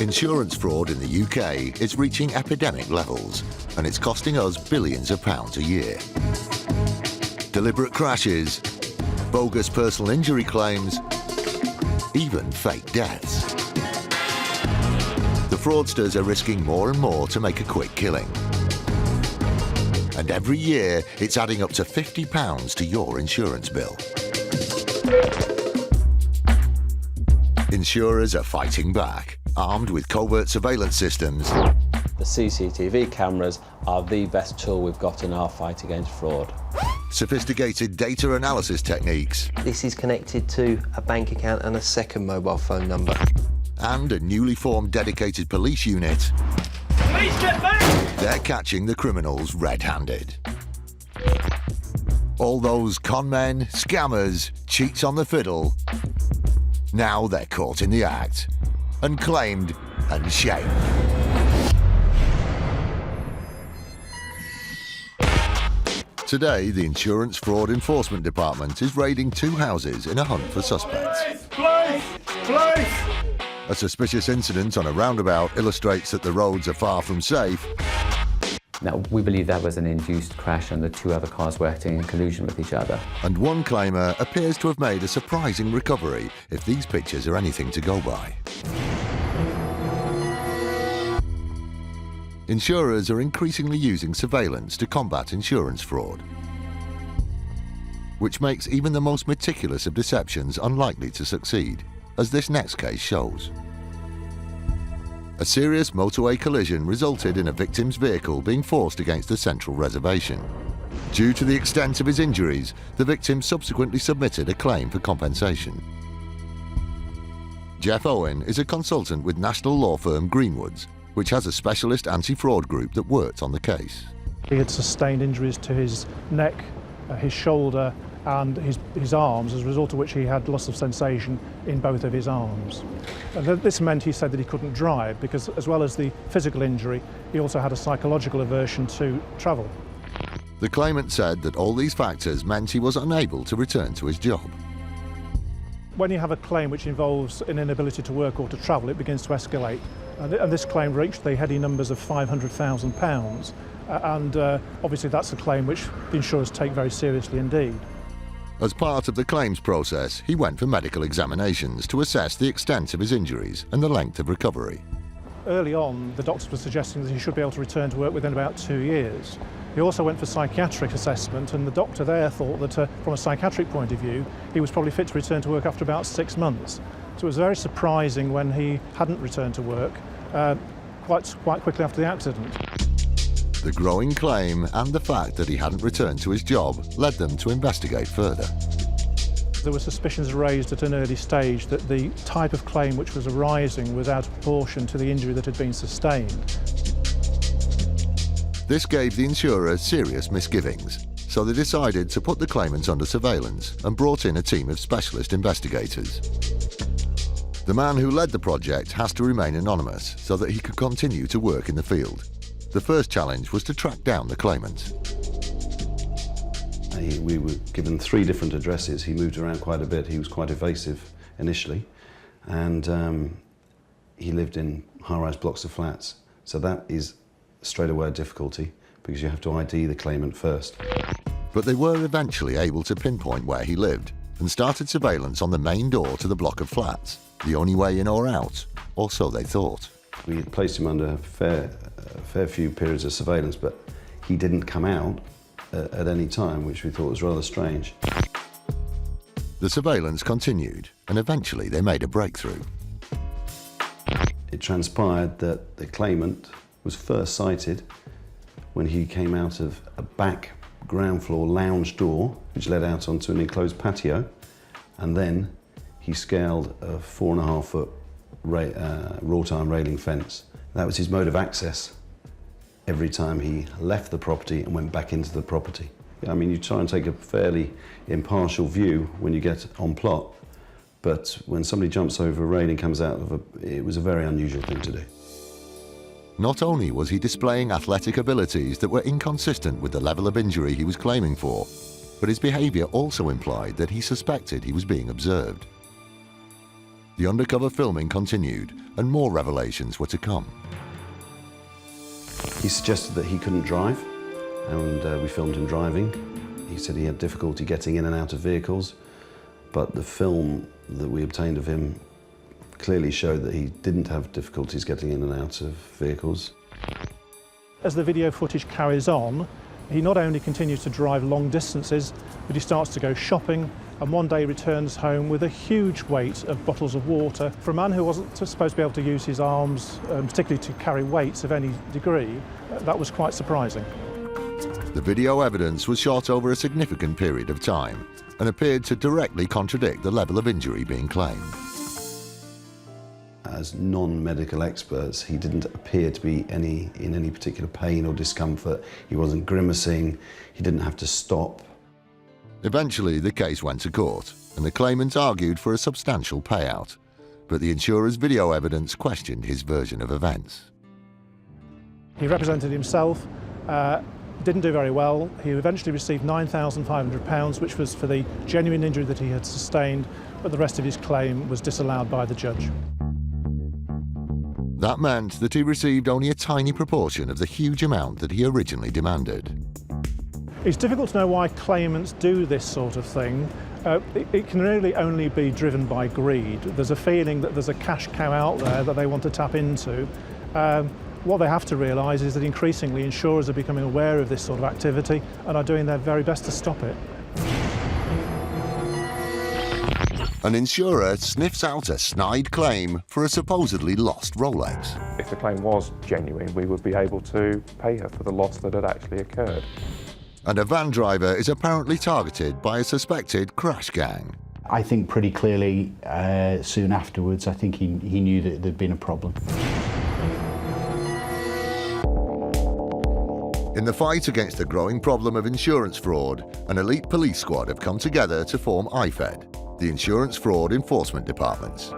Insurance fraud in the UK is reaching epidemic levels, and it's costing us billions of pounds a year. Deliberate crashes, bogus personal injury claims, even fake deaths. The fraudsters are risking more and more to make a quick killing. And every year, it's adding up to £50 to your insurance bill. Insurers are fighting back, armed with covert surveillance systems. The CCTV cameras are the best tool we've got in our fight against fraud. Sophisticated data analysis techniques. This is connected to a bank account and a second mobile phone number. And a newly formed dedicated police unit. Police, get back! They're catching the criminals red-handed. All those con men, scammers, cheats on the fiddle, now they're caught in the act, and claimed and shamed. Today, the Insurance Fraud Enforcement Department is raiding 2 houses in a hunt for suspects. Police! Police! A suspicious incident on a roundabout illustrates that the roads are far from safe. Now, we believe that was an induced crash and the 2 other cars were acting in collusion with each other. And one claimer appears to have made a surprising recovery, if these pictures are anything to go by. Insurers are increasingly using surveillance to combat insurance fraud, which makes even the most meticulous of deceptions unlikely to succeed, as this next case shows. A serious motorway collision resulted in a victim's vehicle being forced against a central reservation. Due to the extent of his injuries, the victim subsequently submitted a claim for compensation. Jeff Owen is a consultant with national law firm Greenwoods, which has a specialist anti-fraud group that worked on the case. He had sustained injuries to his neck, his shoulder and his arms, as a result of which he had loss of sensation in both of his arms. And this meant, he said, that he couldn't drive because, as well as the physical injury, he also had a psychological aversion to travel. The claimant said that all these factors meant he was unable to return to his job. When you have a claim which involves an inability to work or to travel, it begins to escalate. And this claim reached the heady numbers of £500,000. Obviously that's a claim which the insurers take very seriously indeed. As part of the claims process, he went for medical examinations to assess the extent of his injuries and the length of recovery. Early on, the doctors were suggesting that he should be able to return to work within about 2 years. He also went for psychiatric assessment, and the doctor there thought that from a psychiatric point of view, he was probably fit to return to work after about 6 months. So it was very surprising when he hadn't returned to work quite quickly after the accident. The growing claim and the fact that he hadn't returned to his job led them to investigate further. There were suspicions raised at an early stage that the type of claim which was arising was out of proportion to the injury that had been sustained. This gave the insurer serious misgivings, so they decided to put the claimant under surveillance and brought in a team of specialist investigators. The man who led the project has to remain anonymous so that he could continue to work in the field. The first challenge was to track down the claimant. We were given 3 different addresses. He moved around quite a bit. He was quite evasive initially, and he lived in high-rise blocks of flats. So that is straight away a difficulty because you have to ID the claimant first. But they were eventually able to pinpoint where he lived and started surveillance on the main door to the block of flats, the only way in or out, or so they thought. We had placed him under a fair few periods of surveillance, but he didn't come out at any time, which we thought was rather strange. The surveillance continued, and eventually they made a breakthrough. It transpired that the claimant was first sighted when he came out of a back ground floor lounge door, which led out onto an enclosed patio, and then he scaled a 4.5-foot wrought iron railing fence. That was his mode of access every time he left the property and went back into the property. I mean, you try and take a fairly impartial view when you get on plot, but when somebody jumps over a railing, comes out of it was a very unusual thing to do. Not only was he displaying athletic abilities that were inconsistent with the level of injury he was claiming for, but his behaviour also implied that he suspected he was being observed. The undercover filming continued, and more revelations were to come. He suggested that he couldn't drive, and we filmed him driving. He said he had difficulty getting in and out of vehicles, but the film that we obtained of him clearly showed that he didn't have difficulties getting in and out of vehicles. As the video footage carries on, he not only continues to drive long distances, but he starts to go shopping, and one day returns home with a huge weight of bottles of water. For a man who wasn't supposed to be able to use his arms, particularly to carry weights of any degree, that was quite surprising. The video evidence was shot over a significant period of time and appeared to directly contradict the level of injury being claimed. As non-medical experts, he didn't appear to be in any particular pain or discomfort. He wasn't grimacing, he didn't have to stop. Eventually, the case went to court, and the claimant argued for a substantial payout, but the insurer's video evidence questioned his version of events. He represented himself, didn't do very well. He eventually received £9,500, which was for the genuine injury that he had sustained, but the rest of his claim was disallowed by the judge. That meant that he received only a tiny proportion of the huge amount that he originally demanded. It's difficult to know why claimants do this sort of thing. It can really only be driven by greed. There's a feeling that there's a cash cow out there that they want to tap into. What they have to realise is that increasingly insurers are becoming aware of this sort of activity and are doing their very best to stop it. An insurer sniffs out a snide claim for a supposedly lost Rolex. If the claim was genuine, we would be able to pay her for the loss that had actually occurred. And a van driver is apparently targeted by a suspected crash gang. I think pretty clearly soon afterwards, I think he knew that there'd been a problem. In the fight against the growing problem of insurance fraud, an elite police squad have come together to form IFED, the Insurance Fraud Enforcement Department.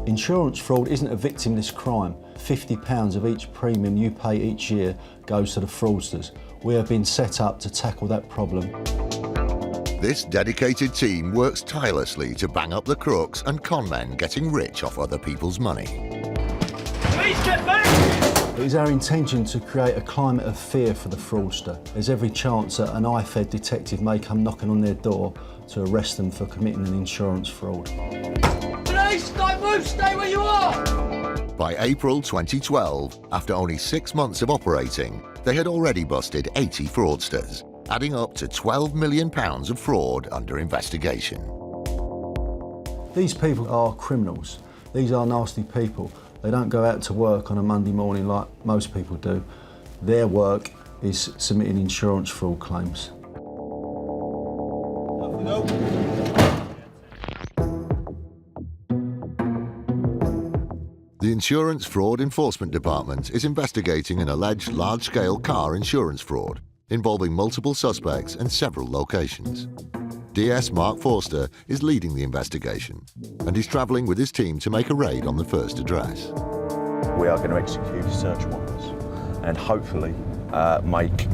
Insurance fraud isn't a victimless crime. £50 of each premium you pay each year goes to the fraudsters. We have been set up to tackle that problem. This dedicated team works tirelessly to bang up the crooks and con men getting rich off other people's money. Please get back! It is our intention to create a climate of fear for the fraudster. There's every chance that an IFED detective may come knocking on their door to arrest them for committing an insurance fraud. Police, don't move, stay where you are! By April 2012, after only 6 months of operating, they had already busted 80 fraudsters, adding up to £12 million of fraud under investigation. These people are criminals. These are nasty people. They don't go out to work on a Monday morning like most people do. Their work is submitting insurance fraud claims. The Insurance Fraud Enforcement Department is investigating an alleged large-scale car insurance fraud involving multiple suspects and several locations. DS Mark Forster is leading the investigation, and he's travelling with his team to make a raid on the first address. We are going to execute search warrants and hopefully make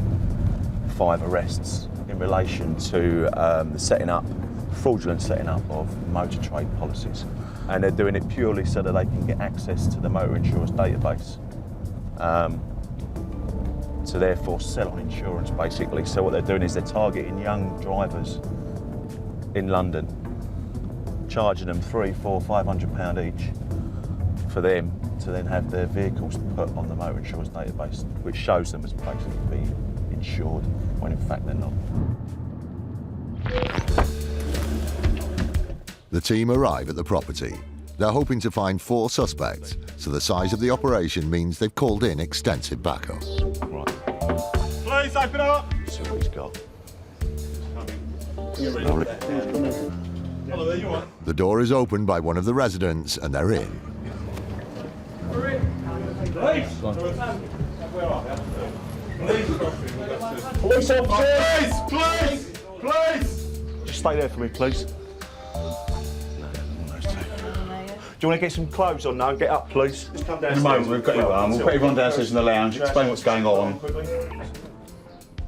5 arrests in relation to the fraudulent setting up of motor trade policies. And they're doing it purely so that they can get access to the motor insurance database. To therefore sell on insurance, basically. So what they're doing is they're targeting young drivers in London, charging them £300, £400, £500 each for them to then have their vehicles put on the motor insurance database, which shows them as basically being insured, when in fact they're not. The team arrive at the property. They're hoping to find 4 suspects, so the size of the operation means they've called in extensive backup. Right. Please open up! So what he's got. Hello there, you are. The door is opened by one of the residents, and they're in. Police! Where are they? Police officers! Please! Please! Just stay there for me, please. Do you want to get some clothes on now and get up, please? Just come downstairs. In a moment, we've got you on. We'll put everyone downstairs in the lounge, explain what's going on.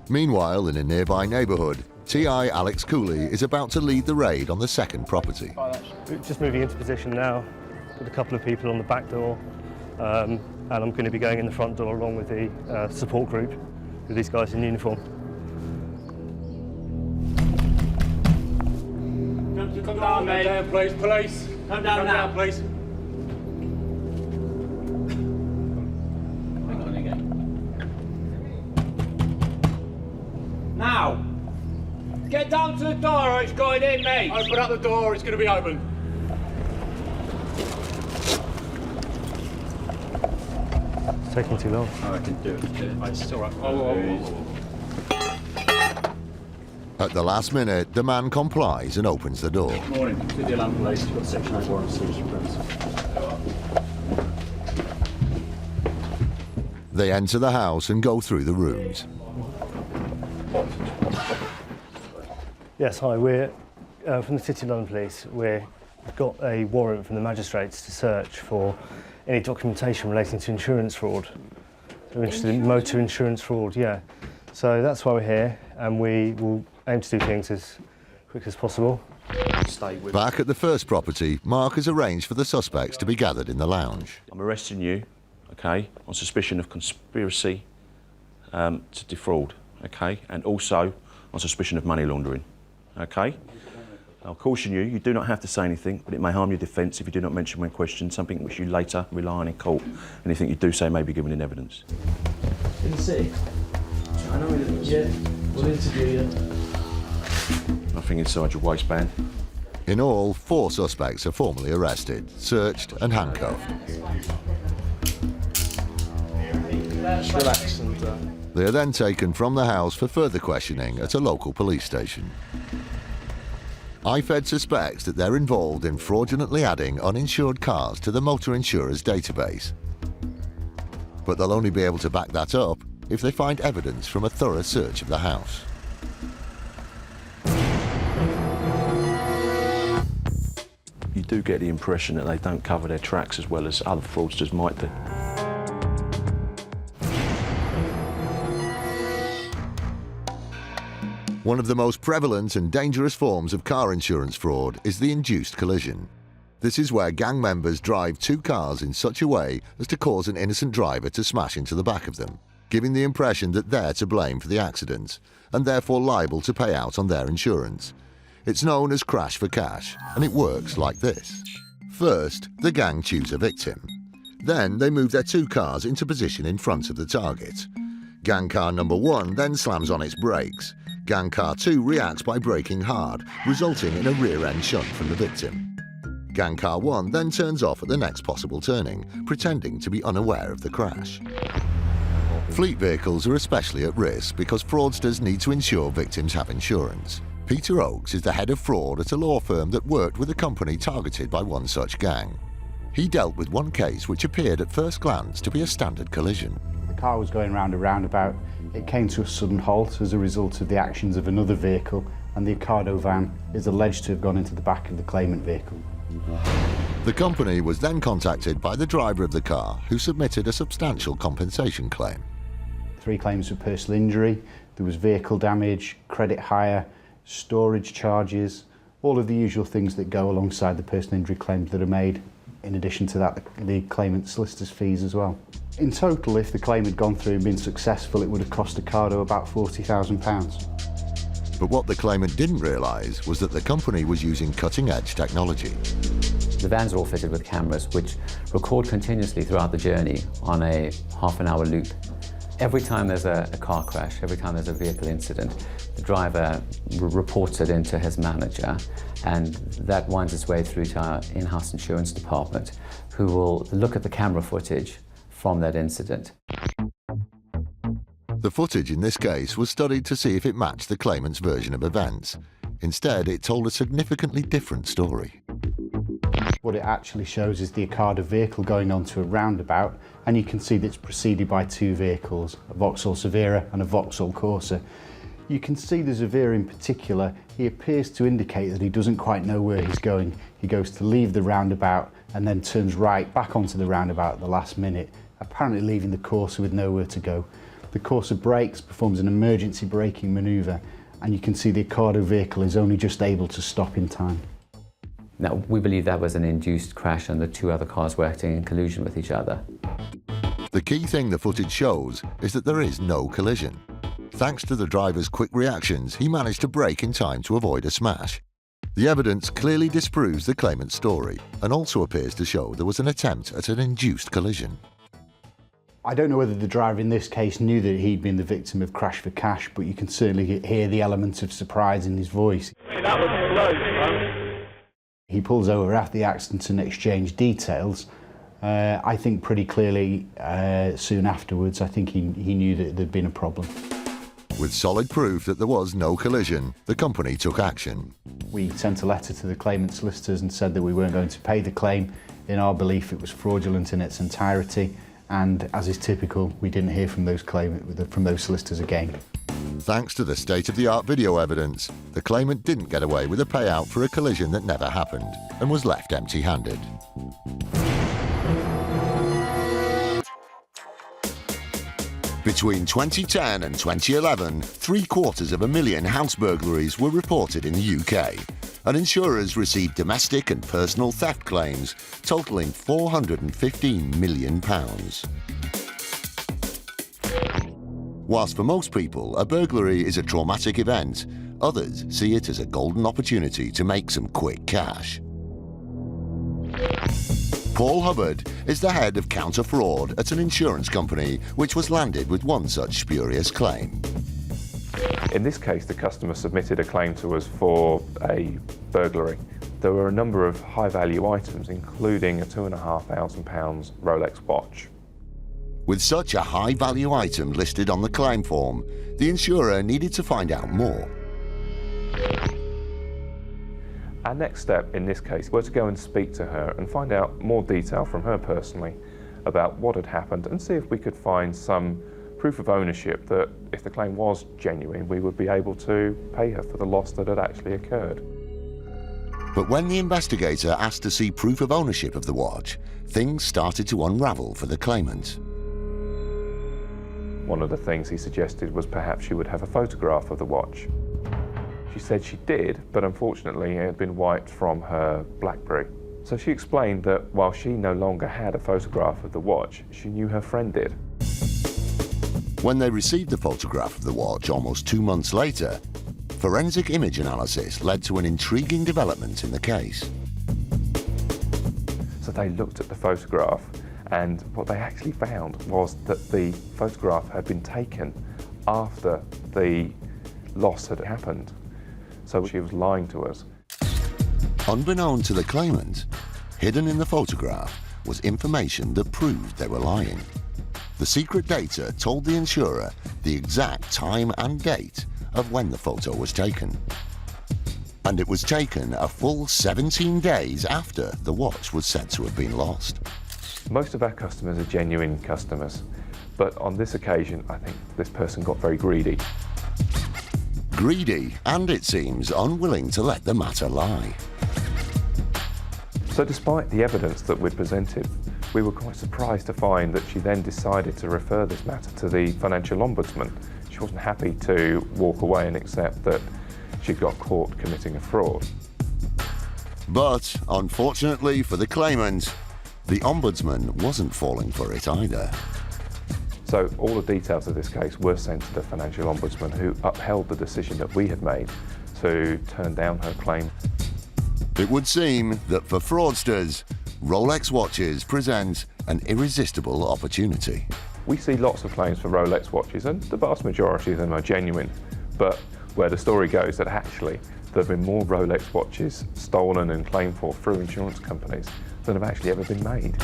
Meanwhile, in a nearby neighbourhood, TI Alex Cooley is about to lead the raid on the second property. We're just moving into position now with a couple of people on the back door, and I'm going to be going in the front door along with the support group with these guys in uniform. Come down, mate. Come down, please. Police. Come down now, please. Hang on again. Now, get down to the door or it's going in, mate. Open up the door, it's going to be open. It's taking too long. I can do it. It's all right. Oh. At the last minute, the man complies and opens the door. Morning. To the alarm police. You've got Section 8 warrant of seizure premises. They enter the house and go through the rooms. Yes, hi, we're from the City of London Police. We've got a warrant from the magistrates to search for any documentation relating to insurance fraud. We're interested in motor insurance fraud, yeah. So that's why we're here, and we will aim to do things as quick as possible. Back at the first property, Mark has arranged for the suspects to be gathered in the lounge. I'm arresting you, okay, on suspicion of conspiracy to defraud, okay, and also on suspicion of money laundering, okay? I'll caution you, you do not have to say anything, but it may harm your defence if you do not mention when questioned something which you later rely on in court. Anything you do say may be given in evidence. In the city? I know we yeah, we'll interview you. Nothing inside your waistband. In all, 4 suspects are formally arrested, searched and handcuffed. Just relax and... They are then taken from the house for further questioning at a local police station. IFED suspects that they're involved in fraudulently adding uninsured cars to the motor insurers database. But they'll only be able to back that up if they find evidence from a thorough search of the house. You do get the impression that they don't cover their tracks as well as other fraudsters might do. One of the most prevalent and dangerous forms of car insurance fraud is the induced collision. This is where gang members drive 2 cars in such a way as to cause an innocent driver to smash into the back of them, giving the impression that they're to blame for the accident and therefore liable to pay out on their insurance. It's known as crash for cash, and it works like this. First, the gang choose a victim. Then they move their 2 cars into position in front of the target. Gang car number 1 then slams on its brakes. Gang car 2 reacts by braking hard, resulting in a rear-end shunt from the victim. Gang car 1 then turns off at the next possible turning, pretending to be unaware of the crash. Fleet vehicles are especially at risk because fraudsters need to ensure victims have insurance. Peter Oakes is the head of fraud at a law firm that worked with a company targeted by one such gang. He dealt with one case which appeared at first glance to be a standard collision. The car was going round a roundabout. It came to a sudden halt as a result of the actions of another vehicle, and the Ocado van is alleged to have gone into the back of the Claimant vehicle. The company was then contacted by the driver of the car, who submitted a substantial compensation claim. 3 claims for personal injury, there was vehicle damage, credit hire, storage charges, all of the usual things that go alongside the personal injury claims that are made. In addition to that, the claimant solicitor's fees as well. In total, if the claim had gone through and been successful, it would have cost Ocado about £40,000. But what the claimant didn't realise was that the company was using cutting-edge technology. The vans are all fitted with cameras which record continuously throughout the journey on a half-an-hour loop. Every time there's a car crash, every time there's a vehicle incident, the driver reports it into his manager, and that winds its way through to our in-house insurance department, who will look at the camera footage from that incident. The footage in this case was studied to see if it matched the claimant's version of events. Instead, it told a significantly different story. What it actually shows is the Ocado vehicle going onto a roundabout, and you can see that it's preceded by 2 vehicles, a Vauxhall Severa and a Vauxhall Corsa. You can see the Severa in particular, he appears to indicate that he doesn't quite know where he's going. He goes to leave the roundabout and then turns right back onto the roundabout at the last minute, apparently leaving the Corsa with nowhere to go. The Corsa brakes, performs an emergency braking manoeuvre, and you can see the Ocado vehicle is only just able to stop in time. Now, we believe that was an induced crash and the two other cars were acting in collusion with each other. The key thing the footage shows is that there is no collision. Thanks to the driver's quick reactions, he managed to brake in time to avoid a smash. The evidence clearly disproves the claimant's story and also appears to show there was an attempt at an induced collision. I don't know whether the driver in this case knew that he'd been the victim of Crash for Cash, but you can certainly hear the element of surprise in his voice. That was close. He pulls over after the accident and exchange details. I think pretty clearly soon afterwards, I think he knew that there'd been a problem. With solid proof that there was no collision, the company took action. We sent a letter to the claimant solicitors and said that we weren't going to pay the claim. In our belief, it was fraudulent in its entirety, and as is typical, we didn't hear from those solicitors again. Thanks to the state-of-the-art video evidence, the claimant didn't get away with a payout for a collision that never happened and was left empty-handed. Between 2010 and 2011, 750,000 house burglaries were reported in the UK, and insurers received domestic and personal theft claims totalling £415 million. Whilst for most people, a burglary is a traumatic event, others see it as a golden opportunity to make some quick cash. Paul Hubbard is the head of counter-fraud at an insurance company which was landed with one such spurious claim. In this case, the customer submitted a claim to us for a burglary. There were a number of high-value items, including a £2,500 Rolex watch. With such a high-value item listed on the claim form, the insurer needed to find out more. Our next step in this case was to go and speak to her and find out more detail from her personally about what had happened and see if we could find some proof of ownership that if the claim was genuine, we would be able to pay her for the loss that had actually occurred. But when the investigator asked to see proof of ownership of the watch, things started to unravel for the claimant. One of the things he suggested was perhaps she would have a photograph of the watch. She said she did, but unfortunately it had been wiped from her BlackBerry. So she explained that while she no longer had a photograph of the watch, she knew her friend did. When they received the photograph of the watch almost 2 months later, forensic image analysis led to an intriguing development in the case. So they looked at the photograph, and what they actually found was that the photograph had been taken after the loss had happened. So she was lying to us. Unbeknown to the claimant, hidden in the photograph was information that proved they were lying. The secret data told the insurer the exact time and date of when the photo was taken. And it was taken a full 17 days after the watch was said to have been lost. Most of our customers are genuine customers, but on this occasion, I think this person got very greedy. Greedy, and it seems unwilling to let the matter lie. So despite the evidence that we'd presented, we were quite surprised to find that she then decided to refer this matter to the Financial Ombudsman. She wasn't happy to walk away and accept that she'd got caught committing a fraud. But, unfortunately for the claimant, the Ombudsman wasn't falling for it either. So all the details of this case were sent to the Financial Ombudsman, who upheld the decision that we had made to turn down her claim. It would seem that for fraudsters, Rolex watches present an irresistible opportunity. We see lots of claims for Rolex watches, and the vast majority of them are genuine. But where the story goes that actually there have been more Rolex watches stolen and claimed for through insurance companies than have actually ever been made.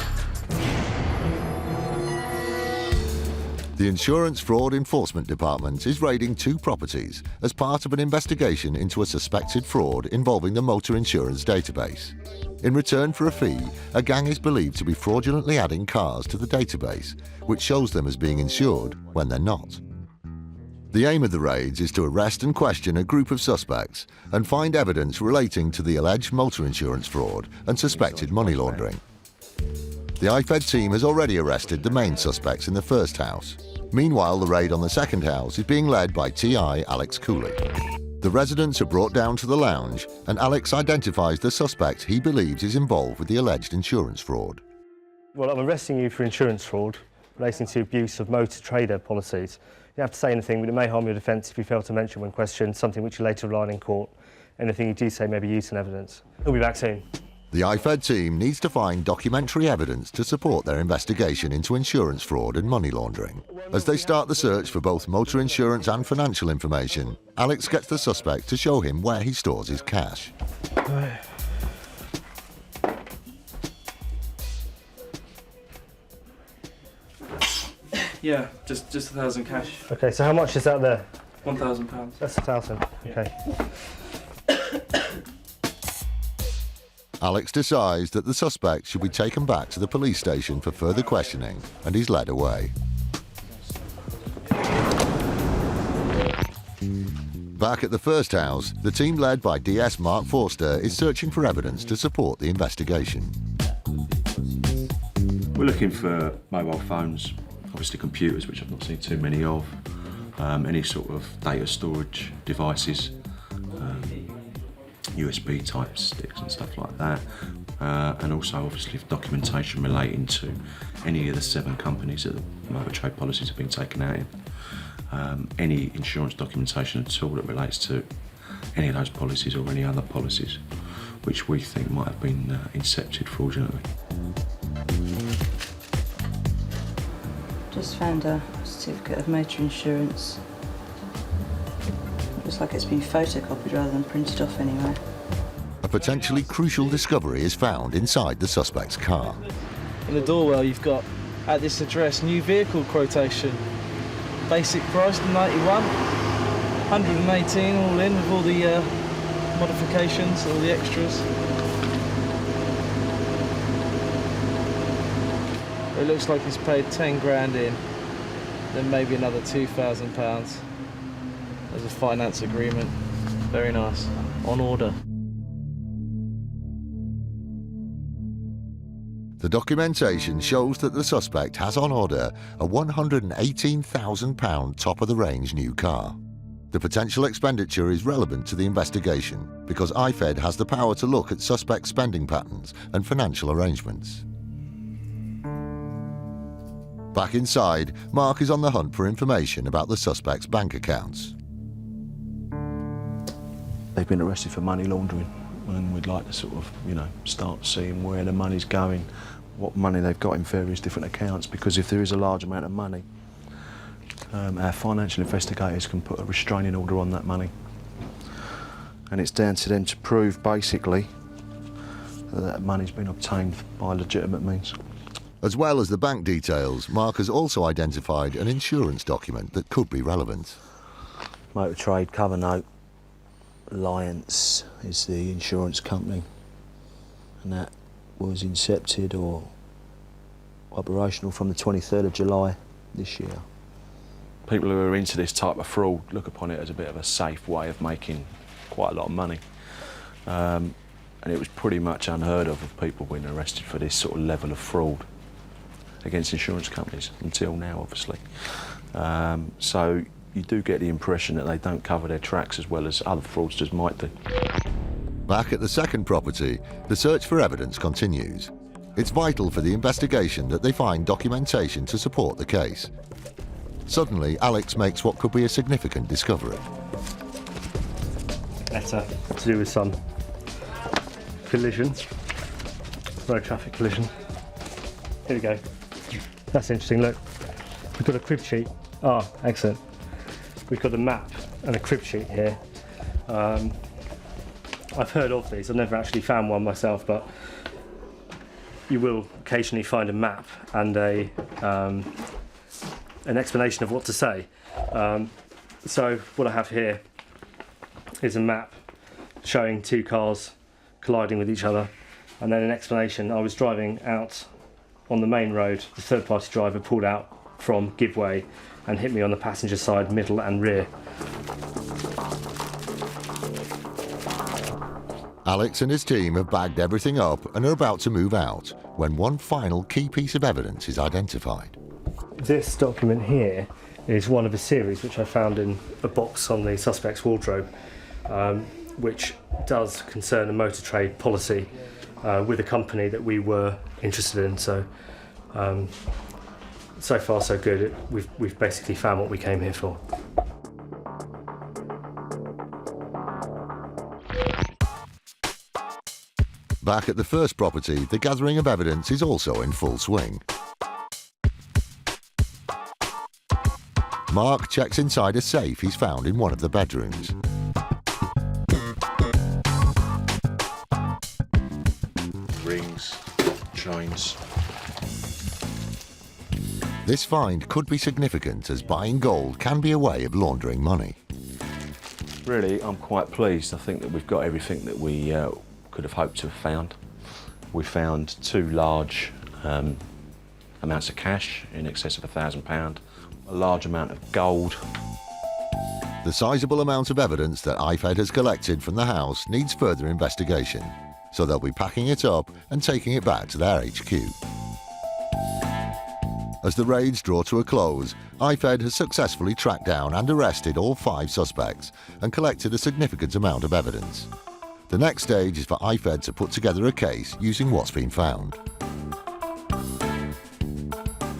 The Insurance Fraud Enforcement Department is raiding 2 properties as part of an investigation into a suspected fraud involving the motor insurance database. In return for a fee, a gang is believed to be fraudulently adding cars to the database, which shows them as being insured when they're not. The aim of the raids is to arrest and question a group of suspects and find evidence relating to the alleged motor insurance fraud and suspected money laundering. The IFED team has already arrested the main suspects in the first house. Meanwhile, the raid on the second house is being led by TI Alex Cooley. The residents are brought down to the lounge and Alex identifies the suspect he believes is involved with the alleged insurance fraud. Well, I'm arresting you for insurance fraud relating to abuse of motor trader policies. You don't have to say anything, but it may harm your defence if you fail to mention when questioned something which you later rely on in court. Anything you do say may be used in evidence. We'll be back soon. The IFED team needs to find documentary evidence to support their investigation into insurance fraud and money laundering. As they start the search for both motor insurance and financial information, Alex gets the suspect to show him where he stores his cash. Yeah, just 1,000 cash. Okay, so how much is that there? £1,000. That's 1,000. Okay. Alex decides that the suspect should be taken back to the police station for further questioning and he's led away. Back at the first house, the team led by DS Mark Forster is searching for evidence to support the investigation. We're looking for mobile phones, obviously computers, which I've not seen too many of, any sort of data storage devices, USB type sticks and stuff like that, and also obviously documentation relating to any of the 7 companies that the motor trade policies have been taken out in. Any insurance documentation at all that relates to any of those policies or any other policies which we think might have been incepted fraudulently. Just found a certificate of motor insurance. Looks like it's been photocopied rather than printed off anywhere. A potentially crucial discovery is found inside the suspect's car. In the doorwell you've got, at this address, new vehicle quotation. Basic price 91, 118 all in with all the modifications, all the extras. It looks like he's paid 10 grand in, then maybe another £2,000 as a finance agreement. Very nice, on order. The documentation shows that the suspect has on order a £118,000 top-of-the-range new car. The potential expenditure is relevant to the investigation because IFED has the power to look at suspect spending patterns and financial arrangements. Back inside, Mark is on the hunt for information about the suspect's bank accounts. They've been arrested for money laundering, and we'd like to sort of, start seeing where the money's going, what money they've got in various different accounts, because if there is a large amount of money, our financial investigators can put a restraining order on that money. And it's down to them to prove, basically, that that money's been obtained by legitimate means. As well as the bank details, Mark has also identified an insurance document that could be relevant. Motor Trade Cover Note. Alliance is the insurance company, and that was incepted or operational from the 23rd of July this year. People who are into this type of fraud look upon it as a bit of a safe way of making quite a lot of money. And it was pretty much unheard of people being arrested for this sort of level of fraud against insurance companies, until now, obviously. So you do get the impression that they don't cover their tracks as well as other fraudsters might do. Back at the second property, the search for evidence continues. It's vital for the investigation that they find documentation to support the case. Suddenly, Alex makes what could be a significant discovery. Letter to do with some collision, road traffic collision. Here we go. That's interesting, look. We've got a crib sheet. Ah, excellent. We've got a map and a crib sheet here. I've heard of these, I've never actually found one myself, but you will occasionally find a map and an explanation of what to say. So what I have here is a map showing 2 cars colliding with each other, and then an explanation. I was driving out on the main road, the third-party driver pulled out from Giveway and hit me on the passenger side, middle and rear. Alex and his team have bagged everything up and are about to move out when one final key piece of evidence is identified. This document here is one of a series which I found in a box on the suspect's wardrobe. which does concern a motor trade policy with a company that we were interested in. So, so far so good. We've basically found what we came here for. Back at the first property, the gathering of evidence is also in full swing. Mark checks inside a safe he's found in one of the bedrooms. Rings, chains. This find could be significant, as buying gold can be a way of laundering money. Really, I'm quite pleased. I think that we've got everything that we could have hoped to have found. We found 2 large amounts of cash in excess of £1,000, a large amount of gold. The sizable amount of evidence that IFED has collected from the house needs further investigation, so they'll be packing it up and taking it back to their HQ. As the raids draw to a close, IFED has successfully tracked down and arrested all 5 suspects and collected a significant amount of evidence. The next stage is for IFED to put together a case using what's been found.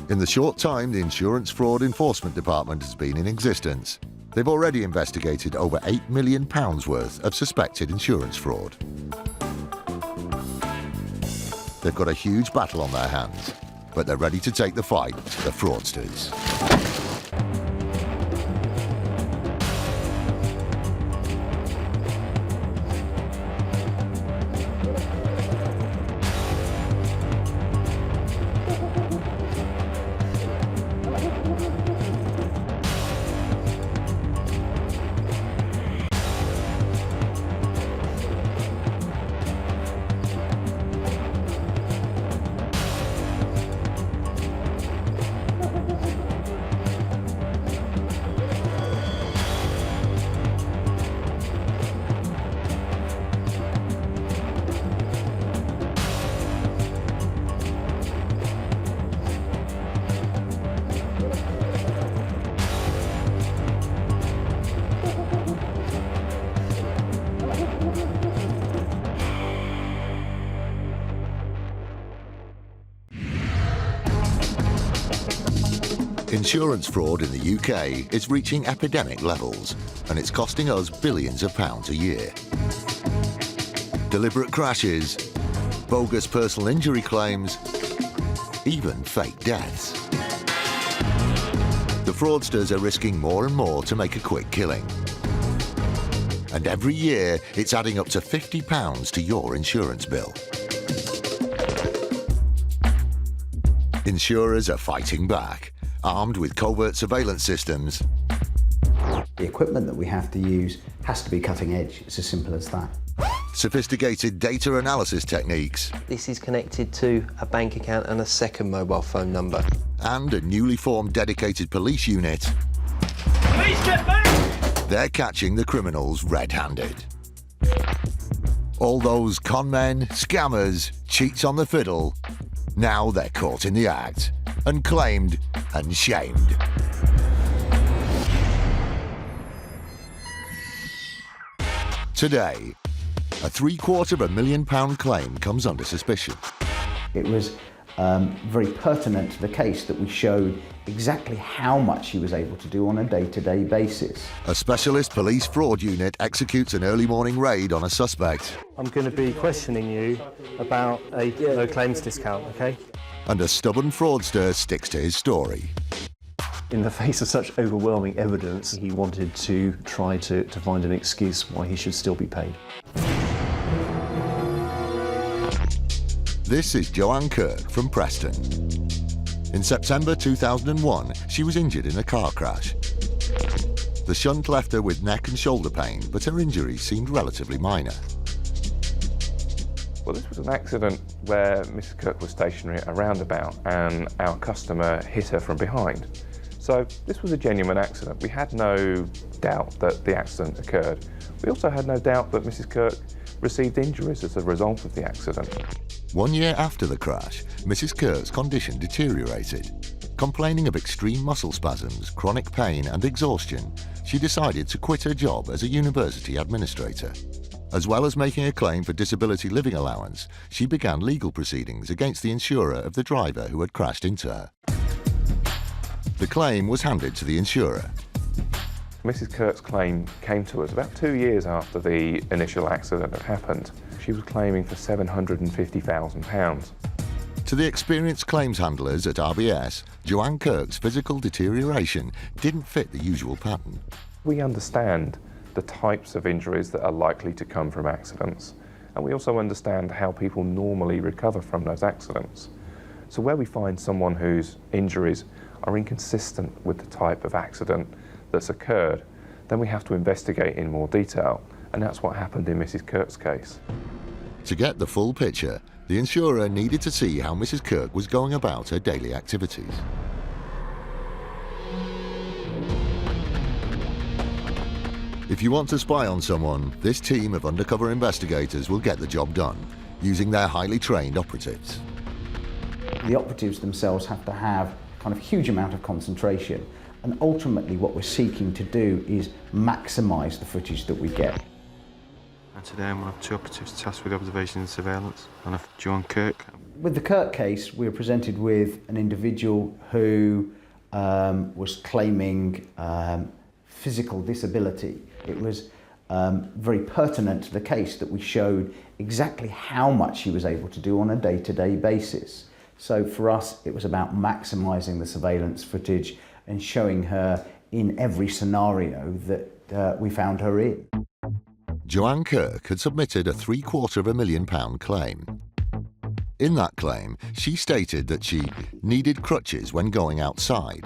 In the short time the Insurance Fraud Enforcement Department has been in existence, they've already investigated over £8 million worth of suspected insurance fraud. They've got a huge battle on their hands, but they're ready to take the fight to the fraudsters. Insurance fraud in the UK is reaching epidemic levels, and it's costing us billions of pounds a year. Deliberate crashes, bogus personal injury claims, even fake deaths. The fraudsters are risking more and more to make a quick killing. And every year, it's adding up to £50 to your insurance bill. Insurers are fighting back, armed with covert surveillance systems. The equipment that we have to use has to be cutting edge. It's as simple as that. Sophisticated data analysis techniques. This is connected to a bank account and a second mobile phone number. And a newly formed dedicated police unit. Police, get back! They're catching the criminals red-handed. All those con men, scammers, cheats on the fiddle, now they're caught in the act and claimed and shamed. Today, a £750,000 claim comes under suspicion. It was very pertinent to the case that we showed exactly how much he was able to do on a day-to-day basis. A specialist police fraud unit executes an early morning raid on a suspect. I'm going to be questioning you about a no claims discount, okay? And a stubborn fraudster sticks to his story. In the face of such overwhelming evidence, he wanted to try to find an excuse why he should still be paid. This is Joanne Kirk from Preston. In September 2001, she was injured in a car crash. The shunt left her with neck and shoulder pain, but her injuries seemed relatively minor. Well, this was an accident where Mrs. Kirk was stationary at a roundabout and our customer hit her from behind. So this was a genuine accident. We had no doubt that the accident occurred. We also had no doubt that Mrs. Kirk received injuries as a result of the accident. 1 year after the crash, Mrs. Kirk's condition deteriorated. Complaining of extreme muscle spasms, chronic pain and exhaustion, she decided to quit her job as a university administrator. As well as making a claim for disability living allowance, she began legal proceedings against the insurer of the driver who had crashed into her. The claim was handed to the insurer. Mrs. Kirk's claim came to us about 2 years after the initial accident had happened. She was claiming for £750,000. To the experienced claims handlers at RBS, Joanne Kirk's physical deterioration didn't fit the usual pattern. We understand the types of injuries that are likely to come from accidents, and we also understand how people normally recover from those accidents. So where we find someone whose injuries are inconsistent with the type of accident that's occurred, then we have to investigate in more detail, and that's what happened in Mrs. Kirk's case. To get the full picture, the insurer needed to see how Mrs. Kirk was going about her daily activities. If you want to spy on someone, this team of undercover investigators will get the job done, using their highly trained operatives. The operatives themselves have to have kind of huge amount of concentration, and ultimately what we're seeking to do is maximise the footage that we get. And today I'm one of 2 operatives tasked with observation and surveillance, and of Joanne Kirk. With the Kirk case, we were presented with an individual who was claiming physical disability. It was very pertinent to the case that we showed exactly how much she was able to do on a day-to-day basis. So for us, it was about maximising the surveillance footage and showing her in every scenario that we found her in. Joanne Kirk had submitted a £750,000 claim. In that claim, she stated that she needed crutches when going outside,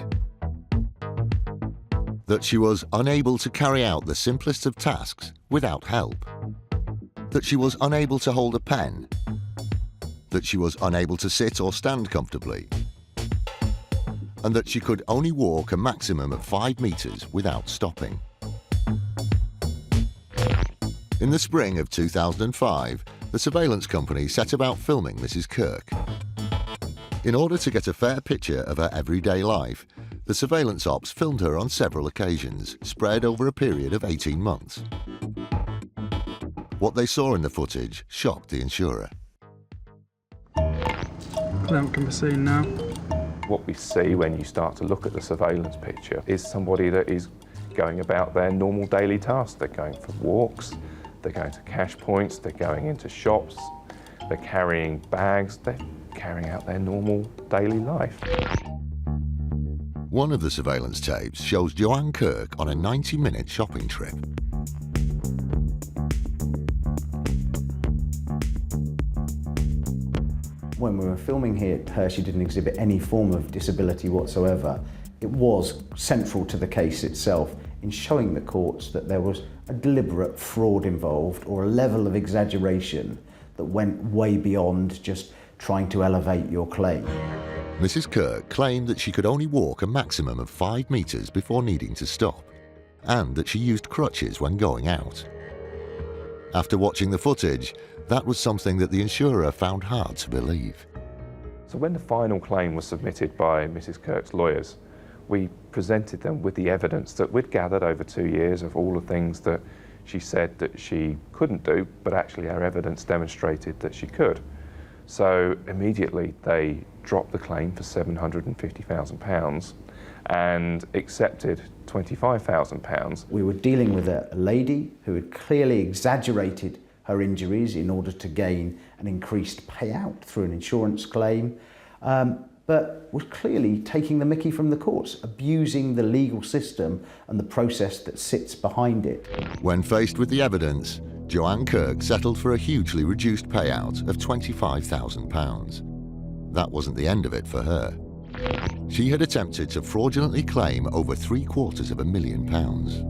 that she was unable to carry out the simplest of tasks without help, that she was unable to hold a pen, that she was unable to sit or stand comfortably, and that she could only walk a maximum of 5 metres without stopping. In the spring of 2005, the surveillance company set about filming Mrs. Kirk. In order to get a fair picture of her everyday life, the surveillance ops filmed her on several occasions, spread over a period of 18 months. What they saw in the footage shocked the insurer. Claimant can be seen now. What we see when you start to look at the surveillance picture is somebody that is going about their normal daily tasks. They're going for walks, they're going to cash points, they're going into shops, they're carrying bags, they're carrying out their normal daily life. One of the surveillance tapes shows Joanne Kirk on a 90-minute shopping trip. When we were filming her, she didn't exhibit any form of disability whatsoever. It was central to the case itself in showing the courts that there was a deliberate fraud involved or a level of exaggeration that went way beyond just trying to elevate your claim. Mrs. Kirk claimed that she could only walk a maximum of 5 metres before needing to stop, and that she used crutches when going out. After watching the footage, that was something that the insurer found hard to believe. So when the final claim was submitted by Mrs. Kirk's lawyers, we presented them with the evidence that we'd gathered over 2 years of all the things that she said that she couldn't do, but actually our evidence demonstrated that she could. So immediately they dropped the claim for £750,000 and accepted £25,000. We were dealing with a lady who had clearly exaggerated her injuries in order to gain an increased payout through an insurance claim, but was clearly taking the mickey from the courts, abusing the legal system and the process that sits behind it. When faced with the evidence, Joanne Kirk settled for a hugely reduced payout of £25,000. That wasn't the end of it for her. She had attempted to fraudulently claim over £750,000.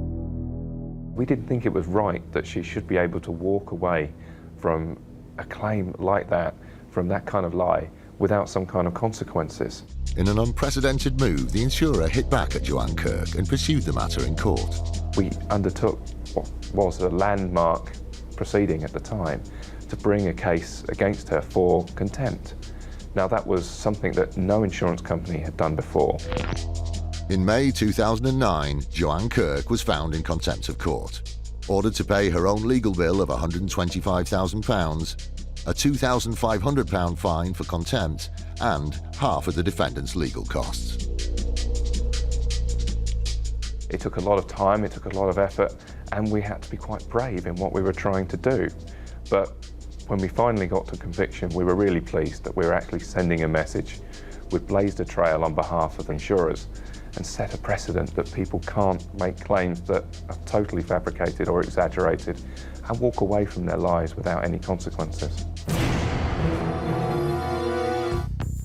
We didn't think it was right that she should be able to walk away from a claim like that, from that kind of lie, without some kind of consequences. In an unprecedented move, the insurer hit back at Joanne Kirk and pursued the matter in court. We undertook what was a landmark proceeding at the time to bring a case against her for contempt. Now that was something that no insurance company had done before. In May 2009, Joanne Kirk was found in contempt of court, ordered to pay her own legal bill of £125,000, a £2,500 fine for contempt, and half of the defendant's legal costs. It took a lot of time, it took a lot of effort, and we had to be quite brave in what we were trying to do. But when we finally got to conviction, we were really pleased that we were actually sending a message. We've blazed a trail on behalf of insurers and set a precedent that people can't make claims that are totally fabricated or exaggerated and walk away from their lives without any consequences.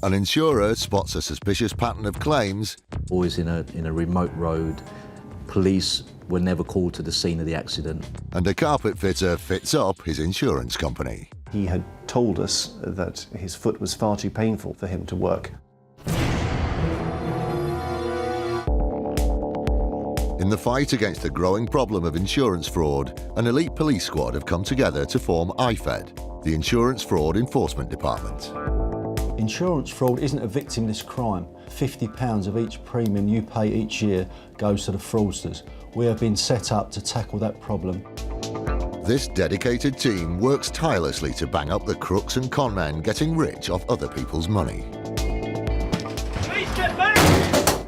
An insurer spots a suspicious pattern of claims. Always in a remote road, police were never called to the scene of the accident. And a carpet fitter fits up his insurance company. He had told us that his foot was far too painful for him to work. In the fight against the growing problem of insurance fraud, an elite police squad have come together to form IFED, the Insurance Fraud Enforcement Department. Insurance fraud isn't a victimless crime. £50 of each premium you pay each year goes to the fraudsters. We have been set up to tackle that problem. This dedicated team works tirelessly to bang up the crooks and conmen getting rich off other people's money. Please get back!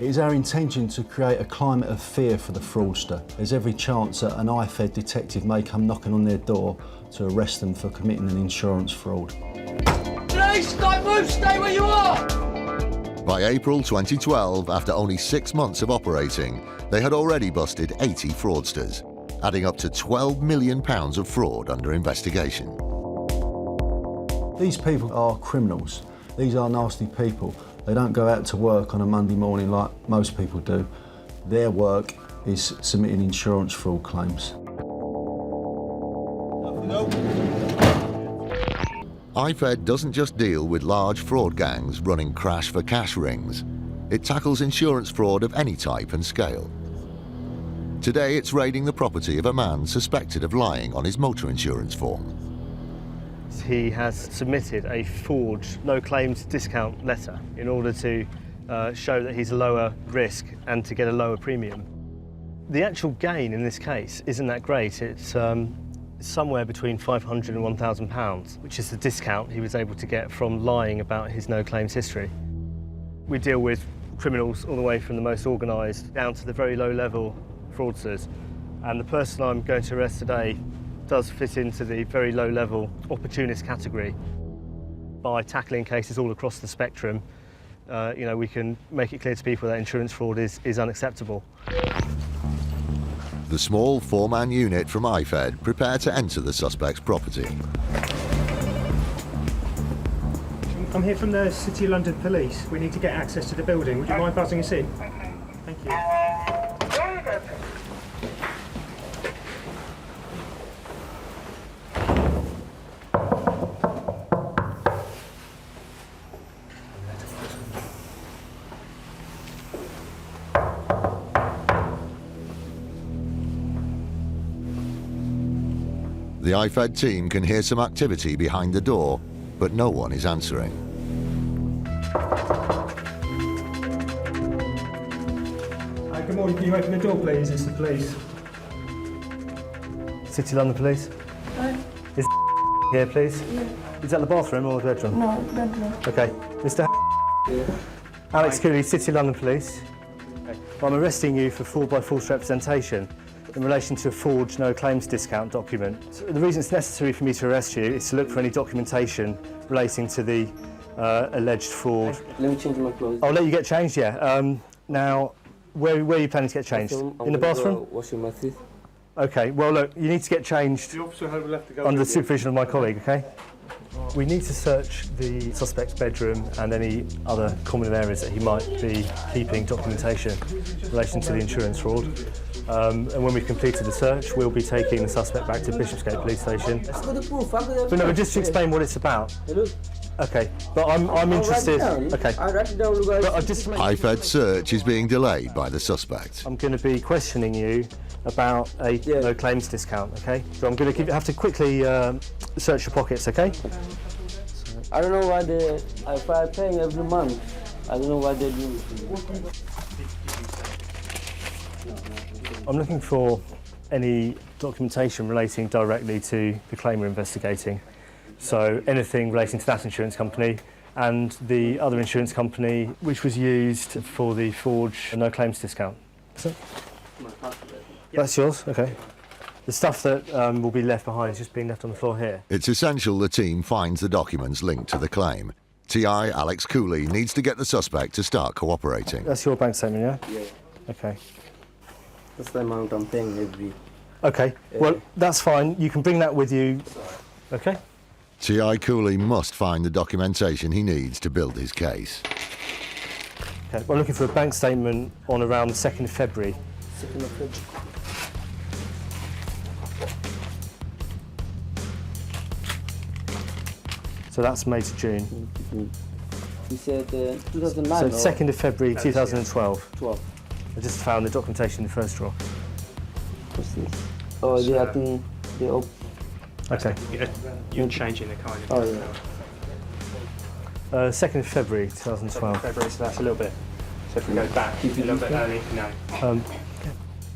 It is our intention to create a climate of fear for the fraudster. There's every chance that an IFED detective may come knocking on their door to arrest them for committing an insurance fraud. Please, don't move, stay where you are! By April 2012, after only 6 months of operating, they had already busted 80 fraudsters, adding up to £12 million of fraud under investigation. These people are criminals. These are nasty people. They don't go out to work on a Monday morning like most people do. Their work is submitting insurance fraud claims. IFED doesn't just deal with large fraud gangs running crash-for-cash rings. It tackles insurance fraud of any type and scale. Today, it's raiding the property of a man suspected of lying on his motor insurance form. He has submitted a forged no claims discount letter in order to show that he's a lower risk and to get a lower premium. The actual gain in this case isn't that great. It's somewhere between £500 and £1,000, which is the discount he was able to get from lying about his no claims history. We deal with criminals all the way from the most organised down to the very low level fraudsters, and the person I'm going to arrest today does fit into the very low level opportunist category. By tackling cases all across the spectrum, we can make it clear to people that insurance fraud is unacceptable. The small four-man unit from IFED prepare to enter the suspect's property. I'm here from the City of London Police. We need to get access to the building. Would you mind passing us in? Thank you. The IFED team can hear some activity behind the door, but no one is answering. Good morning, can you open the door please? It's the police. City London Police? Hi. Is here please? Yeah. Is that the bathroom or the bedroom? No, bedroom. Okay, Mr. Yeah. Alex Cooley, City London Police. I'm arresting you for fraud by false representation in relation to a forged no claims discount document. So the reason it's necessary for me to arrest you is to look for any documentation relating to the alleged fraud. Let me change my clothes. I'll let you get changed, yeah. Now, where are you planning to get changed? In the bathroom? Washing my teeth. Okay, well look, you need to get changed The officer will have to go under the supervision of my colleague, okay? We need to search the suspect's bedroom and any other common areas that he might be keeping documentation in relation to the insurance fraud. And when we've completed the search, we'll be taking the suspect back to Bishopsgate Police Station. But no, just to explain what it's about. Okay, but I'm interested. Okay. I'll write it down, guys. But I just IFED search is being delayed by the suspect. I'm going to be questioning you about a no claims discount, okay? So I'm going to have to quickly search your pockets, okay? I don't know why if I pay every month, I don't know why they do. I'm looking for any documentation relating directly to the claim we're investigating. So anything relating to that insurance company and the other insurance company which was used for the forge no claims discount. That's yours? Okay. The stuff that will be left behind is just being left on the floor here. It's essential the team finds the documents linked to the claim. TI Alex Cooley needs to get the suspect to start cooperating. That's your bank statement, yeah? Yeah. Okay. That's the amount I'm paying every. Okay, well, that's fine. You can bring that with you. Okay? TI Cooley must find the documentation he needs to build his case. Okay, well, I'm looking for a bank statement on around the 2nd of February. 2nd of February. So that's May to June. You said 2009? So 2nd of February 2012. 12. I just found the documentation in the first drawer. What's this? Oh, they have to... Okay. You're changing the kind of... Oh, yeah. 2nd of February 2012. February, so that's a little bit. So if we go back a little bit early, no.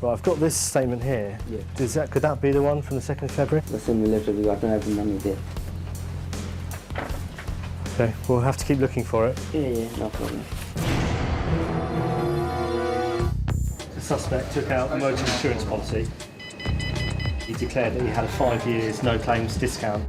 Right, I've got this statement here. Yeah. Could that be the one from the 2nd of February? That's when we left it, I don't have the money there. Okay, we'll have to keep looking for it. Yeah, no problem. The suspect took out a motor insurance policy. He declared that he had a 5 years no claims discount.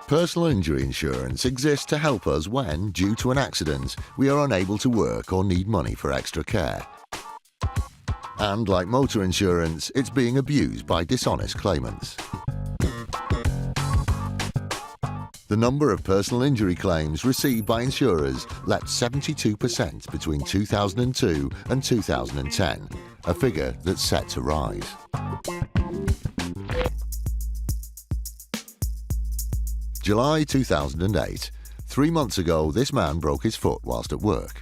Personal injury insurance exists to help us when, due to an accident, we are unable to work or need money for extra care. And like motor insurance, it's being abused by dishonest claimants. The number of personal injury claims received by insurers leapt 72% between 2002 and 2010, a figure that's set to rise. July 2008. 3 months ago, this man broke his foot whilst at work.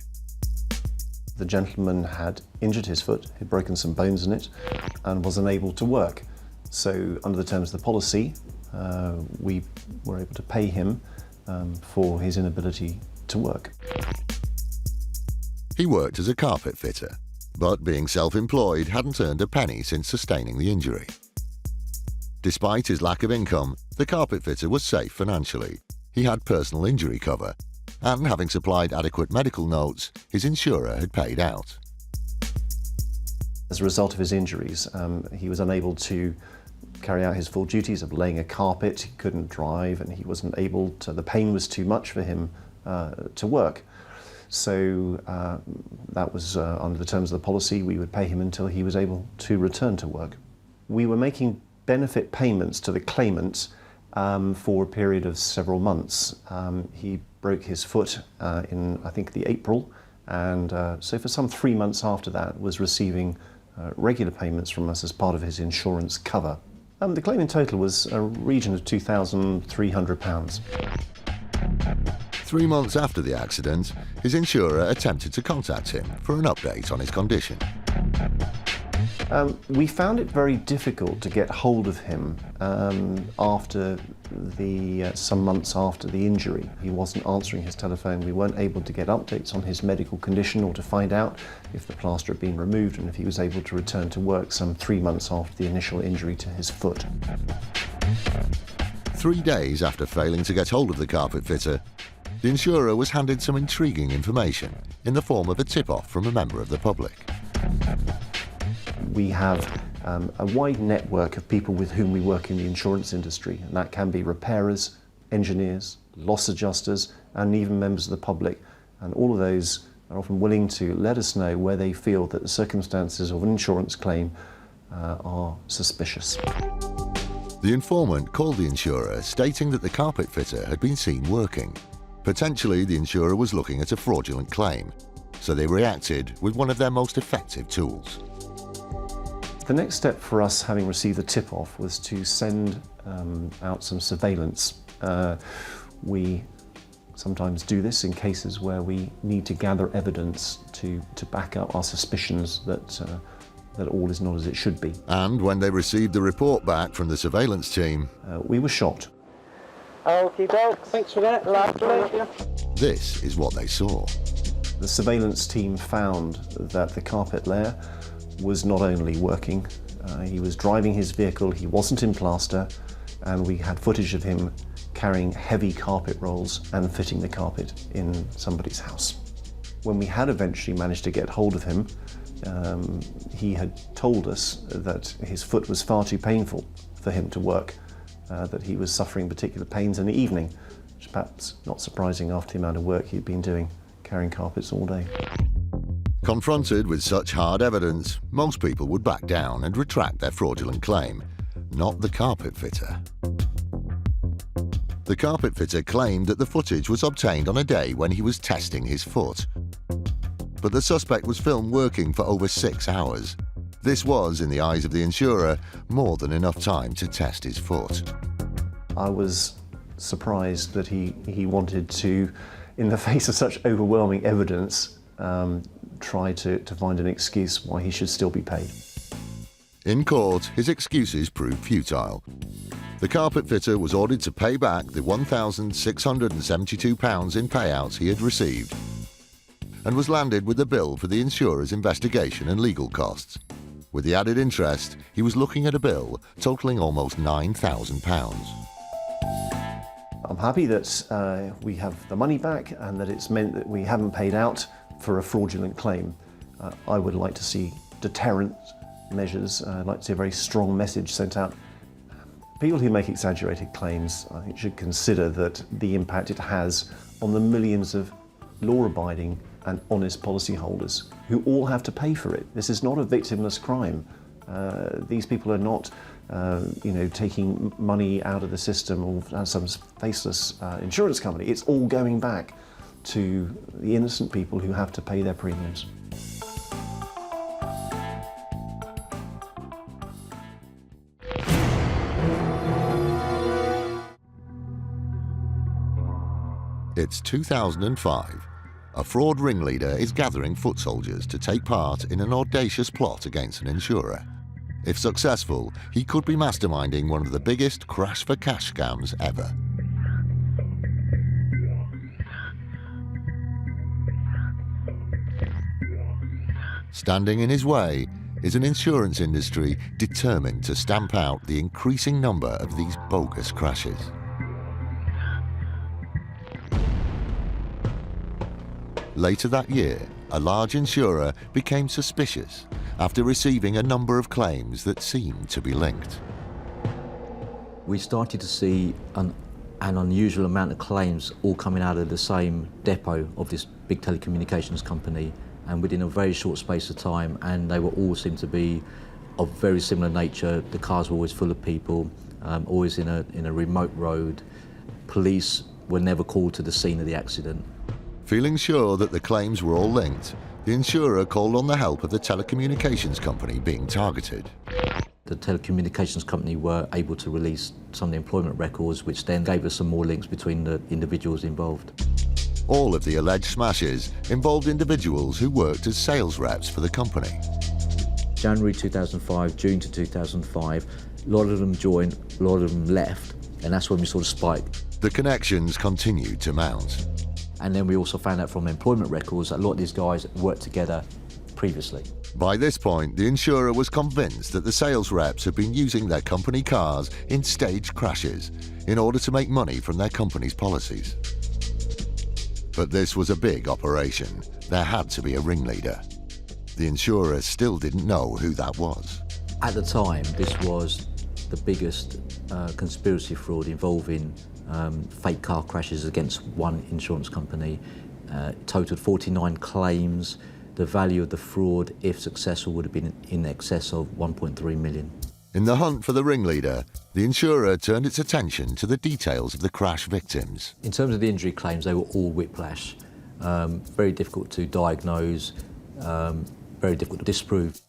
The gentleman had injured his foot, he'd broken some bones in it, and was unable to work. So under the terms of the policy, we were able to pay him for his inability to work. He worked as a carpet fitter, but being self-employed hadn't earned a penny since sustaining the injury. Despite his lack of income, the carpet fitter was safe financially. He had personal injury cover, and having supplied adequate medical notes, his insurer had paid out. As a result of his injuries, he was unable to carry out his full duties of laying a carpet. He couldn't drive, and he wasn't able to, the pain was too much for him to work. So that was under the terms of the policy. We would pay him until he was able to return to work. We were making benefit payments to the claimant for a period of several months. He broke his foot in, I think, the April, and so for some 3 months after that was receiving regular payments from us as part of his insurance cover. The claim in total was a region of £2,300. 3 months after the accident, his insurer attempted to contact him for an update on his condition. We found it very difficult to get hold of him after some months after the injury. He wasn't answering his telephone. We weren't able to get updates on his medical condition or to find out if the plaster had been removed and if he was able to return to work some 3 months after the initial injury to his foot. 3 days after failing to get hold of the carpet fitter, the insurer was handed some intriguing information in the form of a tip-off from a member of the public. We have a wide network of people with whom we work in the insurance industry, and that can be repairers, engineers, loss adjusters, and even members of the public. And all of those are often willing to let us know where they feel that the circumstances of an insurance claim are suspicious. The informant called the insurer, stating that the carpet fitter had been seen working. Potentially, the insurer was looking at a fraudulent claim, so they reacted with one of their most effective tools. The next step for us, having received the tip-off, was to send out some surveillance. We sometimes do this in cases where we need to gather evidence to back up our suspicions that that all is not as it should be. And when they received the report back from the surveillance team, we were shocked. Okie doke, thanks for that, lovely. This is what they saw. The surveillance team found that the carpet layer was not only working, he was driving his vehicle, he wasn't in plaster, and we had footage of him carrying heavy carpet rolls and fitting the carpet in somebody's house. When we had eventually managed to get hold of him, he had told us that his foot was far too painful for him to work, that he was suffering particular pains in the evening, which perhaps not surprising after the amount of work he'd been doing, carrying carpets all day. Confronted with such hard evidence, most people would back down and retract their fraudulent claim. Not the carpet fitter. The carpet fitter claimed that the footage was obtained on a day when he was testing his foot. But the suspect was filmed working for over 6 hours. This was, in the eyes of the insurer, more than enough time to test his foot. I was surprised that he wanted to, in the face of such overwhelming evidence, try to find an excuse why he should still be paid. In court, his excuses proved futile. The carpet fitter was ordered to pay back the £1,672 in payouts he had received, and was landed with the bill for the insurer's investigation and legal costs. With the added interest, he was looking at a bill totalling almost £9,000. I'm happy that we have the money back and that it's meant that we haven't paid out for a fraudulent claim. I would like to see deterrent measures. I'd like to see a very strong message sent out. People who make exaggerated claims, I think, should consider that the impact it has on the millions of law-abiding and honest policyholders who all have to pay for it. This is not a victimless crime. These people are not taking money out of the system or some faceless insurance company. It's all going back to the innocent people who have to pay their premiums. It's 2005. A fraud ringleader is gathering foot soldiers to take part in an audacious plot against an insurer. If successful, he could be masterminding one of the biggest crash-for-cash scams ever. Standing in his way is an insurance industry determined to stamp out the increasing number of these bogus crashes. Later that year, a large insurer became suspicious after receiving a number of claims that seemed to be linked. We started to see an unusual amount of claims all coming out of the same depot of this big telecommunications company, and within a very short space of time, and they were all seemed to be of very similar nature. The cars were always full of people, always in a remote road. Police were never called to the scene of the accident. Feeling sure that the claims were all linked, the insurer called on the help of the telecommunications company being targeted. The telecommunications company were able to release some of the employment records, which then gave us some more links between the individuals involved. All of the alleged smashes involved individuals who worked as sales reps for the company. January 2005, June to 2005, a lot of them joined, a lot of them left, and that's when we saw the spike. The connections continued to mount. And then we also found out from employment records that a lot of these guys worked together previously. By this point, the insurer was convinced that the sales reps had been using their company cars in staged crashes in order to make money from their company's policies. But this was a big operation. There had to be a ringleader. The insurer still didn't know who that was. At the time, this was the biggest conspiracy fraud involving fake car crashes against one insurance company. It totaled 49 claims. The value of the fraud, if successful, would have been in excess of 1.3 million. In the hunt for the ringleader, the insurer turned its attention to the details of the crash victims. In terms of the injury claims, they were all whiplash. Very difficult to diagnose, very difficult to disprove.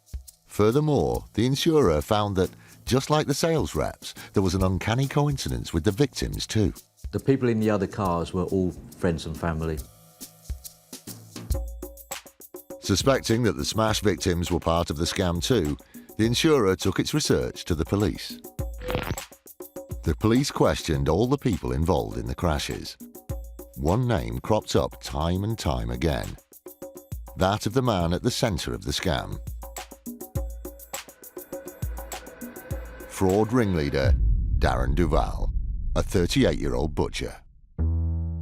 Furthermore, the insurer found that, just like the sales reps, there was an uncanny coincidence with the victims too. The people in the other cars were all friends and family. Suspecting that the smash victims were part of the scam too, the insurer took its research to the police. The police questioned all the people involved in the crashes. One name cropped up time and time again. That of the man at the centre of the scam. Fraud ringleader Darren Duval, a 38-year-old butcher.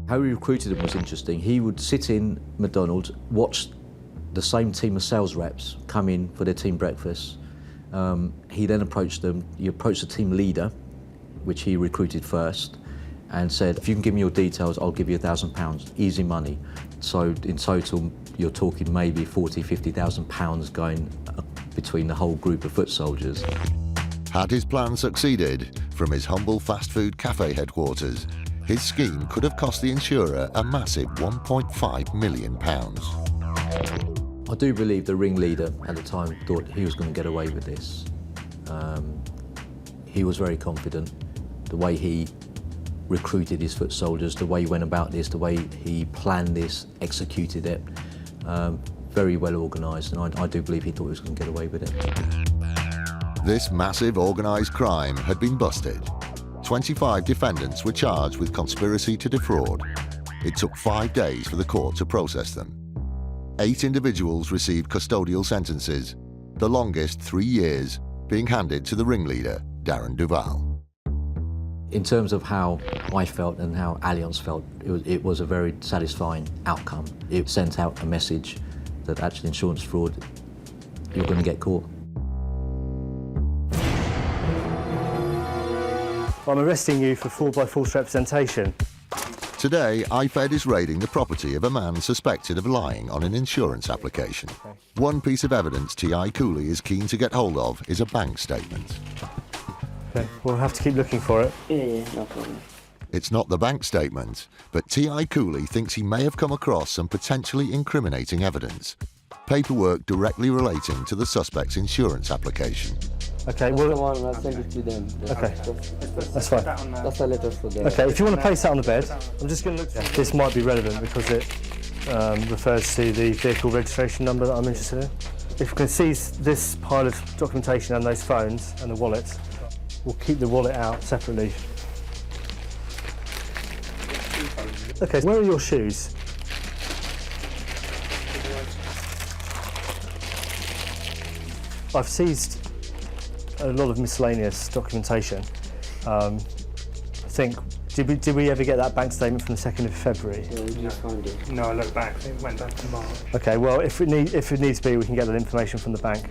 How he recruited him was interesting. He would sit in McDonald's, watch the same team of sales reps come in for their team breakfast. He then approached them. He approached the team leader, which he recruited first, and said, if you can give me your details, I'll give you £1,000, easy money. So in total, you're talking maybe £40,000, £50,000 going between the whole group of foot soldiers. Had his plan succeeded, from his humble fast food cafe headquarters, his scheme could have cost the insurer a massive £1.5 million. I do believe the ringleader at the time thought he was going to get away with this. He was very confident. The way he recruited his foot soldiers, the way he went about this, the way he planned this, executed it, very well organised, and I do believe he thought he was going to get away with it. This massive organised crime had been busted. 25 defendants were charged with conspiracy to defraud. It took 5 days for the court to process them. 8 individuals received custodial sentences, the longest 3 years, being handed to the ringleader, Darren Duval. In terms of how I felt and how Allianz felt, it was a very satisfying outcome. It sent out a message that actually insurance fraud, you're going to get caught. I'm arresting you for fraud by false representation. Today, IFED is raiding the property of a man suspected of lying on an insurance application. One piece of evidence T.I. Cooley is keen to get hold of is a bank statement. Okay, we'll have to keep looking for it. Yeah, no problem. It's not the bank statement, but T.I. Cooley thinks he may have come across some potentially incriminating evidence. Paperwork directly relating to the suspect's insurance application. Okay, well, I'll send it to them. Okay, that's fine. That's a letter for them. Okay, if you want to place that on the bed, I'm just going to look. This might be relevant because it refers to the vehicle registration number that I'm interested in. If we can seize this pile of documentation and those phones and the wallet, we'll keep the wallet out separately. Okay, where are your shoes? I've seized a lot of miscellaneous documentation. I think, did we ever get that bank statement from the 2nd of February? Yeah, we just found it. No, I looked back. It went back to March. Okay, well, if it needs to be, we can get that information from the bank.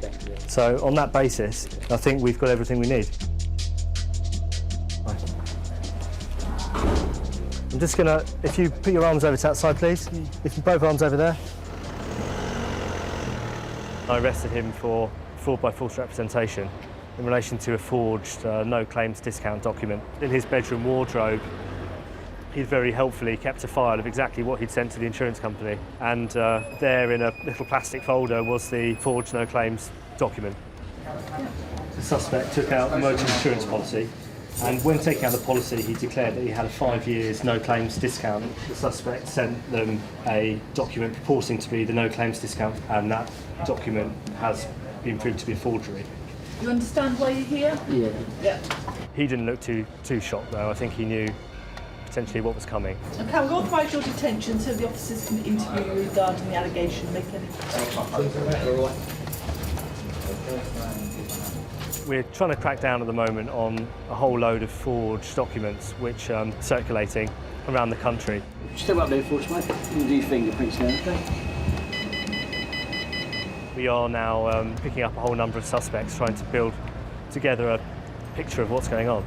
So on that basis, I think we've got everything we need. I'm just gonna, if you put your arms over to that side, please. If you both arms over there. I arrested him for fraud by false representation in relation to a forged no claims discount document. In his bedroom wardrobe, he'd very helpfully kept a file of exactly what he'd sent to the insurance company, and there in a little plastic folder was the forged no claims document. The suspect took out the motor insurance policy, and when taking out the policy he declared that he had a 5 years no claims discount. The suspect sent them a document purporting to be the no claims discount, and that document has been proved to be a forgery. You understand why you're here? Yeah. He didn't look too shocked though. I think he knew potentially what was coming. Okay, we'll authorise your detention so the officers can interview you regarding the allegation. Make any... We're trying to crack down at the moment on a whole load of forged documents which are circulating around the country. Step up there for us, mate. We'll do your fingerprints now, okay? We are now picking up a whole number of suspects, trying to build together a picture of what's going on.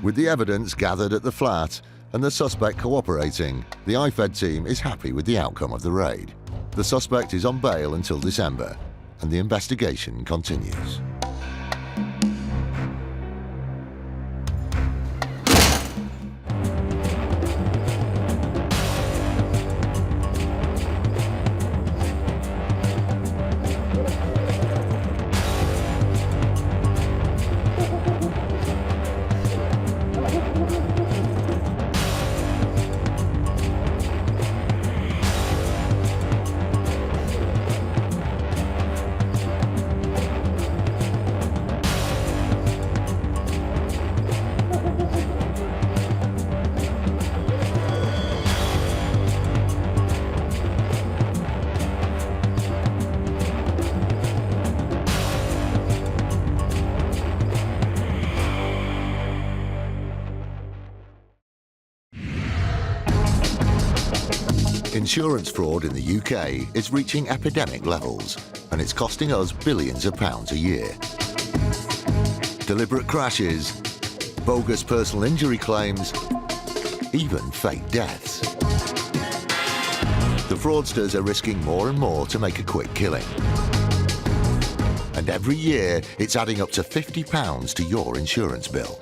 With the evidence gathered at the flat and the suspect cooperating, the IFED team is happy with the outcome of the raid. The suspect is on bail until December, and the investigation continues. Insurance fraud in the UK is reaching epidemic levels, and it's costing us billions of pounds a year. Deliberate crashes, bogus personal injury claims, even fake deaths. The fraudsters are risking more and more to make a quick killing. And every year, it's adding up to £50 to your insurance bill.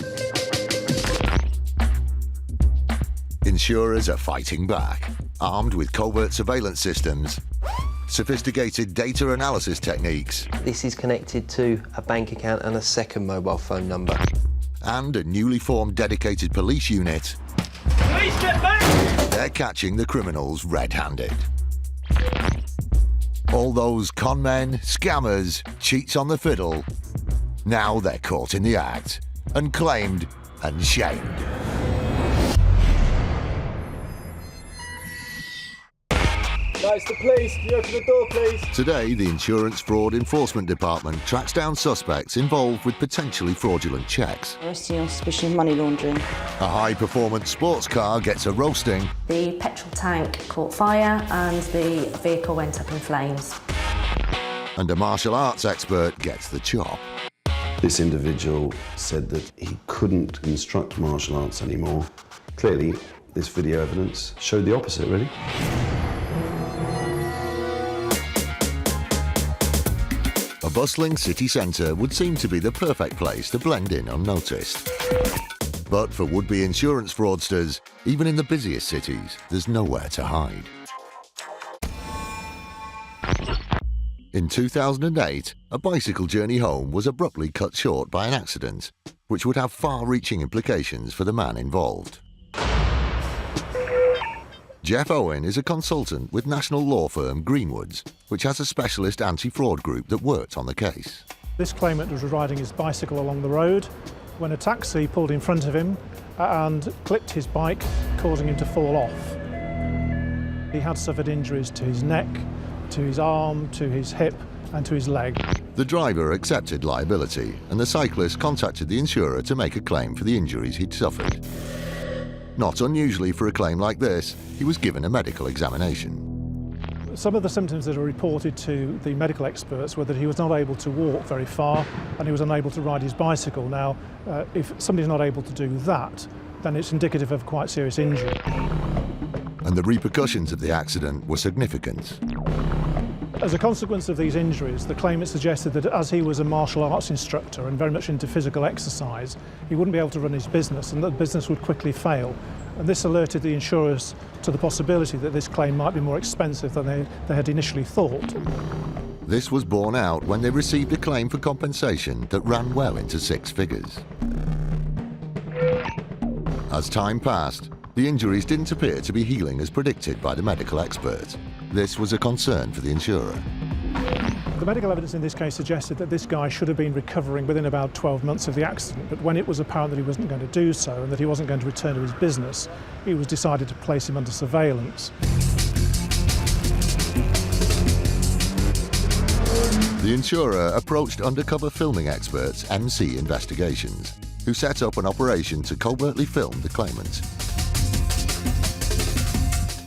Insurers are fighting back, armed with covert surveillance systems, sophisticated data analysis techniques, This is connected to a bank account and a second mobile phone number. and a newly formed dedicated police unit. Police, get back! They're catching the criminals red-handed. All those con men, scammers, cheats on the fiddle, now they're caught in the act and claimed and shamed. No, it's the police. Can you open the door, please? Today, the Insurance Fraud Enforcement Department tracks down suspects involved with potentially fraudulent checks. Arrested on suspicion of money laundering. A high-performance sports car gets a roasting, The petrol tank caught fire and the vehicle went up in flames. and a martial arts expert gets the chop. This individual said that he couldn't instruct martial arts anymore. Clearly, this video evidence showed the opposite, really. A bustling city centre would seem to be the perfect place to blend in unnoticed. But for would-be insurance fraudsters, even in the busiest cities, there's nowhere to hide. In 2008, a bicycle journey home was abruptly cut short by an accident, which would have far-reaching implications for the man involved. Jeff Owen is a consultant with national law firm Greenwoods, which has a specialist anti-fraud group that worked on the case. This claimant was riding his bicycle along the road when a taxi pulled in front of him and clipped his bike, causing him to fall off. He had suffered injuries to his neck, to his arm, to his hip and to his leg. The driver accepted liability, and the cyclist contacted the insurer to make a claim for the injuries he'd suffered. Not unusually for a claim like this, he was given a medical examination. Some of the symptoms that are reported to the medical experts were that he was not able to walk very far and he was unable to ride his bicycle. Now, if somebody's not able to do that, then it's indicative of quite serious injury. And the repercussions of the accident were significant. As a consequence of these injuries, the claimant suggested that as he was a martial arts instructor and very much into physical exercise, he wouldn't be able to run his business and that the business would quickly fail. And this alerted the insurers to the possibility that this claim might be more expensive than they had initially thought. This was borne out when they received a claim for compensation that ran well into six figures. As time passed, the injuries didn't appear to be healing as predicted by the medical expert. This was a concern for the insurer. The medical evidence in this case suggested that this guy should have been recovering within about 12 months of the accident, but when it was apparent that he wasn't going to do so and that he wasn't going to return to his business, it was decided to place him under surveillance. The insurer approached undercover filming experts MC Investigations, who set up an operation to covertly film the claimant.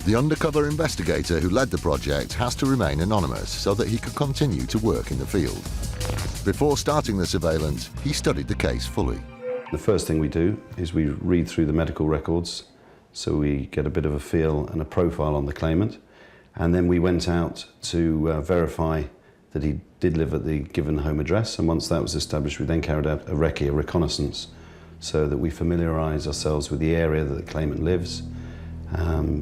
The undercover investigator who led the project has to remain anonymous so that he could continue to work in the field. Before starting the surveillance, he studied the case fully. The first thing we do is we read through the medical records, so we get a bit of a feel and a profile on the claimant, and then we went out to verify that he did live at the given home address, and once that was established, we then carried out a recce, a reconnaissance, so that we familiarise ourselves with the area that the claimant lives,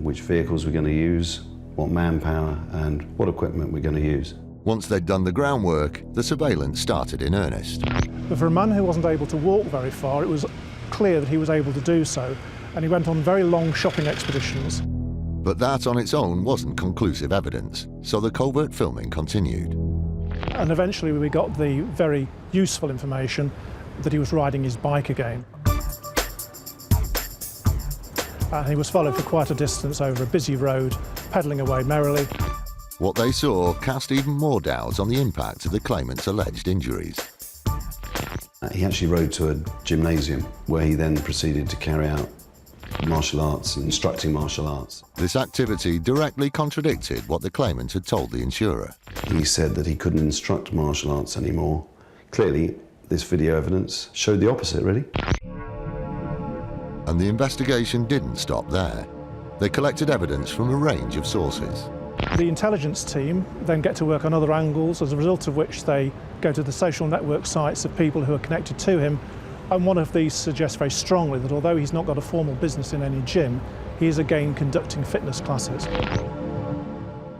which vehicles we're going to use, what manpower and what equipment we're going to use. Once they'd done the groundwork, the surveillance started in earnest. But for a man who wasn't able to walk very far, it was clear that he was able to do so, and he went on very long shopping expeditions. But that on its own wasn't conclusive evidence, so the covert filming continued. And eventually we got the very useful information that he was riding his bike again. And he was followed for quite a distance over a busy road, pedalling away merrily. What they saw cast even more doubt on the impact of the claimant's alleged injuries. He actually rode to a gymnasium where he then proceeded to carry out martial arts and instructing martial arts. This activity directly contradicted what the claimant had told the insurer. He said that he couldn't instruct martial arts anymore. Clearly, this video evidence showed the opposite, really. And the investigation didn't stop there. They collected evidence from a range of sources. The intelligence team then get to work on other angles, as a result of which they go to the social network sites of people who are connected to him. And one of these suggests very strongly that although he's not got a formal business in any gym, he is again conducting fitness classes.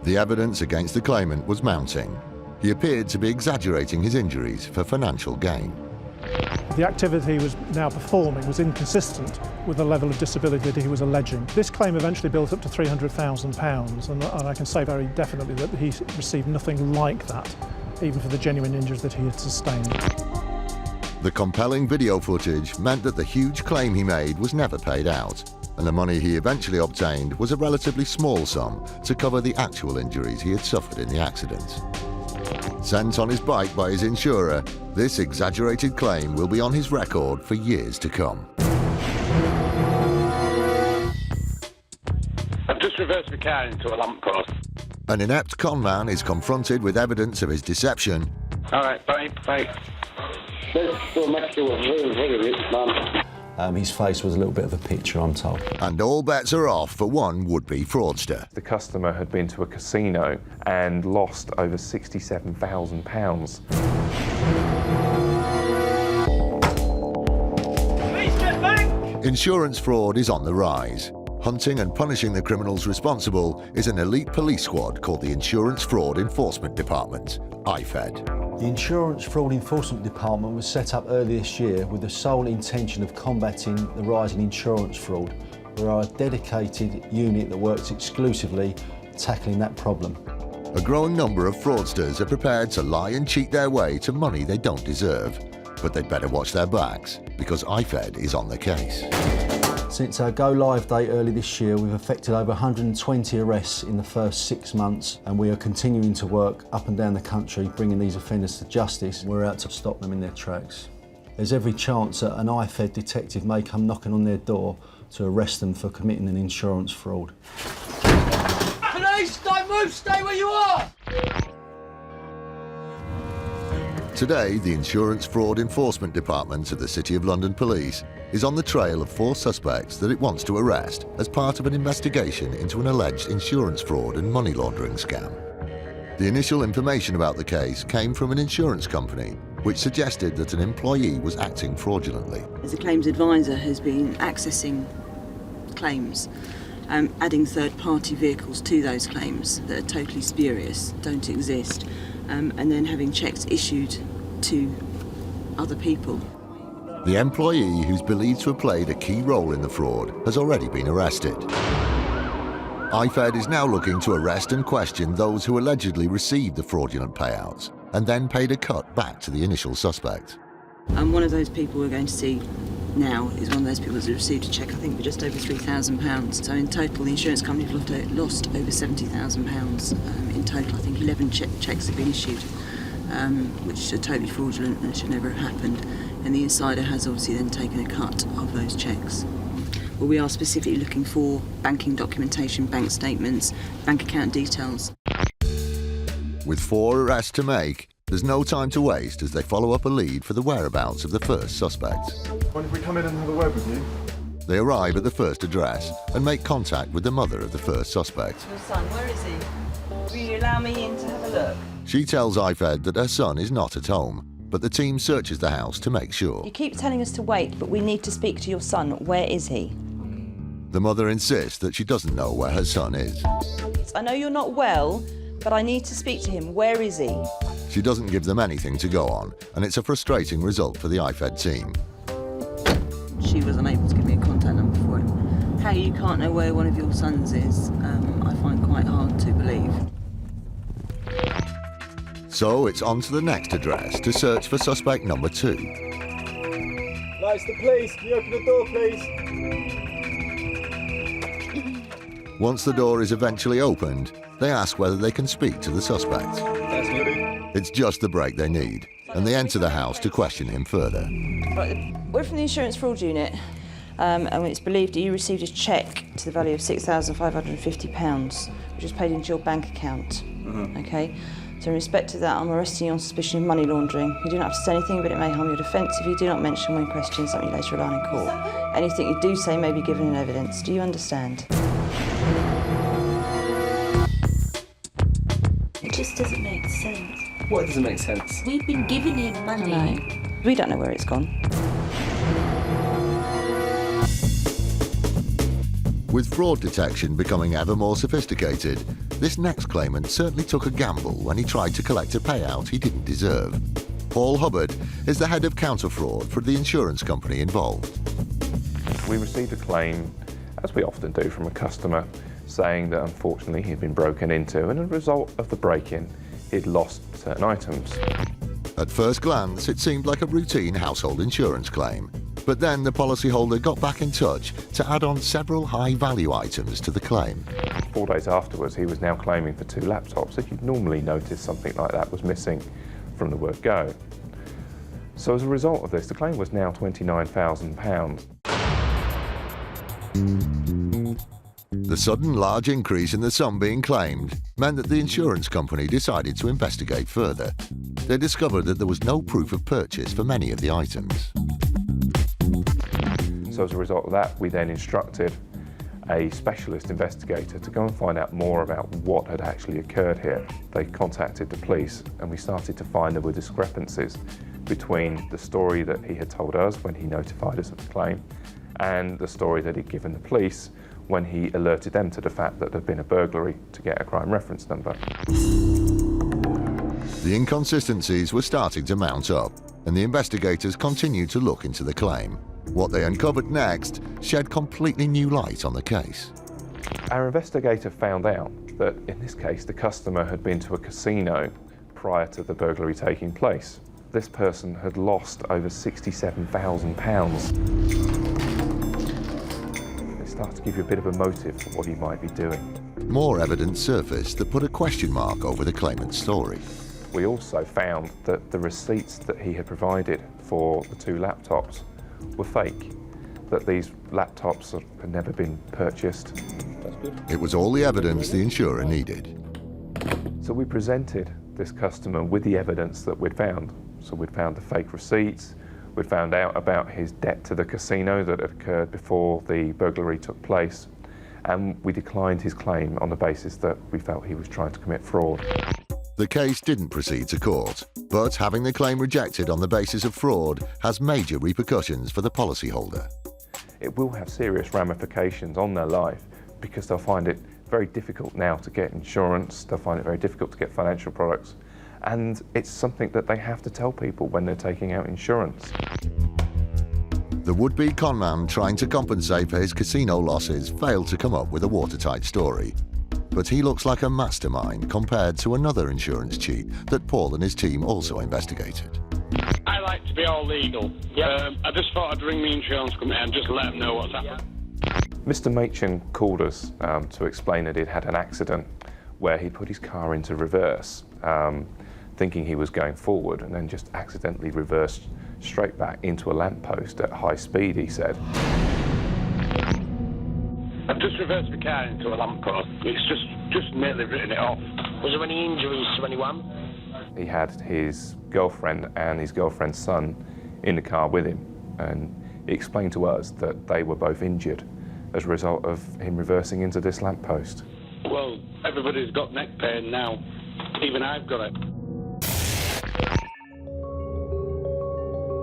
The evidence against the claimant was mounting. He appeared to be exaggerating his injuries for financial gain. The activity he was now performing was inconsistent with the level of disability that he was alleging. This claim eventually built up to £300,000, and I can say very definitely that he received nothing like that, even for the genuine injuries that he had sustained. The compelling video footage meant that the huge claim he made was never paid out, and the money he eventually obtained was a relatively small sum to cover the actual injuries he had suffered in the accident. Sent on his bike by his insurer, this exaggerated claim will be on his record for years to come. I've just reversed the car into a lamppost. An inept conman is confronted with evidence of his deception. All right, bye. This will make you a very, very rich man. His face was a little bit of a picture, I'm told. And all bets are off for one would-be fraudster. The customer had been to a casino and lost over £67,000. Police, get back! Insurance fraud is on the rise. Hunting and punishing the criminals responsible is an elite police squad called the Insurance Fraud Enforcement Department, IFED. The Insurance Fraud Enforcement Department was set up earlier this year with the sole intention of combating the rise in insurance fraud. We are a dedicated unit that works exclusively tackling that problem. A growing number of fraudsters are prepared to lie and cheat their way to money they don't deserve. But they'd better watch their backs, because IFED is on the case. Since our go-live date early this year, we've effected over 120 arrests in the first 6 months, and we are continuing to work up and down the country, bringing these offenders to justice. We're out to stop them in their tracks. There's every chance that an IFED detective may come knocking on their door to arrest them for committing an insurance fraud. Police, don't move, stay where you are! Today, the Insurance Fraud Enforcement Department of the City of London Police is on the trail of 4 suspects that it wants to arrest as part of an investigation into an alleged insurance fraud and money laundering scam. The initial information about the case came from an insurance company, which suggested that an employee was acting fraudulently. As a claims advisor has been accessing claims, adding third-party vehicles to those claims that are totally spurious, don't exist, and then having checks issued to other people. The employee, who's believed to have played a key role in the fraud, has already been arrested. IFED is now looking to arrest and question those who allegedly received the fraudulent payouts and then paid a cut back to the initial suspect. And one of those people we're going to see now is one of those people that's received a cheque, I think, for just over £3,000. So in total, the insurance company lost over £70,000 in total. I think 11 cheques have been issued, which are totally fraudulent and should never have happened. And the insider has obviously then taken a cut of those cheques. Well, we are specifically looking for banking documentation, bank statements, bank account details. With 4 arrests to make, there's no time to waste as they follow up a lead for the whereabouts of the first suspect. When if we come in and have a word with you? They arrive at the first address and make contact with the mother of the first suspect. Your son, where is he? Will you allow me in to have a look? She tells IFED that her son is not at home, but the team searches the house to make sure. You keep telling us to wait, but we need to speak to your son. Where is he? The mother insists that she doesn't know where her son is. I know you're not well, but I need to speak to him. Where is he? She doesn't give them anything to go on, and it's a frustrating result for the IFED team. She was unable to give me a contact number for him. How you can't know where one of your sons is, I find quite hard to believe. So it's on to the next address to search for suspect number 2. Lights, the police. Can you open the door, please? Once the door is eventually opened, they ask whether they can speak to the suspect. That's Libby. It's just the break they need, and they enter the house to question him further. Right, we're from the Insurance Fraud Unit. and it's believed that you received a cheque to the value of £6,550, which was paid into your bank account. Okay? So in respect to that, I'm arresting you on suspicion of money laundering. You do not have to say anything, but it may harm your defence if you do not mention when questioned something you later rely on in court. Anything you do say may be given in evidence. Do you understand? It just doesn't make sense. What doesn't make sense? We've been giving him money. No. We don't know where it's gone. With fraud detection becoming ever more sophisticated, this next claimant certainly took a gamble when he tried to collect a payout he didn't deserve. Paul Hubbard is the head of counter-fraud for the insurance company involved. We received a claim, as we often do, from a customer saying that unfortunately he'd been broken into, and as a result of the break-in, he'd lost certain items. At first glance, it seemed like a routine household insurance claim. But then the policyholder got back in touch to add on several high-value items to the claim. 4 days afterwards, he was now claiming for 2 laptops. If you'd normally notice something like that was missing from the word go. So as a result of this, the claim was now £29,000. The sudden large increase in the sum being claimed meant that the insurance company decided to investigate further. They discovered that there was no proof of purchase for many of the items. So as a result of that, we then instructed a specialist investigator to go and find out more about what had actually occurred here. They contacted the police, and we started to find there were discrepancies between the story that he had told us when he notified us of the claim and the story that he'd given the police when he alerted them to the fact that there had been a burglary to get a crime reference number. The inconsistencies were starting to mount up, and the investigators continued to look into the claim. What they uncovered next shed completely new light on the case. Our investigator found out that in this case the customer had been to a casino prior to the burglary taking place. This person had lost over £67,000. They start to give you a bit of a motive for what he might be doing. More evidence surfaced that put a question mark over the claimant's story. We also found that the receipts that he had provided for the 2 laptops were fake, that these laptops had never been purchased. That's good. It was all the evidence the insurer needed. So we presented this customer with the evidence that we'd found. So we'd found the fake receipts, we'd found out about his debt to the casino that had occurred before the burglary took place, and we declined his claim on the basis that we felt he was trying to commit fraud. The case didn't proceed to court, but having the claim rejected on the basis of fraud has major repercussions for the policyholder. It will have serious ramifications on their life because they'll find it very difficult now to get insurance, they'll find it very difficult to get financial products, and it's something that they have to tell people when they're taking out insurance. The would-be conman trying to compensate for his casino losses failed to come up with a watertight story. But he looks like a mastermind compared to another insurance cheat that Paul and his team also investigated. I like to be all legal. I just thought I'd ring the insurance company and just let them know what's happened. Mr. Machin called us to explain that he'd had an accident where he put his car into reverse, thinking he was going forward, and then just accidentally reversed straight back into a lamppost at high speed, he said. I've just reversed the car into a lamppost. It's just nearly written it off. Was there any injuries to anyone? He had his girlfriend and his girlfriend's son in the car with him, and he explained to us that they were both injured as a result of him reversing into this lamppost. Well, everybody's got neck pain now. Even I've got it.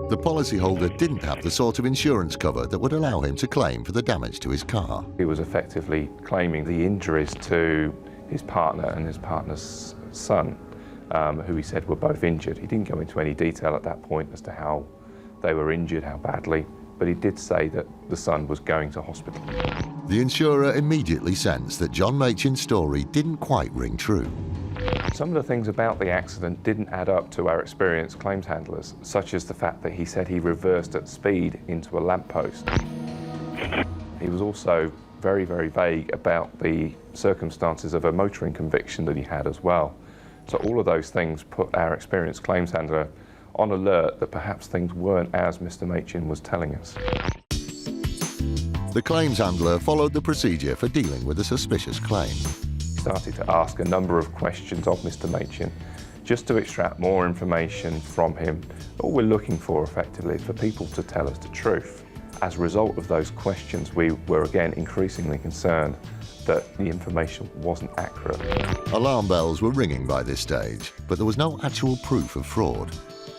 The policyholder didn't have the sort of insurance cover that would allow him to claim for the damage to his car. He was effectively claiming the injuries to his partner and his partner's son, who he said were both injured. He didn't go into any detail at that point as to how they were injured, how badly, but he did say that the son was going to hospital. The insurer immediately sensed that John Machin's story didn't quite ring true. Some of the things about the accident didn't add up to our experienced claims handlers, such as the fact that he said he reversed at speed into a lamppost. He was also very, very vague about the circumstances of a motoring conviction that he had as well. So all of those things put our experienced claims handler on alert that perhaps things weren't as Mr. Machin was telling us. The claims handler followed the procedure for dealing with a suspicious claim. Started to ask a number of questions of Mr. Machin just to extract more information from him. All we're looking for effectively is for people to tell us the truth. As a result of those questions, we were again increasingly concerned that the information wasn't accurate. Alarm bells were ringing by this stage, but there was no actual proof of fraud.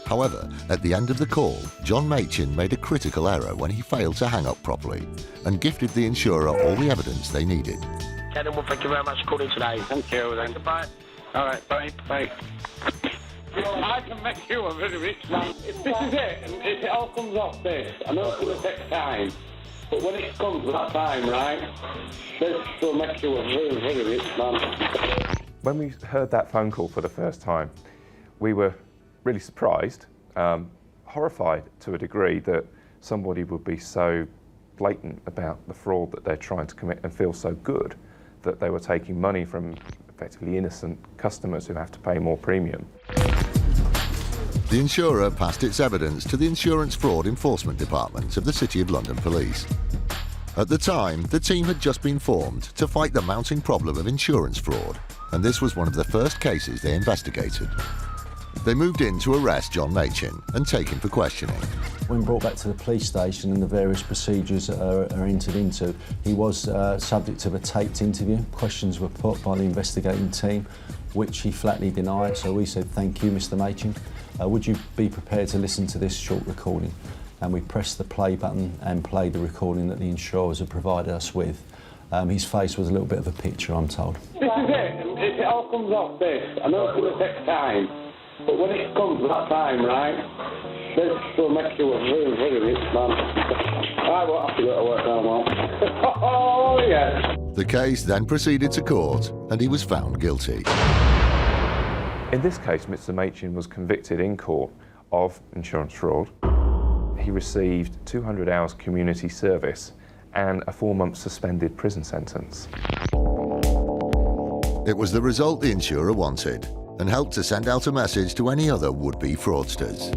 However, at the end of the call, John Machin made a critical error when he failed to hang up properly and gifted the insurer all the evidence they needed. Gentlemen, thank you very much for calling today. Thank you, then. Goodbye. All right, bye, bye. I can make you a very rich man. If this is it, and if it all comes off this, I know it's going to take time, but when it comes to that time, right, this will make you a very, very rich man. When we heard that phone call for the first time, we were really surprised, horrified to a degree that somebody would be so blatant about the fraud that they're trying to commit and feel so good that they were taking money from effectively innocent customers who have to pay more premium. The insurer passed its evidence to the Insurance Fraud Enforcement Department of the City of London Police. At the time, the team had just been formed to fight the mounting problem of insurance fraud, and this was one of the first cases they investigated. They moved in to arrest John Machin and take him for questioning. When brought back to the police station and the various procedures are entered into, he was subject of a taped interview. Questions were put by the investigating team, which he flatly denied. So we said, "Thank you, Mr. Machin. Would you be prepared to listen to this short recording?" And we pressed the play button and played the recording that the insurers had provided us with. His face was a little bit of a picture, I'm told. This is it, and if it all comes off this, I know it's going to take time, but when it comes to that time, right, this will make you a very, very rich man. I won't have to go to work no more. Oh, yes. The case then proceeded to court, and he was found guilty. In this case, Mr. Machin was convicted in court of insurance fraud. He received 200 hours community service and a 4-month suspended prison sentence. It was the result the insurer wanted and helped to send out a message to any other would-be fraudsters.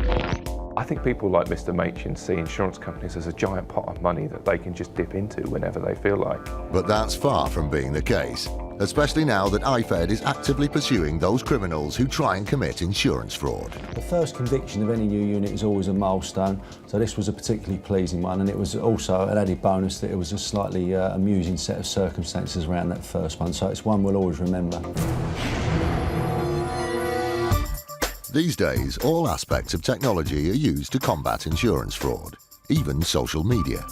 I think people like Mr. Machin see insurance companies as a giant pot of money that they can just dip into whenever they feel like. But that's far from being the case, especially now that IFED is actively pursuing those criminals who try and commit insurance fraud. The first conviction of any new unit is always a milestone, so this was a particularly pleasing one, and it was also an added bonus that it was a slightly amusing set of circumstances around that first one, so it's one we'll always remember. These days, all aspects of technology are used to combat insurance fraud, even social media.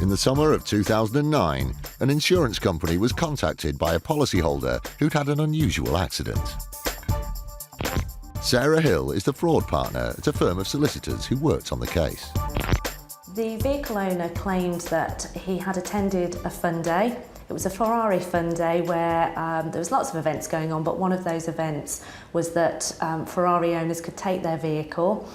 In the summer of 2009, an insurance company was contacted by a policyholder who'd had an unusual accident. Sarah Hill is the fraud partner at a firm of solicitors who worked on the case. The vehicle owner claimed that he had attended a fun day. It was a Ferrari fun day where there was lots of events going on, but one of those events was that Ferrari owners could take their vehicle,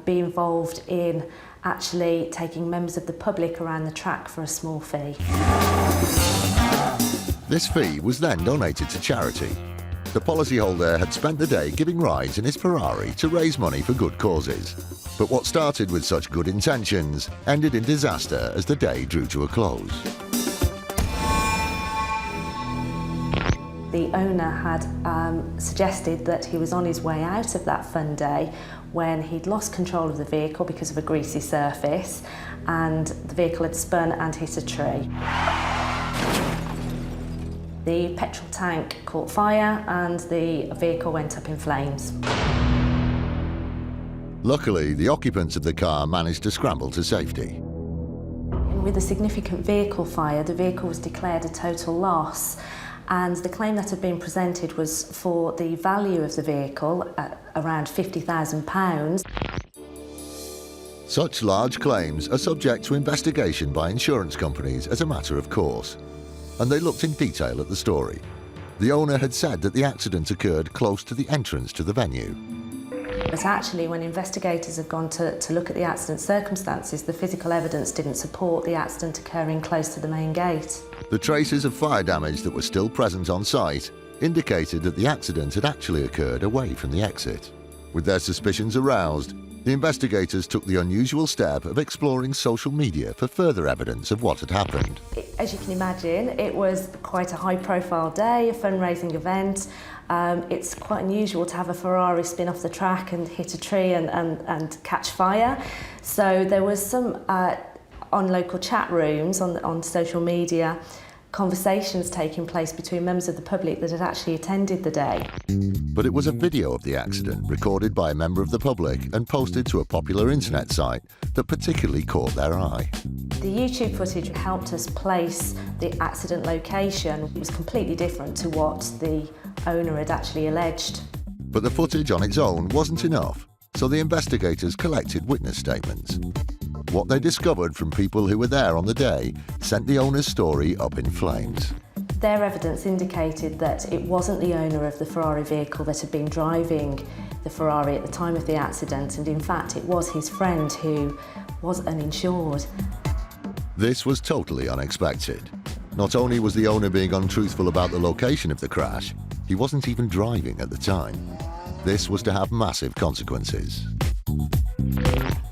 be involved in actually taking members of the public around the track for a small fee. This fee was then donated to charity. The policyholder had spent the day giving rides in his Ferrari to raise money for good causes. But what started with such good intentions ended in disaster as the day drew to a close. The owner had suggested that he was on his way out of that fun day when he'd lost control of the vehicle because of a greasy surface, and the vehicle had spun and hit a tree. The petrol tank caught fire and the vehicle went up in flames. Luckily, the occupants of the car managed to scramble to safety. With a significant vehicle fire, the vehicle was declared a total loss, and the claim that had been presented was for the value of the vehicle at around £50,000. Such large claims are subject to investigation by insurance companies as a matter of course, and they looked in detail at the story. The owner had said that the accident occurred close to the entrance to the venue. But actually, when investigators had gone to look at the accident circumstances, the physical evidence didn't support the accident occurring close to the main gate. The traces of fire damage that were still present on site indicated that the accident had actually occurred away from the exit. With their suspicions aroused, The investigators took the unusual step of exploring social media for further evidence of what had happened. As you can imagine, it was quite a high-profile day, a fundraising event. It's quite unusual to have a Ferrari spin off the track and hit a tree and catch fire. So there was some, on local chat rooms, on social media, conversations taking place between members of the public that had actually attended the day. But it was a video of the accident recorded by a member of the public and posted to a popular internet site that particularly caught their eye. The YouTube footage helped us place the accident location. It was completely different to what the owner had actually alleged. But the footage on its own wasn't enough, so the investigators collected witness statements. What they discovered from people who were there on the day sent the owner's story up in flames. Their evidence indicated that it wasn't the owner of the Ferrari vehicle that had been driving the Ferrari at the time of the accident, and in fact it was his friend who was uninsured. This was totally unexpected. Not only was the owner being untruthful about the location of the crash, he wasn't even driving at the time. This was to have massive consequences.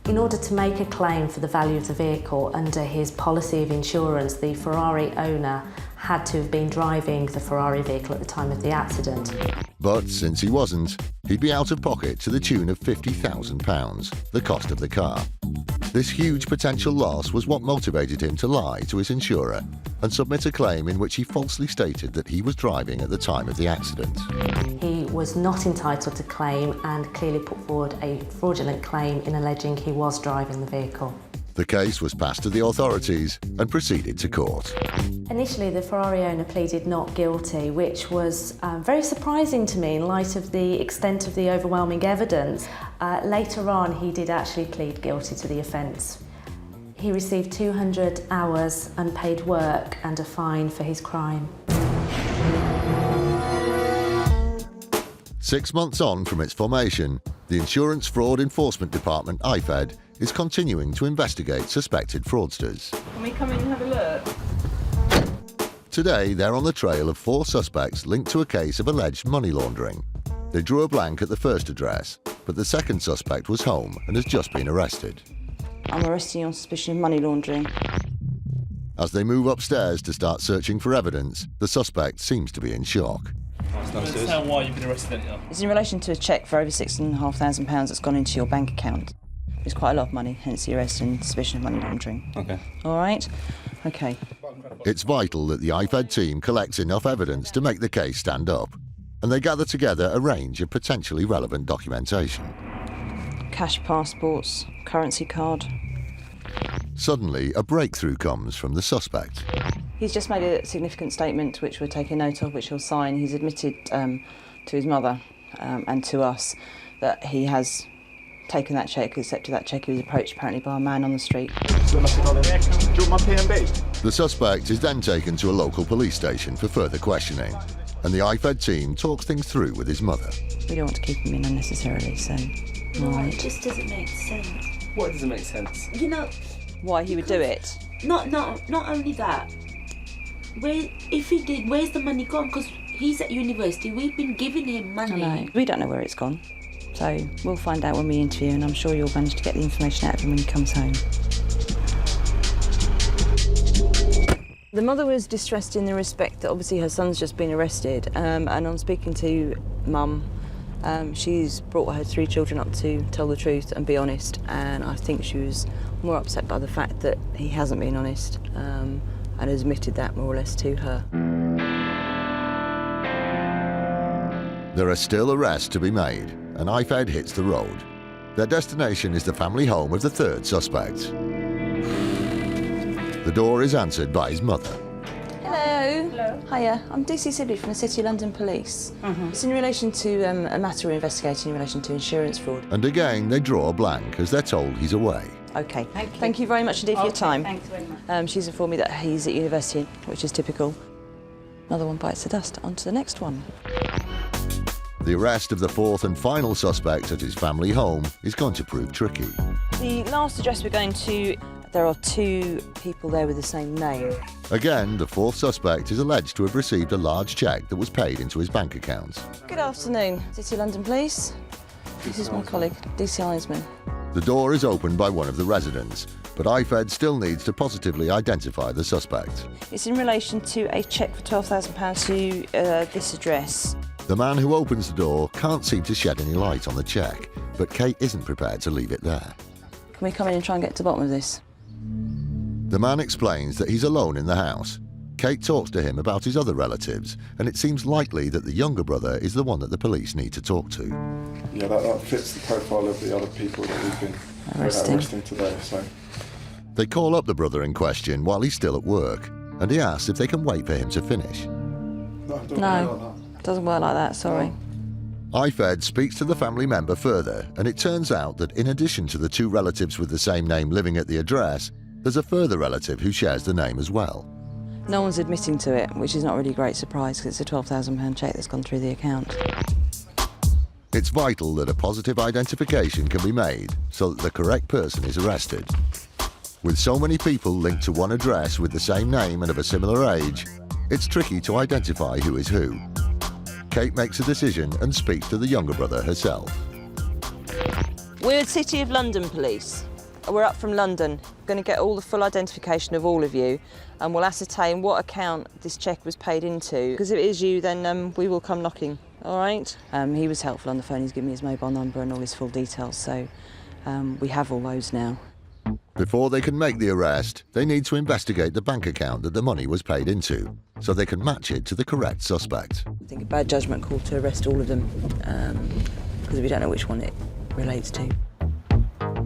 In order to make a claim for the value of the vehicle under his policy of insurance, the Ferrari owner had to have been driving the Ferrari vehicle at the time of the accident. But since he wasn't, he'd be out of pocket to the tune of £50,000, the cost of the car. This huge potential loss was what motivated him to lie to his insurer and submit a claim in which he falsely stated that he was driving at the time of the accident. He was not entitled to claim and clearly put forward a fraudulent claim in alleging he was driving the vehicle. The case was passed to the authorities and proceeded to court. Initially, the Ferrari owner pleaded not guilty, which was very surprising to me in light of the extent of the overwhelming evidence. Later on, he did actually plead guilty to the offence. He received 200 hours unpaid work and a fine for his crime. 6 months on from its formation, the Insurance Fraud Enforcement Department, IFED, is continuing to investigate suspected fraudsters. Can we come in and have a look? Today, they're on the trail of 4 suspects linked to a case of alleged money laundering. They drew a blank at the first address, but the second suspect was home and has just been arrested. I'm arresting you on suspicion of money laundering. As they move upstairs to start searching for evidence, the suspect seems to be in shock. I don't understand why you've been arrested. It's in relation to a cheque for over £6,500 that's gone into your bank account. It's quite a lot of money, hence the arrest and suspicion of money laundering. Okay. All right? Okay. It's vital that the IFED team collects enough evidence to make the case stand up, and they gather together a range of potentially relevant documentation. Cash passports, currency card. Suddenly, a breakthrough comes from the suspect. He's just made a significant statement which we're taking note of, which he'll sign. He's admitted to his mother and to us that he has taken that cheque, accepted that cheque. He was approached apparently by a man on the street. The suspect is then taken to a local police station for further questioning, and the IFED team talks things through with his mother. We don't want to keep him in unnecessarily, so... No, right. it just doesn't make sense. What doesn't make sense? You know... Why he would do it? Not only that. If he did, where's the money gone? Because he's at university, we've been giving him money. I know. We don't know where it's gone. So we'll find out when we interview, and I'm sure you'll manage to get the information out of him when he comes home. The mother was distressed in the respect that obviously her son's just been arrested, and I'm speaking to Mum. She's brought her 3 children up to tell the truth and be honest, and I think she was more upset by the fact that he hasn't been honest and has admitted that more or less to her. There are still arrests to be made, and IFED hits the road. Their destination is the family home of the 3rd suspect. The door is answered by his mother. Hello. Hello. Hiya, I'm DC Sibley from the City of London Police. It's in relation to a matter we're investigating in relation to insurance fraud. And again, they draw a blank as they're told he's away. OK. Thank you very much indeed for your time. Thanks very much. She's informed me that he's at university, which is typical. Another one bites the dust. On to the next one. The arrest of the 4th and final suspect at his family home is going to prove tricky. The last address we're going to, there are 2 people there with the same name. Again, the 4th suspect is alleged to have received a large cheque that was paid into his bank account. Good afternoon, City of London Police. This is my colleague, DC Einsman. The door is opened by one of the residents, but IFED still needs to positively identify the suspect. It's in relation to a cheque for £12,000 to this address. The man who opens the door can't seem to shed any light on the cheque, but Kate isn't prepared to leave it there. Can we come in and try and get to the bottom of this? The man explains that he's alone in the house. Kate talks to him about his other relatives, and it seems likely that the younger brother is the one that the police need to talk to. Yeah, that fits the profile of the other people that we've been arresting today. So. They call up the brother in question while he's still at work, and he asks if they can wait for him to finish. No, doesn't work like that, sorry. IFED speaks to the family member further, and it turns out that in addition to the two relatives with the same name living at the address, there's a further relative who shares the name as well. No one's admitting to it, which is not really a great surprise because it's a £12,000 cheque that's gone through the account. It's vital that a positive identification can be made so that the correct person is arrested. With so many people linked to one address with the same name and of a similar age, it's tricky to identify who is who. Kate makes a decision and speaks to the younger brother herself. We're City of London Police. We're up from London. Going to get all the full identification of all of you, and we'll ascertain what account this cheque was paid into. Because if it is you, then we will come knocking, all right? He was helpful on the phone. He's given me his mobile number and all his full details, so we have all those now. Before they can make the arrest, they need to investigate the bank account that the money was paid into, so they can match it to the correct suspect. I think a bad judgment call to arrest all of them, because we don't know which one it relates to.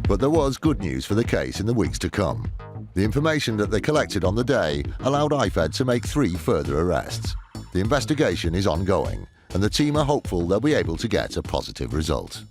But there was good news for the case in the weeks to come. The information that they collected on the day allowed IFED to make 3 further arrests. The investigation is ongoing, and the team are hopeful they'll be able to get a positive result.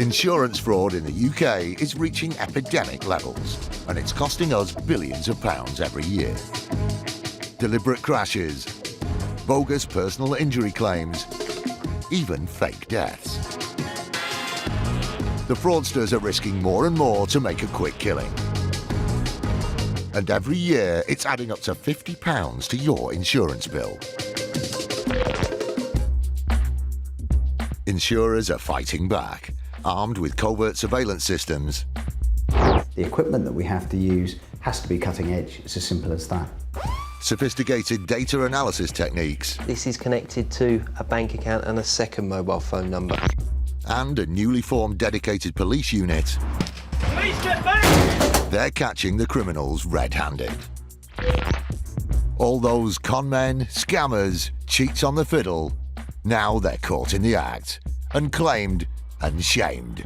Insurance fraud in the UK is reaching epidemic levels, and it's costing us billions of pounds every year. Deliberate crashes, bogus personal injury claims, even fake deaths. The fraudsters are risking more and more to make a quick killing. And every year, it's adding up to £50 to your insurance bill. Insurers are fighting back, armed with covert surveillance systems. The equipment that we have to use has to be cutting edge. It's as simple as that. Sophisticated data analysis techniques. This is connected to a bank account and a second mobile phone number. And a newly formed dedicated police unit. Police, get back! They're catching the criminals red-handed. All those con men, scammers, cheats on the fiddle, now they're caught in the act and claimed and shamed.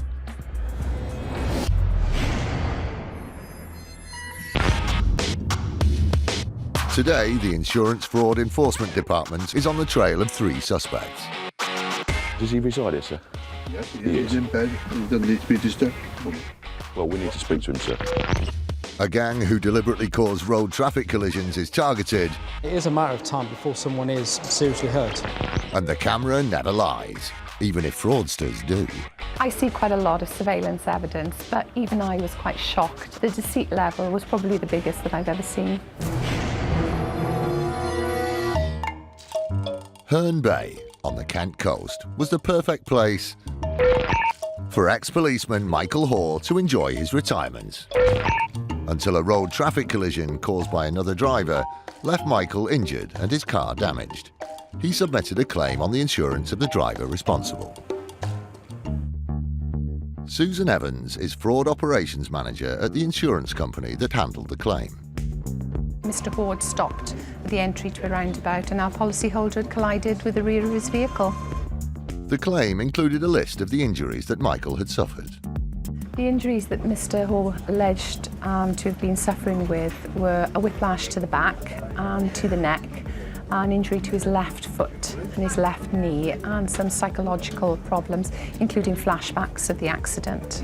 Today, the Insurance Fraud Enforcement Department is on the trail of 3 suspects. Does he reside here, sir? Yes, he is in bed. He doesn't need to be disturbed. Well, we need to speak to him, sir. A gang who deliberately cause road traffic collisions is targeted. It is a matter of time before someone is seriously hurt. And the camera never lies, even if fraudsters do. I see quite a lot of surveillance evidence, but even I was quite shocked. The deceit level was probably the biggest that I've ever seen. Herne Bay, on the Kent coast, was the perfect place for ex-policeman Michael Hoare to enjoy his retirement. Until a road traffic collision caused by another driver left Michael injured and his car damaged. He submitted a claim on the insurance of the driver responsible. Susan Evans is fraud operations manager at the insurance company that handled the claim. Mr. Hoare stopped at the entry to a roundabout and our policyholder had collided with the rear of his vehicle. The claim included a list of the injuries that Michael had suffered. The injuries that Mr Hall alleged to have been suffering with were a whiplash to the back and to the neck, an injury to his left foot and his left knee, and some psychological problems, including flashbacks of the accident.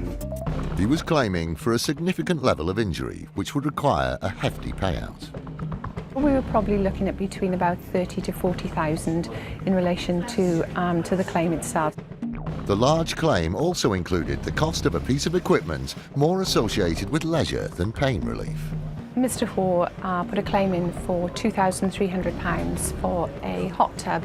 He was claiming for a significant level of injury, which would require a hefty payout. We were probably looking at between about 30 to 40,000 in relation to the claim itself. The large claim also included the cost of a piece of equipment more associated with leisure than pain relief. Mr Hoare put a claim in for £2,300 for a hot tub.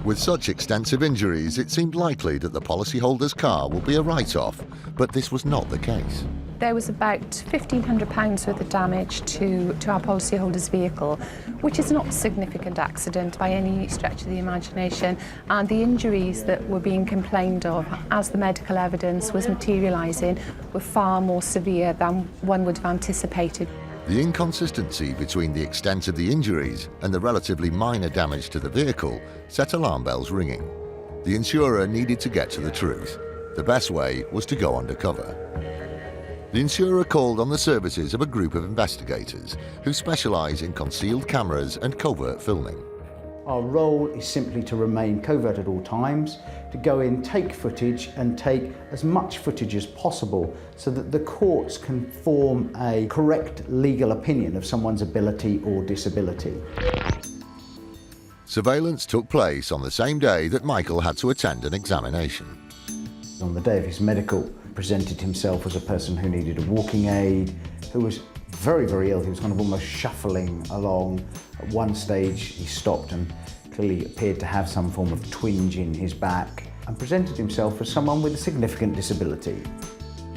With such extensive injuries, it seemed likely that the policyholder's car would be a write-off, but this was not the case. There was about £1,500 worth of damage to our policyholder's vehicle, which is not a significant accident by any stretch of the imagination, and the injuries that were being complained of as the medical evidence was materialising were far more severe than one would have anticipated. The inconsistency between the extent of the injuries and the relatively minor damage to the vehicle set alarm bells ringing. The insurer needed to get to the truth. The best way was to go undercover. The insurer called on the services of a group of investigators who specialise in concealed cameras and covert filming. Our role is simply to remain covert at all times, to go in, take footage and take as much footage as possible so that the courts can form a correct legal opinion of someone's ability or disability. Surveillance took place on the same day that Michael had to attend an examination. On the day of his medical, presented himself as a person who needed a walking aid, who was very, very ill. He was kind of almost shuffling along. At one stage, he stopped and clearly appeared to have some form of twinge in his back, and presented himself as someone with a significant disability.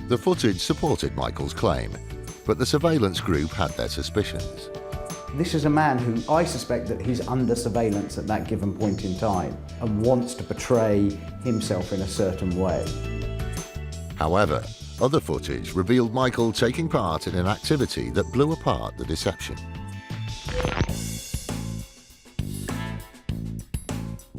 The footage supported Michael's claim, but the surveillance group had their suspicions. This is a man who I suspect that he's under surveillance at that given point in time and wants to portray himself in a certain way. However, other footage revealed Michael taking part in an activity that blew apart the deception.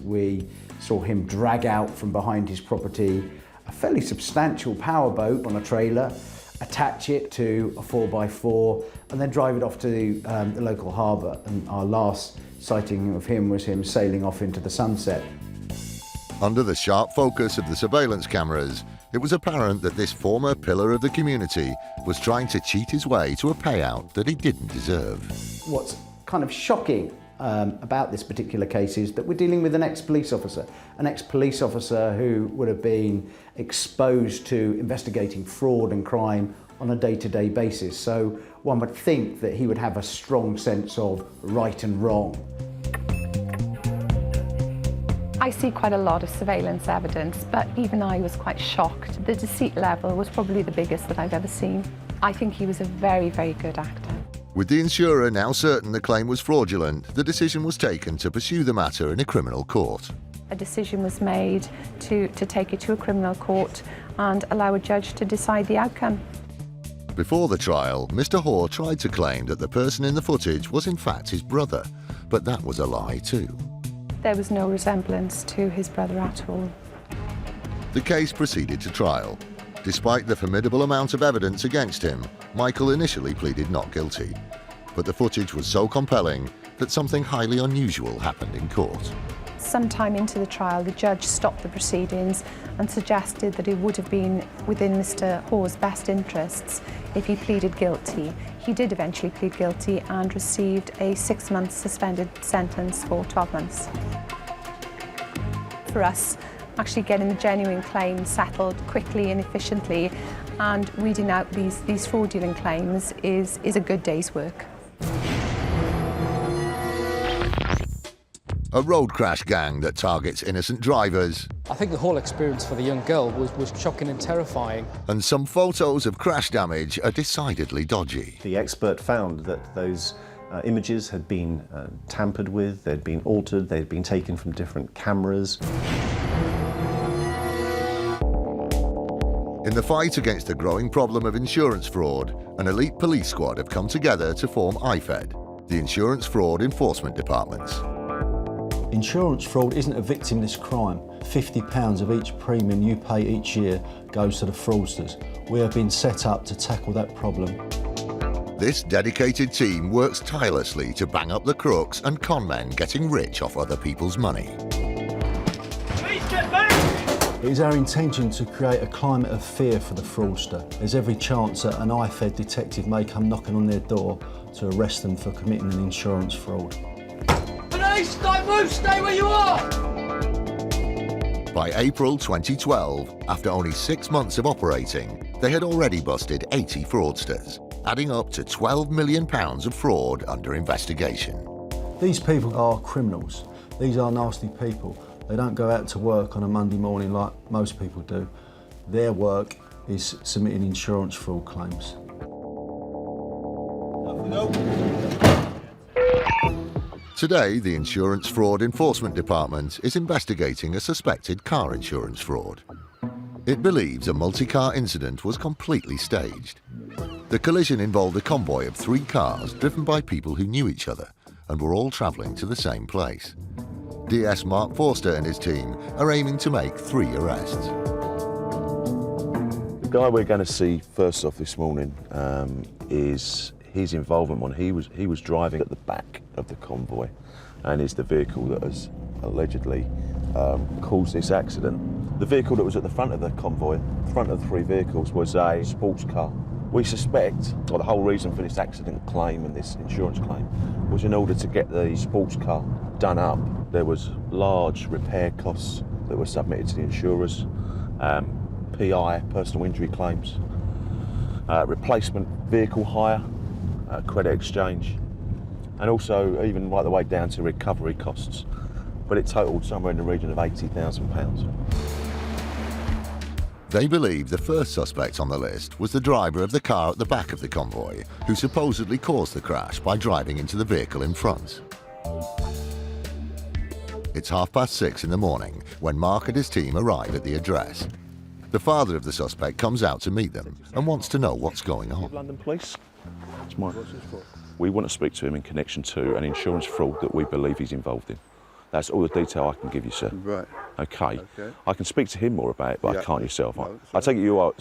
We saw him drag out from behind his property a fairly substantial powerboat on a trailer, attach it to a 4x4 and then drive it off to the local harbour. And our last sighting of him was him sailing off into the sunset. Under the sharp focus of the surveillance cameras, it was apparent that this former pillar of the community was trying to cheat his way to a payout that he didn't deserve. What's kind of shocking about this particular case is that we're dealing with an ex-police officer who would have been exposed to investigating fraud and crime on a day-to-day basis. So one would think that he would have a strong sense of right and wrong. I see quite a lot of surveillance evidence, but even I was quite shocked. The deceit level was probably the biggest that I've ever seen. I think he was a very, very good actor. With the insurer now certain the claim was fraudulent, the decision was taken to pursue the matter in a criminal court. A decision was made to take it to a criminal court and allow a judge to decide the outcome. Before the trial, Mr. Hoare tried to claim that the person in the footage was in fact his brother, but that was a lie too. There was no resemblance to his brother at all. The case proceeded to trial. Despite the formidable amount of evidence against him, Michael initially pleaded not guilty. But the footage was so compelling that something highly unusual happened in court. Sometime into the trial, the judge stopped the proceedings and suggested that it would have been within Mr. Hoare's best interests if he pleaded guilty. He did eventually plead guilty and received a 6-month suspended sentence for 12 months. For us, actually getting the genuine claim settled quickly and efficiently and weeding out these fraudulent claims is a good day's work. A road crash gang that targets innocent drivers. I think the whole experience for the young girl was shocking and terrifying. And some photos of crash damage are decidedly dodgy. The expert found that those images had been tampered with, they'd been altered, they'd been taken from different cameras. In the fight against the growing problem of insurance fraud, an elite police squad have come together to form IFED, the Insurance Fraud Enforcement Departments. Insurance fraud isn't a victimless crime. £50 of each premium you pay each year goes to the fraudsters. We have been set up to tackle that problem. This dedicated team works tirelessly to bang up the crooks and con men getting rich off other people's money. Please get back! It is our intention to create a climate of fear for the fraudster. There's every chance that an IFED detective may come knocking on their door to arrest them for committing an insurance fraud. Police, don't move, stay where you are! By April 2012, after only 6 months of operating, they had already busted 80 fraudsters, adding up to £12 million of fraud under investigation. These people are criminals. These are nasty people. They don't go out to work on a Monday morning like most people do. Their work is submitting insurance fraud claims. Today, the Insurance Fraud Enforcement Department is investigating a suspected car insurance fraud. It believes a multi-car incident was completely staged. The collision involved a convoy of 3 cars driven by people who knew each other and were all travelling to the same place. DS Mark Forster and his team are aiming to make 3 arrests. The guy we're going to see first off this morning is his involvement when he was driving at the back of the convoy and is the vehicle that has allegedly caused this accident. The vehicle that was at the front of the convoy, front of the 3 vehicles, was a sports car. We suspect, or the whole reason for this accident claim and this insurance claim was in order to get the sports car done up. There was large repair costs that were submitted to the insurers, PI, personal injury claims, replacement vehicle hire, credit exchange, and also even right the way down to recovery costs. But it totalled somewhere in the region of £80,000. They believe the first suspect on the list was the driver of the car at the back of the convoy, who supposedly caused the crash by driving into the vehicle in front. It's 6:30 in the morning when Mark and his team arrive at the address. The father of the suspect comes out to meet them and wants to know what's going on. London Police. It's mine. We want to speak to him in connection to an insurance fraud that we believe he's involved in. That's all the detail I can give you, sir. Right. Okay. I can speak to him more about it, but I can't yourself. I take it you are,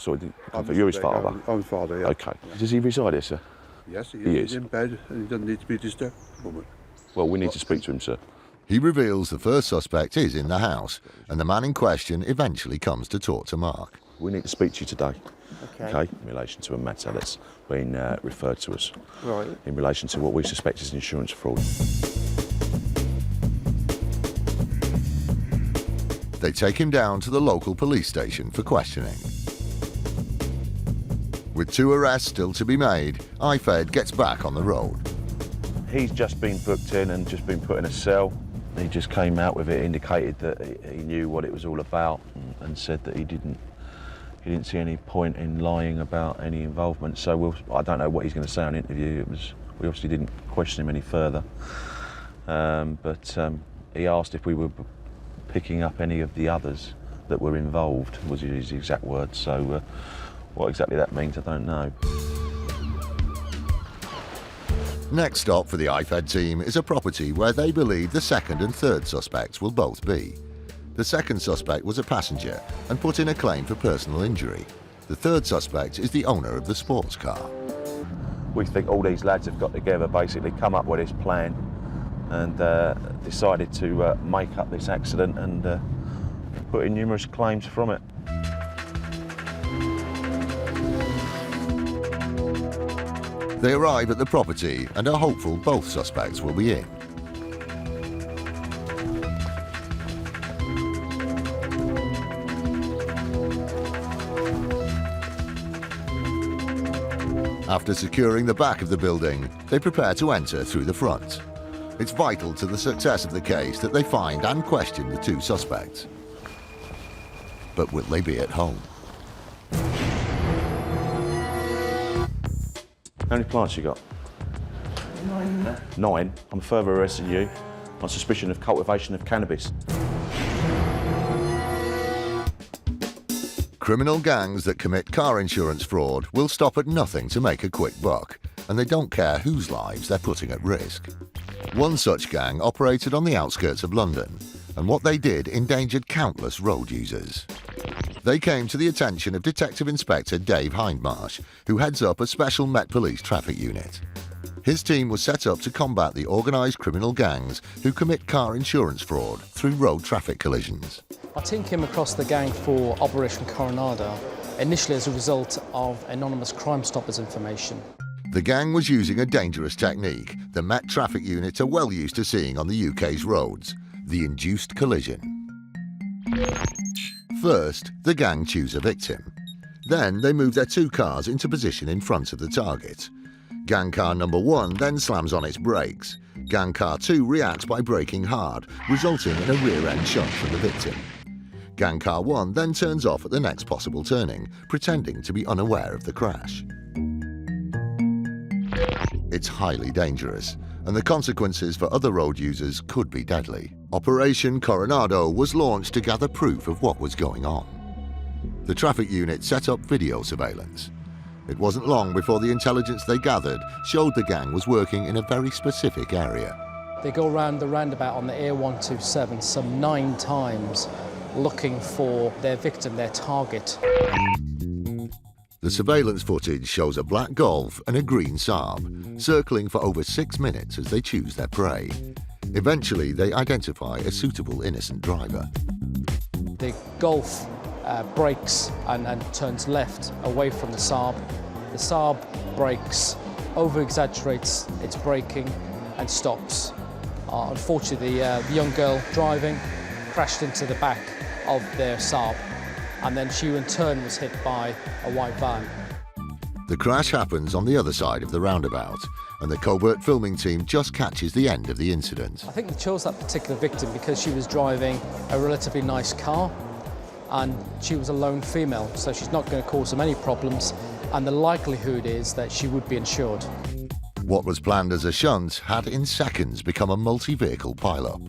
you're his father? I'm his father, yeah. Okay. Does he reside here, sir? Yes, he is. He's in bed and he doesn't need to be disturbed at the moment. Well, we need to speak to him, sir. He reveals the first suspect is in the house, and the man in question eventually comes to talk to Mark. We need to speak to you today. Okay. In relation to a matter that's been referred to us. Right. In relation to what we suspect is insurance fraud. They take him down to the local police station for questioning. With 2 arrests still to be made, IFED gets back on the road. He's just been booked in and just been put in a cell. He just came out with it, indicated that he knew what it was all about and said that he didn't see any point in lying about any involvement. So I don't know what he's going to say on interview. We obviously didn't question him any further. But he asked if we were picking up any of the others that were involved, was his exact words. So what exactly that means, I don't know. Next stop for the IFED team is a property where they believe the second and third suspects will both be. The second suspect was a passenger and put in a claim for personal injury. The third suspect is the owner of the sports car. We think all these lads have got together, basically come up with this plan and decided to make up this accident and put in numerous claims from it. They arrive at the property and are hopeful both suspects will be in. After securing the back of the building, they prepare to enter through the front. It's vital to the success of the case that they find and question the 2 suspects. But will they be at home? How many plants you got? 9. 9. I'm further arresting you on suspicion of cultivation of cannabis. Criminal gangs that commit car insurance fraud will stop at nothing to make a quick buck, and they don't care whose lives they're putting at risk. One such gang operated on the outskirts of London, and what they did endangered countless road users. They came to the attention of Detective Inspector Dave Hindmarsh, who heads up a special Met Police traffic unit. His team was set up to combat the organised criminal gangs who commit car insurance fraud through road traffic collisions. Our team came across the gang for Operation Coronado, initially as a result of anonymous Crime Stoppers information. The gang was using a dangerous technique the Met traffic units are well used to seeing on the UK's roads, the induced collision. First, the gang choose a victim. Then they move their two cars into position in front of the target. Gang car number 1 then slams on its brakes. Gang car 2 reacts by braking hard, resulting in a rear-end shunt from the victim. Gang car 1 then turns off at the next possible turning, pretending to be unaware of the crash. It's highly dangerous, and the consequences for other road users could be deadly. Operation Coronado was launched to gather proof of what was going on. The traffic unit set up video surveillance. It wasn't long before the intelligence they gathered showed the gang was working in a very specific area. They go around the roundabout on the A127 some 9 times looking for their victim, their target. The surveillance footage shows a black Golf and a green Saab, circling for over 6 minutes as they choose their prey. Eventually, they identify a suitable innocent driver. The Golf brakes and turns left away from the Saab. The Saab brakes, over-exaggerates its braking and stops. Unfortunately, the young girl driving crashed into the back of their Saab, and then she in turn was hit by a white van. The crash happens on the other side of the roundabout, and the covert filming team just catches the end of the incident. I think they chose that particular victim because she was driving a relatively nice car, and she was a lone female, so she's not going to cause them any problems, and the likelihood is that she would be insured. What was planned as a shunt had in seconds become a multi-vehicle pile-up.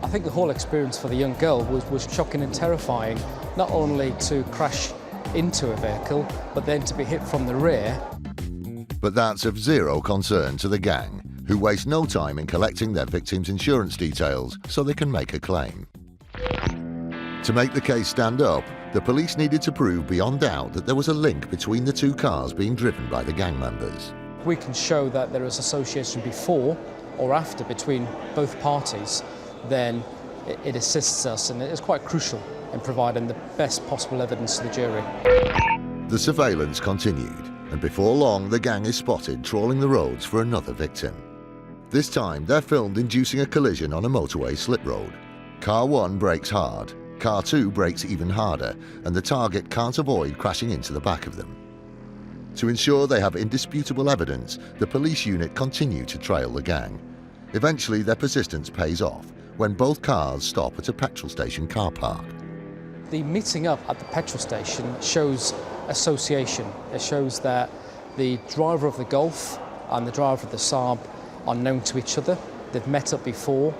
I think the whole experience for the young girl was shocking and terrifying, not only to crash into a vehicle, but then to be hit from the rear. But that's of zero concern to the gang, who waste no time in collecting their victims' insurance details so they can make a claim. To make the case stand up, the police needed to prove beyond doubt that there was a link between the two cars being driven by the gang members. We can show that there is association before or after between both parties, then it assists us, and it is quite crucial in providing the best possible evidence to the jury. The surveillance continued, and before long the gang is spotted trawling the roads for another victim. This time they're filmed inducing a collision on a motorway slip road. Car 1 brakes hard, Car 2 brakes even harder, and the target can't avoid crashing into the back of them. To ensure they have indisputable evidence, the police unit continue to trail the gang. Eventually their persistence pays off when both cars stop at a petrol station car park. The meeting up at the petrol station shows association. It shows that the driver of the Golf and the driver of the Saab are known to each other. They've met up before.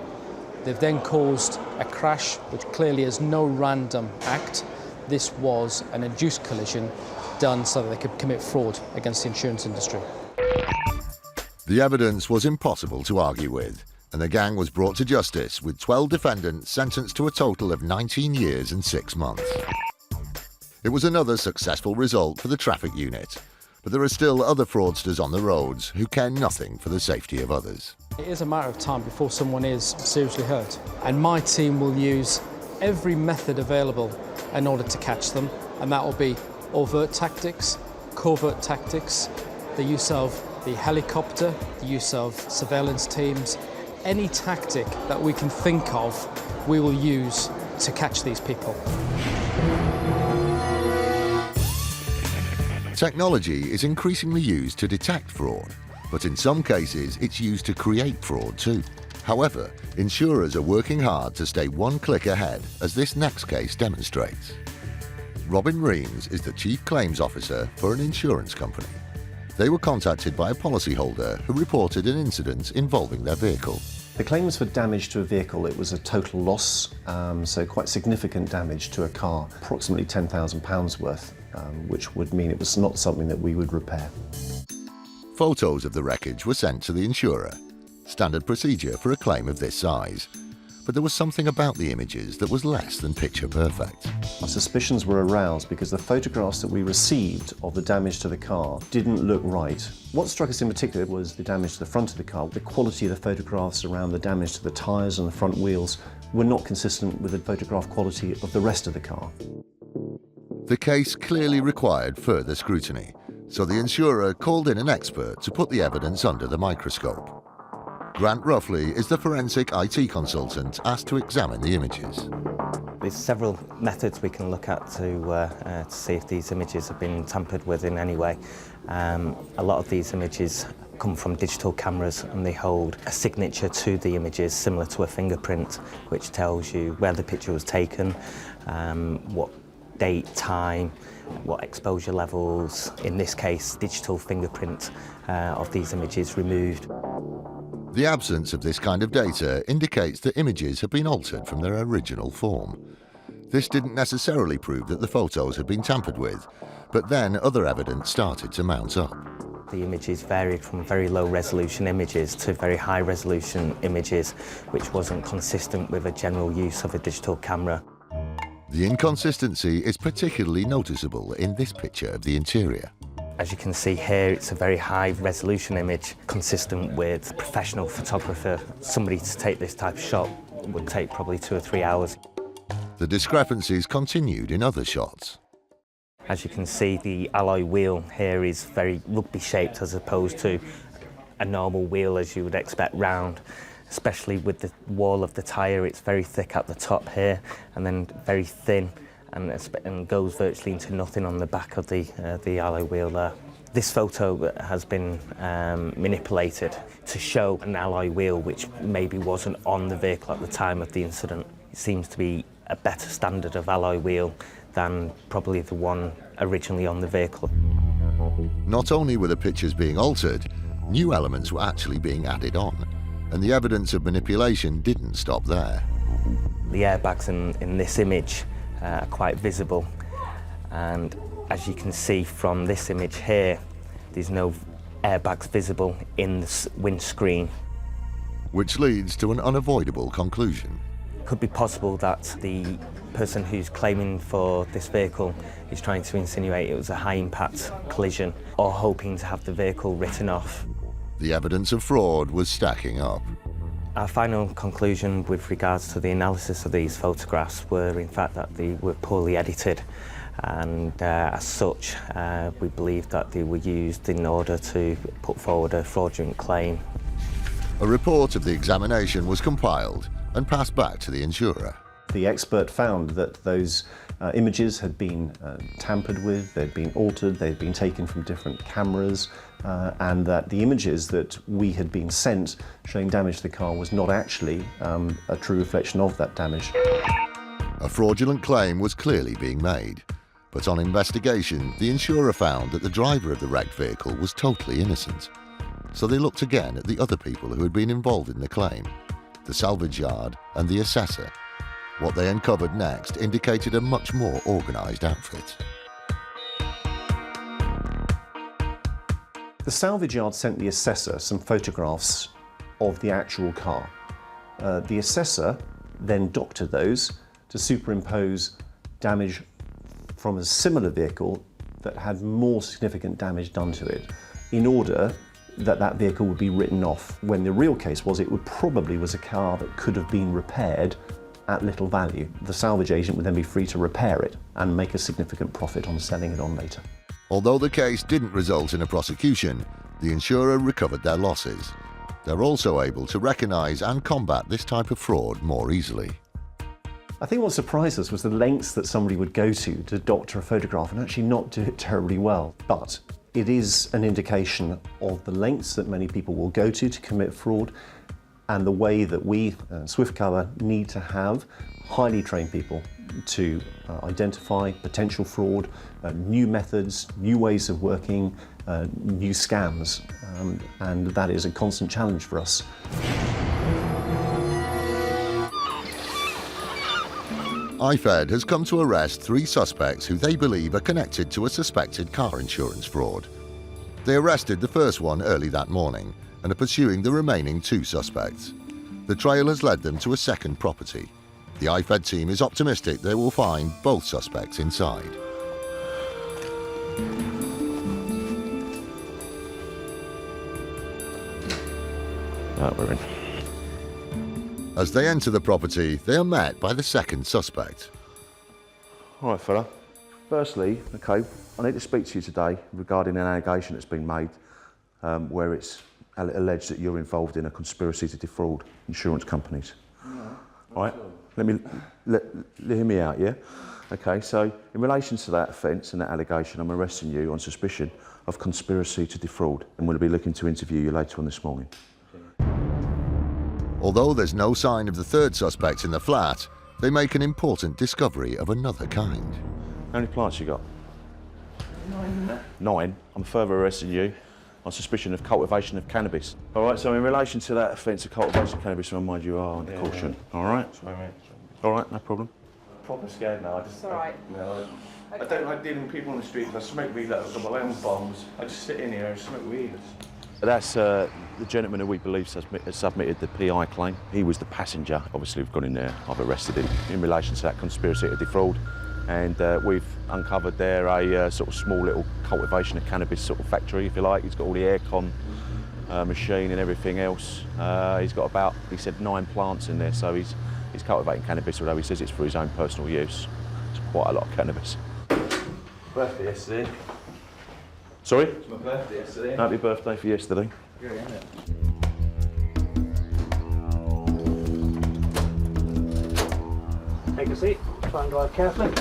They've then caused a crash, which clearly is no random act. This was an induced collision done so that they could commit fraud against the insurance industry. The evidence was impossible to argue with, and the gang was brought to justice with 12 defendants sentenced to a total of 19 years and 6 months. It was another successful result for the traffic unit, but there are still other fraudsters on the roads who care nothing for the safety of others. It is a matter of time before someone is seriously hurt, and my team will use every method available in order to catch them, and that will be overt tactics, covert tactics, the use of the helicopter, the use of surveillance teams. Any tactic that we can think of, we will use to catch these people. Technology is increasingly used to detect fraud, but in some cases it's used to create fraud too. However, insurers are working hard to stay one click ahead, as this next case demonstrates. Robin Reams is the Chief Claims Officer for an insurance company. They were contacted by a policyholder who reported an incident involving their vehicle. The claim was for damage to a vehicle. It was a total loss, so quite significant damage to a car, approximately £10,000 worth, which would mean it was not something that we would repair. Photos of the wreckage were sent to the insurer. standard procedure for a claim of this size. But there was something about the images that was less than picture perfect. Our suspicions were aroused because the photographs that we received of the damage to the car didn't look right. What struck us in particular was the damage to the front of the car. The quality of the photographs around the damage to the tyres and the front wheels were not consistent with the photograph quality of the rest of the car. The case clearly required further scrutiny, so the insurer called in an expert to put the evidence under the microscope. Grant Ruffley is the forensic IT consultant asked to examine the images. There's several methods we can look at to see if these images have been tampered with in any way. A lot of these images come from digital cameras and they hold a signature to the images similar to a fingerprint, which tells you where the picture was taken, what date, time, what exposure levels, in this case digital fingerprint of these images removed. The absence of this kind of data indicates that images have been altered from their original form. This didn't necessarily prove that the photos had been tampered with, but then other evidence started to mount up. The images varied from very low resolution images to very high resolution images, which wasn't consistent with a general use of a digital camera. The inconsistency is particularly noticeable in this picture of the interior. As you can see here, it's a very high resolution image, consistent with professional photographer. Somebody to take this type of shot would take probably 2 or 3 hours. The discrepancies continued in other shots. As you can see, the alloy wheel here is very rugby shaped as opposed to a normal wheel as you would expect round, especially with the wall of the tyre. It's very thick at the top here and then very thin and goes virtually into nothing on the back of the alloy wheel there. This photo has been manipulated to show an alloy wheel which maybe wasn't on the vehicle at the time of the incident. It seems to be a better standard of alloy wheel than probably the one originally on the vehicle. Not only were the pictures being altered, new elements were actually being added on, and the evidence of manipulation didn't stop there. The airbags in this image are quite visible, and as you can see from this image here, there's no airbags visible in the windscreen. Which leads to an unavoidable conclusion. It could be possible that the person who's claiming for this vehicle is trying to insinuate it was a high-impact collision or hoping to have the vehicle written off. The evidence of fraud was stacking up. Our final conclusion with regards to the analysis of these photographs were in fact that they were poorly edited, and as such we believe that they were used in order to put forward a fraudulent claim. A report of the examination was compiled and passed back to the insurer. The expert found that those images had been tampered with, they'd been altered, they'd been taken from different cameras, and that the images that we had been sent showing damage to the car was not actually a true reflection of that damage. A fraudulent claim was clearly being made, but on investigation, the insurer found that the driver of the wrecked vehicle was totally innocent. So they looked again at the other people who had been involved in the claim, the salvage yard and the assessor. What they uncovered next indicated a much more organised outfit. The salvage yard sent the assessor some photographs of the actual car. The assessor then doctored those to superimpose damage from a similar vehicle that had more significant damage done to it in order that that vehicle would be written off, when the real case was it probably was a car that could have been repaired at little value. The salvage agent would then be free to repair it and make a significant profit on selling it on later. Although the case didn't result in a prosecution, the insurer recovered their losses. They're also able to recognise and combat this type of fraud more easily. I think what surprised us was the lengths that somebody would go to doctor a photograph and actually not do it terribly well. But it is an indication of the lengths that many people will go to commit fraud, and the way that we, Swiftcover, need to have highly trained people to identify potential fraud, new methods, new ways of working, new scams, and that is a constant challenge for us. IFED has come to arrest 3 suspects who they believe are connected to a suspected car insurance fraud. They arrested the first one early that morning, and are pursuing the remaining 2 suspects. The trail has led them to a second property. The IFED team is optimistic they will find both suspects inside. Right, we're in. As they enter the property, they are met by the second suspect. All right, fella. Firstly, okay, I need to speak to you today regarding an allegation that's been made where it's alleged that you're involved in a conspiracy to defraud insurance companies. No, all right, hear me out, yeah? Okay, so in relation to that offence and that allegation, I'm arresting you on suspicion of conspiracy to defraud, and we'll be looking to interview you later on this morning. Although there's no sign of the third suspect in the flat, they make an important discovery of another kind. How many plants you got? 9. 9. I'm further arresting you on suspicion of cultivation of cannabis. All right, so in relation to that offence of cultivation of cannabis, I remind you are under caution. All right? Sorry, mate. All right, no problem. I'm proper scared now. It's all right. I don't like dealing with people on the streets. I smoke weed, I've got my own bombs. I just sit in here and smoke weed. That's the gentleman who we believe has submitted the PI claim. He was the passenger. Obviously, we've gone in there. I've arrested him in relation to that conspiracy to defraud. And we've uncovered there a sort of small little cultivation of cannabis sort of factory, if you like. He's got all the aircon machine and everything else. He's got about, he said, 9 plants in there, so he's cultivating cannabis, although he says it's for his own personal use. It's quite a lot of cannabis. Birthday yesterday. Sorry? It's my birthday yesterday. Happy birthday for yesterday. Yeah, isn't it? Take a seat. Try and drive carefully.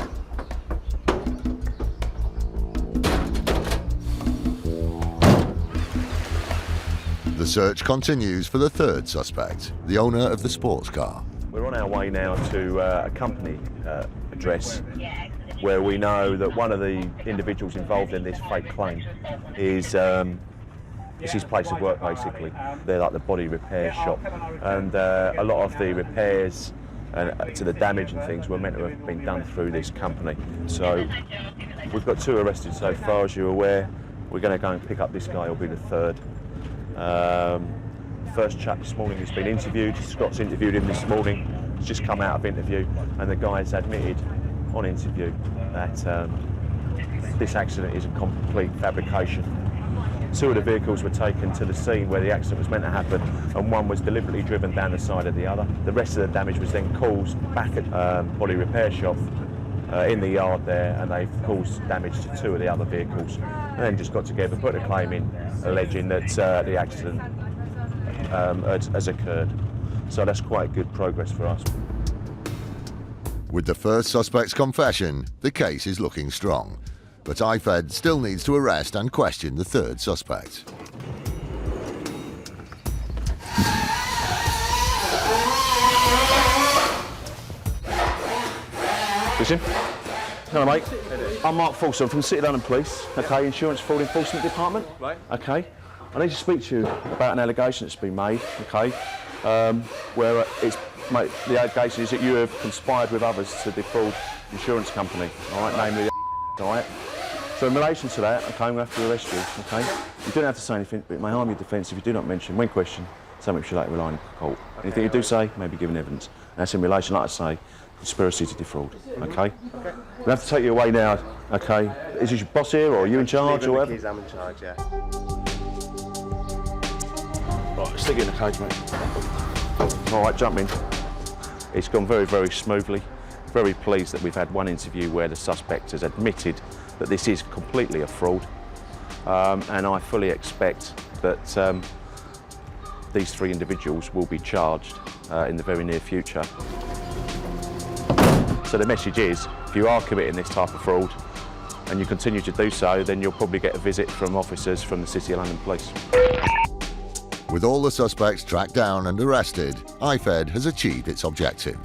The search continues for the third suspect, the owner of the sports car. We're on our way now to a company address where we know that one of the individuals involved in this fake claim is it's his place of work, basically. They're like the body repair shop, and a lot of the repairs to the damage and things were meant to have been done through this company. So we've got 2 arrested so far, as you're aware. We're going to go and pick up this guy. He'll be the third. First chap this morning has been interviewed. Scott's interviewed him this morning. He's just come out of interview, and the guy's admitted on interview that this accident is a complete fabrication. 2 of the vehicles were taken to the scene where the accident was meant to happen, and one was deliberately driven down the side of the other. The rest of the damage was then caused back at body repair shop in the yard there, and they've caused damage to 2 of the other vehicles. And then just got together, put a claim in, alleging that the accident has occurred. So that's quite good progress for us. With the first suspect's confession, the case is looking strong. But IFED still needs to arrest and question the third suspect. Listen. Hello, mate. I'm Mark Fulson from City London Police, okay, Insurance Fraud Enforcement Department. Right. Okay. I need to speak to you about an allegation that's been made, okay, where the allegation is that you have conspired with others to defraud insurance company, all right, namely the all right. So in relation to that, okay, I'm going to have to arrest you, okay? You don't have to say anything, but it may harm your defence if you do not mention, when questioned, something which you later rely on in court. Anything you do say may be given evidence. And that's in relation, like I say, conspiracy to defraud, okay? We'll have to take you away now, okay? Is this your boss here, or are you in charge, or whatever? I'm in charge, yeah. Right, stick it in the cage, mate. All right, jump in. It's gone very, very smoothly. Very pleased that we've had one interview where the suspect has admitted that this is completely a fraud, and I fully expect that these 3 individuals will be charged in the very near future. So the message is, if you are committing this type of fraud and you continue to do so, then you'll probably get a visit from officers from the City of London Police. With all the suspects tracked down and arrested, IFED has achieved its objective.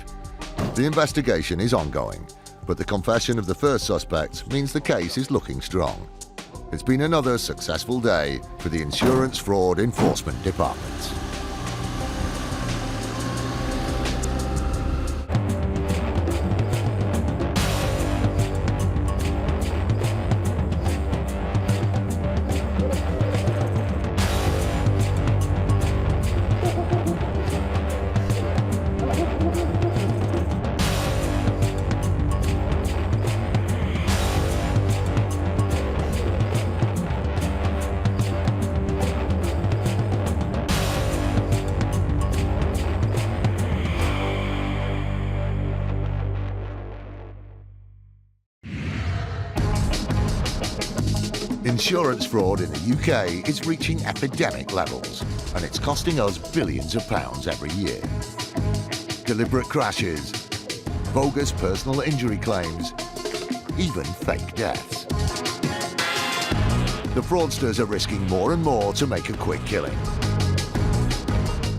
The investigation is ongoing, but the confession of the first suspect means the case is looking strong. It's been another successful day for the Insurance Fraud Enforcement Department. Insurance fraud in the UK is reaching epidemic levels, and it's costing us billions of pounds every year. Deliberate crashes, bogus personal injury claims, even fake deaths. The fraudsters are risking more and more to make a quick killing.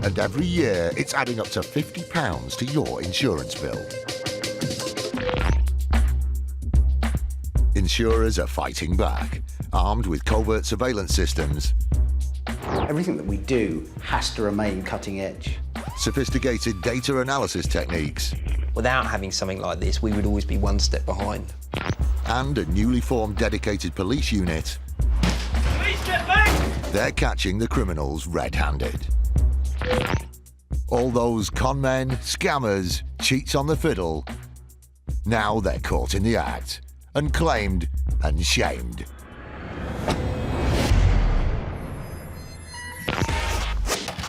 And every year, it's adding up to £50 to your insurance bill. Insurers are fighting back, armed with covert surveillance systems. Everything that we do has to remain cutting edge. Sophisticated data analysis techniques. Without having something like this, we would always be one step behind. And a newly formed dedicated police unit. Police, get back! They're catching the criminals red-handed. All those con men, scammers, cheats on the fiddle, now they're caught in the act and claimed and shamed.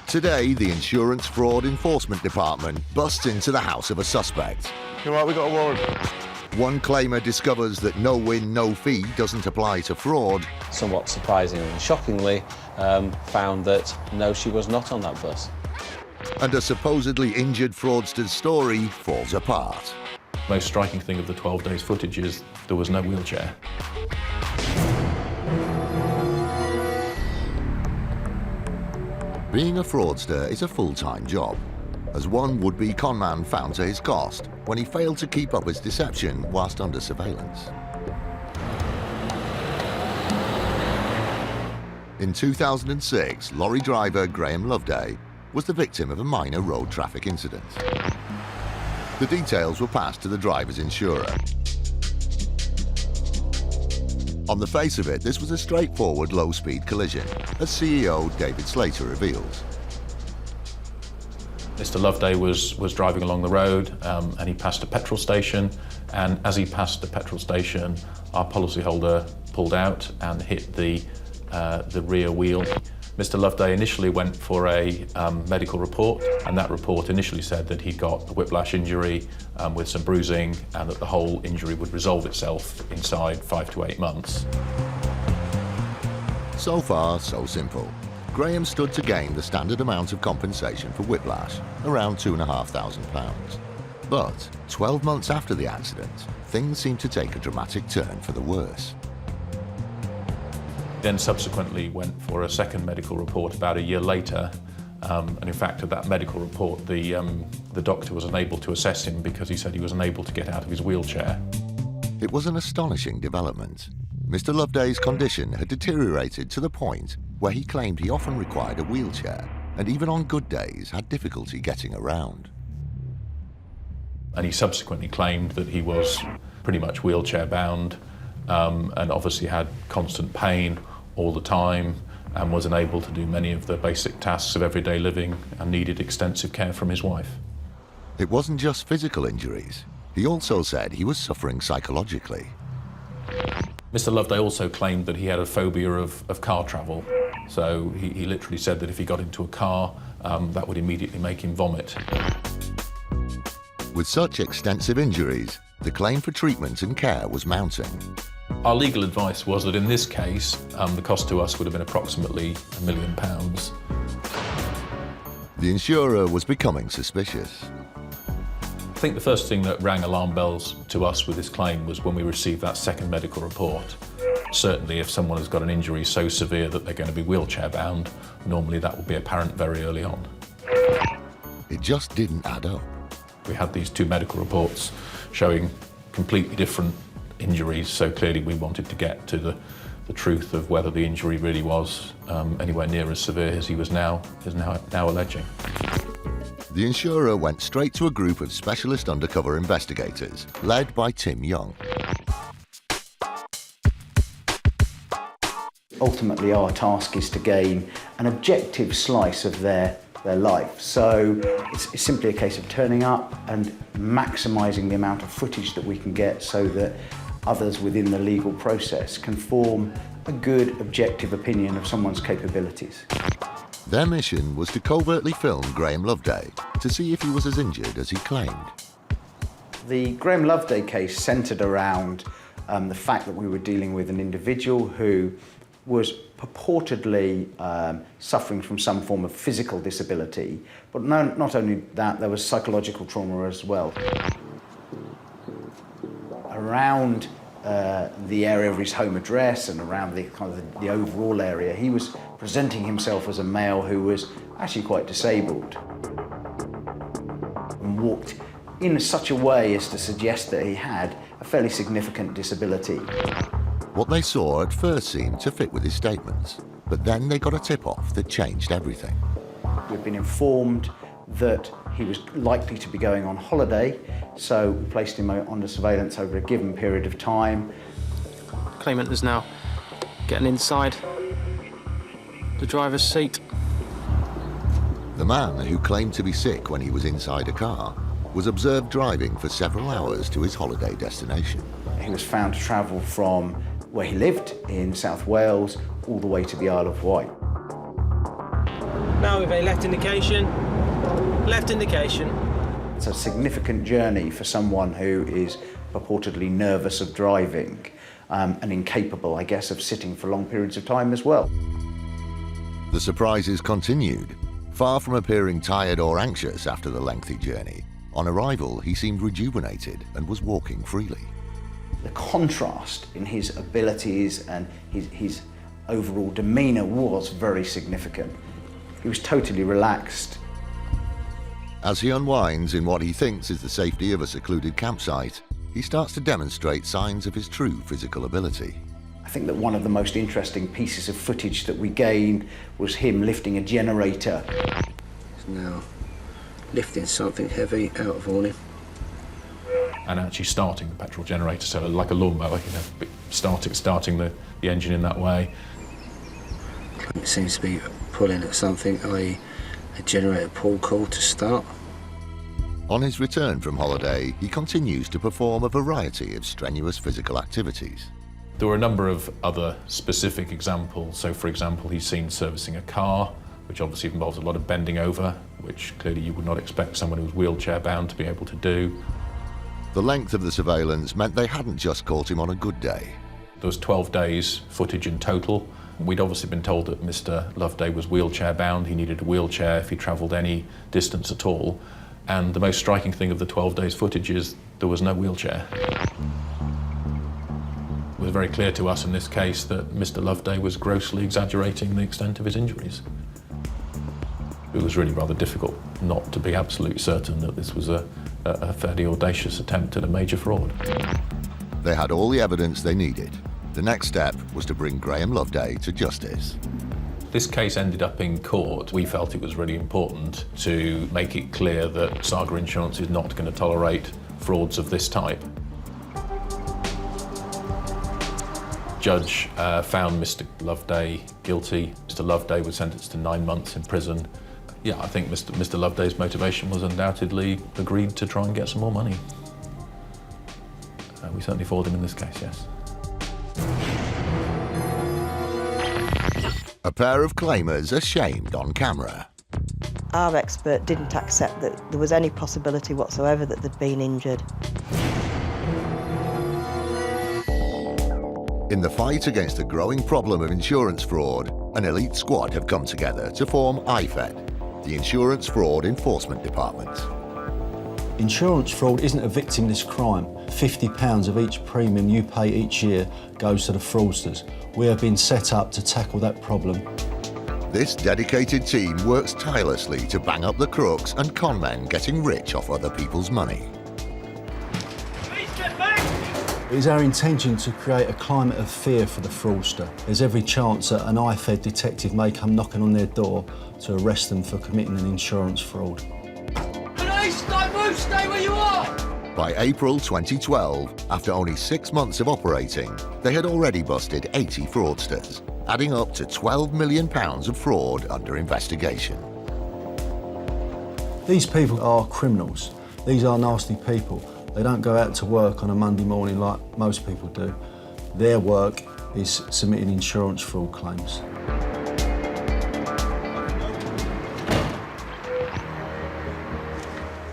Today, the Insurance Fraud Enforcement Department busts into the house of a suspect. You all right, we got a warrant. One claimer discovers that no win, no fee doesn't apply to fraud. Somewhat surprisingly and shockingly, found that no, she was not on that bus. And a supposedly injured fraudster's story falls apart. Most striking thing of the 12 days footage is there was no wheelchair. Being a fraudster is a full-time job, as one would-be conman found to his cost when he failed to keep up his deception whilst under surveillance. In 2006, lorry driver Graham Loveday was the victim of a minor road traffic incident. The details were passed to the driver's insurer. On the face of it, this was a straightforward low-speed collision, as CEO David Slater reveals. Mr. Loveday was driving along the road and he passed a petrol station, and as he passed the petrol station, our policyholder pulled out and hit the rear wheel. Mr. Loveday initially went for a medical report, and that report initially said that he got a whiplash injury with some bruising, and that the whole injury would resolve itself inside 5 to 8 months. So far, so simple. Graham stood to gain the standard amount of compensation for whiplash, around £2,500. But 12 months after the accident, things seemed to take a dramatic turn for the worse. Then subsequently went for a second medical report about a year later, and in fact at that medical report the doctor was unable to assess him because he said he was unable to get out of his wheelchair. It was an astonishing development. Mr. Loveday's condition had deteriorated to the point where he claimed he often required a wheelchair, and even on good days had difficulty getting around. And he subsequently claimed that he was pretty much wheelchair bound, and obviously had constant pain all the time and was unable to do many of the basic tasks of everyday living and needed extensive care from his wife. It wasn't just physical injuries. He also said he was suffering psychologically. Mr. Loveday also claimed that he had a phobia of car travel. So he literally said that if he got into a car, that would immediately make him vomit. With such extensive injuries, the claim for treatment and care was mounting. Our legal advice was that in this case, the cost to us would have been approximately £1 million. The insurer was becoming suspicious. I think the first thing that rang alarm bells to us with this claim was when we received that second medical report. Certainly if someone has got an injury so severe that they're going to be wheelchair bound, normally that will be apparent very early on. It just didn't add up. We had these two medical reports showing completely different injuries, so clearly we wanted to get to the truth of whether the injury really was anywhere near as severe as he was now alleging. The insurer went straight to a group of specialist undercover investigators, led by Tim Young. Ultimately, our task is to gain an objective slice of their life. So it's simply a case of turning up and maximising the amount of footage that we can get so that others within the legal process can form a good, objective opinion of someone's capabilities. Their mission was to covertly film Graham Loveday to see if he was as injured as he claimed. The Graham Loveday case centred around the fact that we were dealing with an individual who was purportedly suffering from some form of physical disability, but not only that, there was psychological trauma as well. Around the area of his home address and around the kind of the overall area, he was presenting himself as a male who was actually quite disabled and walked in such a way as to suggest that he had a fairly significant disability. What they saw at first seemed to fit with his statements, but then they got a tip-off that changed everything. We've been informed that he was likely to be going on holiday, so we placed him under surveillance over a given period of time. Claimant is now getting inside the driver's seat. The man who claimed to be sick when he was inside a car was observed driving for several hours to his holiday destination. He was found to travel from where he lived in South Wales all the way to the Isle of Wight. Now with a left indication. Left indication. It's a significant journey for someone who is purportedly nervous of driving and incapable, I guess, of sitting for long periods of time as well. The surprises continued. Far from appearing tired or anxious after the lengthy journey, on arrival he seemed rejuvenated and was walking freely. The contrast in his abilities and his overall demeanour was very significant. He was totally relaxed. As he unwinds in what he thinks is the safety of a secluded campsite, he starts to demonstrate signs of his true physical ability. I think that one of the most interesting pieces of footage that we gained was him lifting a generator. He's now lifting something heavy out of on him. And actually starting the petrol generator, so like a lawnmower, starting the engine in that way. It seems to be pulling at something, i.e. a generator pull cord to start. On his return from holiday, he continues to perform a variety of strenuous physical activities. There were a number of other specific examples. So, for example, he's seen servicing a car, which obviously involves a lot of bending over, which clearly you would not expect someone who's wheelchair-bound to be able to do. The length of the surveillance meant they hadn't just caught him on a good day. There was 12 days footage in total. We'd obviously been told that Mr. Loveday was wheelchair-bound. He needed a wheelchair if he travelled any distance at all. And the most striking thing of the 12 days footage is there was no wheelchair. It was very clear to us in this case that Mr. Loveday was grossly exaggerating the extent of his injuries. It was really rather difficult not to be absolutely certain that this was a fairly audacious attempt at a major fraud. They had all the evidence they needed. The next step was to bring Graham Loveday to justice. This case ended up in court. We felt it was really important to make it clear that Saga Insurance is not going to tolerate frauds of this type. Judge found Mr. Loveday guilty. Mr. Loveday was sentenced to 9 months in prison. Yeah, I think Mr. Loveday's motivation was undoubtedly agreed to try and get some more money. We certainly fought him in this case, yes. A pair of claimers ashamed on camera. Our expert didn't accept that there was any possibility whatsoever that they'd been injured. In the fight against the growing problem of insurance fraud, an elite squad have come together to form IFED, the Insurance Fraud Enforcement Department. Insurance fraud isn't a victimless crime. £50 of each premium you pay each year goes to the fraudsters. We have been set up to tackle that problem. This dedicated team works tirelessly to bang up the crooks and con men getting rich off other people's money. It is our intention to create a climate of fear for the fraudster. There's every chance that an IFED detective may come knocking on their door to arrest them for committing an insurance fraud. Police, don't move, stay where you are! By April 2012, after only 6 months of operating, they had already busted 80 fraudsters, adding up to £12 million of fraud under investigation. These people are criminals. These are nasty people. They don't go out to work on a Monday morning like most people do. Their work is submitting insurance fraud claims.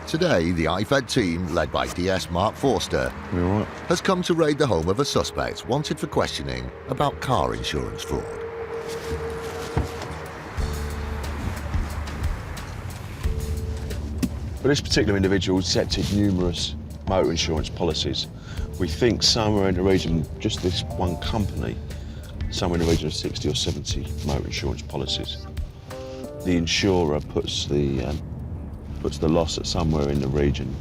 Today, the IFED team, led by DS Mark Forster, has come to raid the home of a suspect wanted for questioning about car insurance fraud. But this particular individual accepted numerous motor insurance policies. We think somewhere in the region, just this one company, somewhere in the region of 60 or 70 motor insurance policies. The insurer puts the loss at somewhere in the region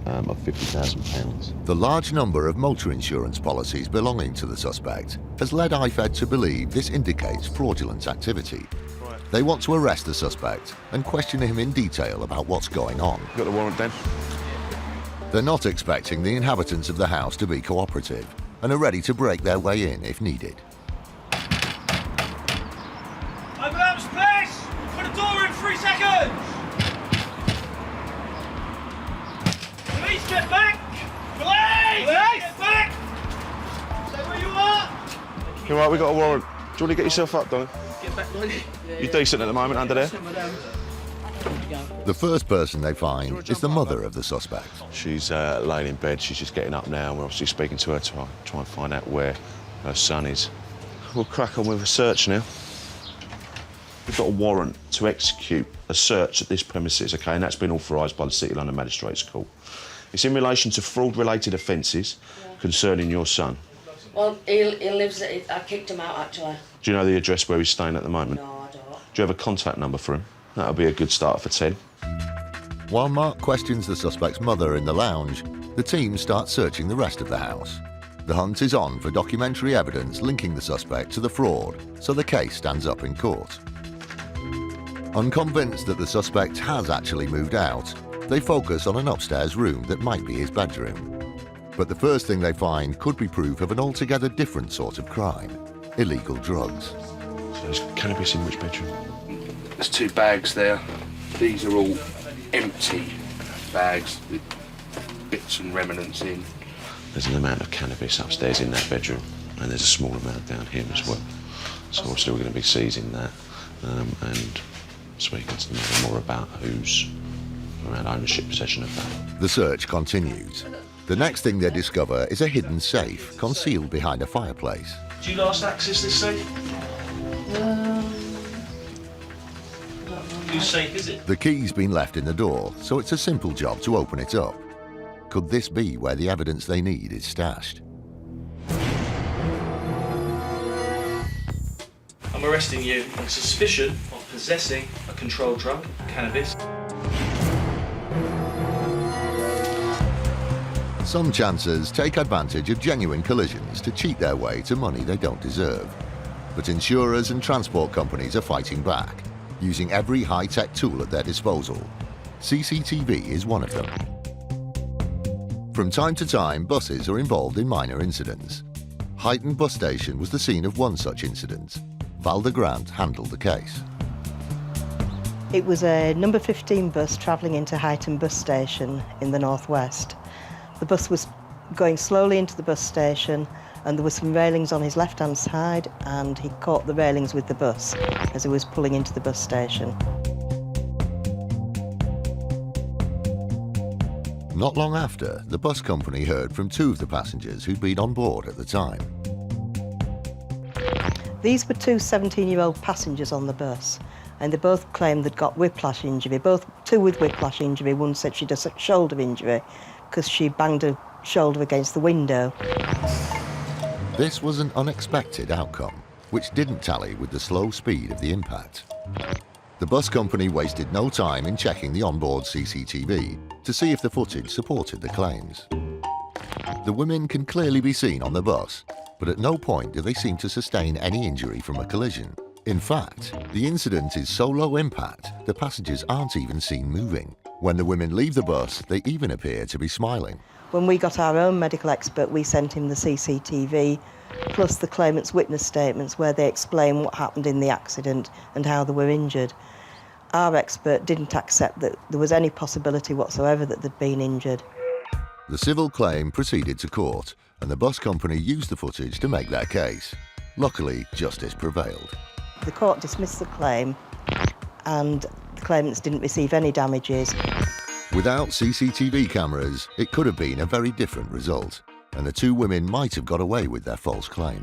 of £50,000. The large number of motor insurance policies belonging to the suspect has led IFED to believe this indicates fraudulent activity. They want to arrest the suspect and question him in detail about what's going on. Got the warrant then? They're not expecting the inhabitants of the house to be cooperative and are ready to break their way in if needed. Open up space! Put a door in 3 seconds! Police, get back! Police! Get back! Stay where you are! You're right, we got a warrant. Do you want to get yourself up, darling? Get back, Lloyd. You're decent at the moment under there? The first person they find is the mother of the suspect. She's laying in bed, she's just getting up now, and we're obviously speaking to her to try and find out where her son is. We'll crack on with a search now. We've got a warrant to execute a search at this premises, OK, and that's been authorised by the City London Magistrates Court. It's in relation to fraud-related offences concerning your son. Well, he lives at... I kicked him out, actually. Do you know the address where he's staying at the moment? No, I don't. Do you have a contact number for him? That'll be a good start for 10. While Mark questions the suspect's mother in the lounge, the team starts searching the rest of the house. The hunt is on for documentary evidence linking the suspect to the fraud, so the case stands up in court. Unconvinced that the suspect has actually moved out, they focus on an upstairs room that might be his bedroom. But the first thing they find could be proof of an altogether different sort of crime: illegal drugs. So there's cannabis in which bedroom? There's 2 bags there. These are all empty bags with bits and remnants in. There's an amount of cannabis upstairs in that bedroom, and there's a small amount down here as well. So obviously we're going to be seizing that and speaking to them more about who's around ownership, possession of that. The search continues. The next thing they discover is a hidden safe concealed behind a fireplace. Do you last access this safe? Whose safe is it? The key's been left in the door, so it's a simple job to open it up. Could this be where the evidence they need is stashed? I'm arresting you on suspicion of possessing a controlled drug, cannabis. Some chancers take advantage of genuine collisions to cheat their way to money they don't deserve. But insurers and transport companies are fighting back, using every high-tech tool at their disposal. CCTV is one of them. From time to time, buses are involved in minor incidents. Huyton bus station was the scene of one such incident. Valda Grant handled the case. It was a number 15 bus travelling into Huyton bus station in the northwest. The bus was going slowly into the bus station, and there were some railings on his left-hand side, and he caught the railings with the bus as he was pulling into the bus station. Not long after, the bus company heard from 2 of the passengers who'd been on board at the time. These were 2 17-year-old passengers on the bus, and they both claimed they'd got whiplash injury, 2 with whiplash injury. One said she'd a shoulder injury because she banged her shoulder against the window. This was an unexpected outcome, which didn't tally with the slow speed of the impact. The bus company wasted no time in checking the onboard CCTV to see if the footage supported the claims. The women can clearly be seen on the bus, but at no point do they seem to sustain any injury from a collision. In fact, the incident is so low impact, the passengers aren't even seen moving. When the women leave the bus, they even appear to be smiling. When we got our own medical expert, we sent him the CCTV, plus the claimant's witness statements where they explain what happened in the accident and how they were injured. Our expert didn't accept that there was any possibility whatsoever that they'd been injured. The civil claim proceeded to court, and the bus company used the footage to make their case. Luckily, justice prevailed. The court dismissed the claim, and the claimants didn't receive any damages. Without CCTV cameras, it could have been a very different result, and the two women might have got away with their false claim.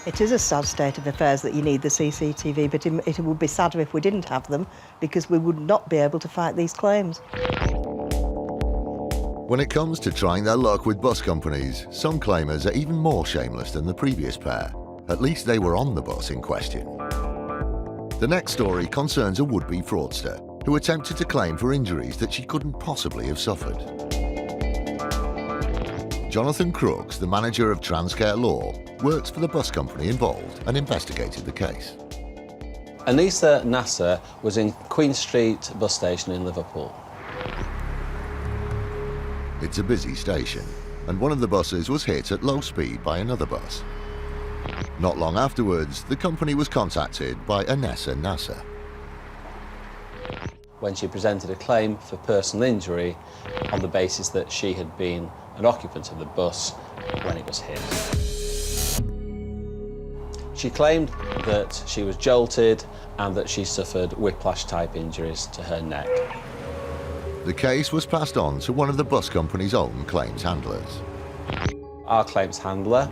It is a sad state of affairs that you need the CCTV, but it would be sadder if we didn't have them, because we would not be able to fight these claims. When it comes to trying their luck with bus companies, some claimers are even more shameless than the previous pair. At least they were on the bus in question. The next story concerns a would-be fraudster who attempted to claim for injuries that she couldn't possibly have suffered. Jonathan Crooks, the manager of Transcare Law, works for the bus company involved and investigated the case. Anissa Nasser was in Queen Street bus station in Liverpool. It's a busy station, and one of the buses was hit at low speed by another bus. Not long afterwards, the company was contacted by Anissa Nasser. When she presented a claim for personal injury on the basis that she had been an occupant of the bus when it was hit. She claimed that she was jolted and that she suffered whiplash-type injuries to her neck. The case was passed on to one of the bus company's own claims handlers. Our claims handler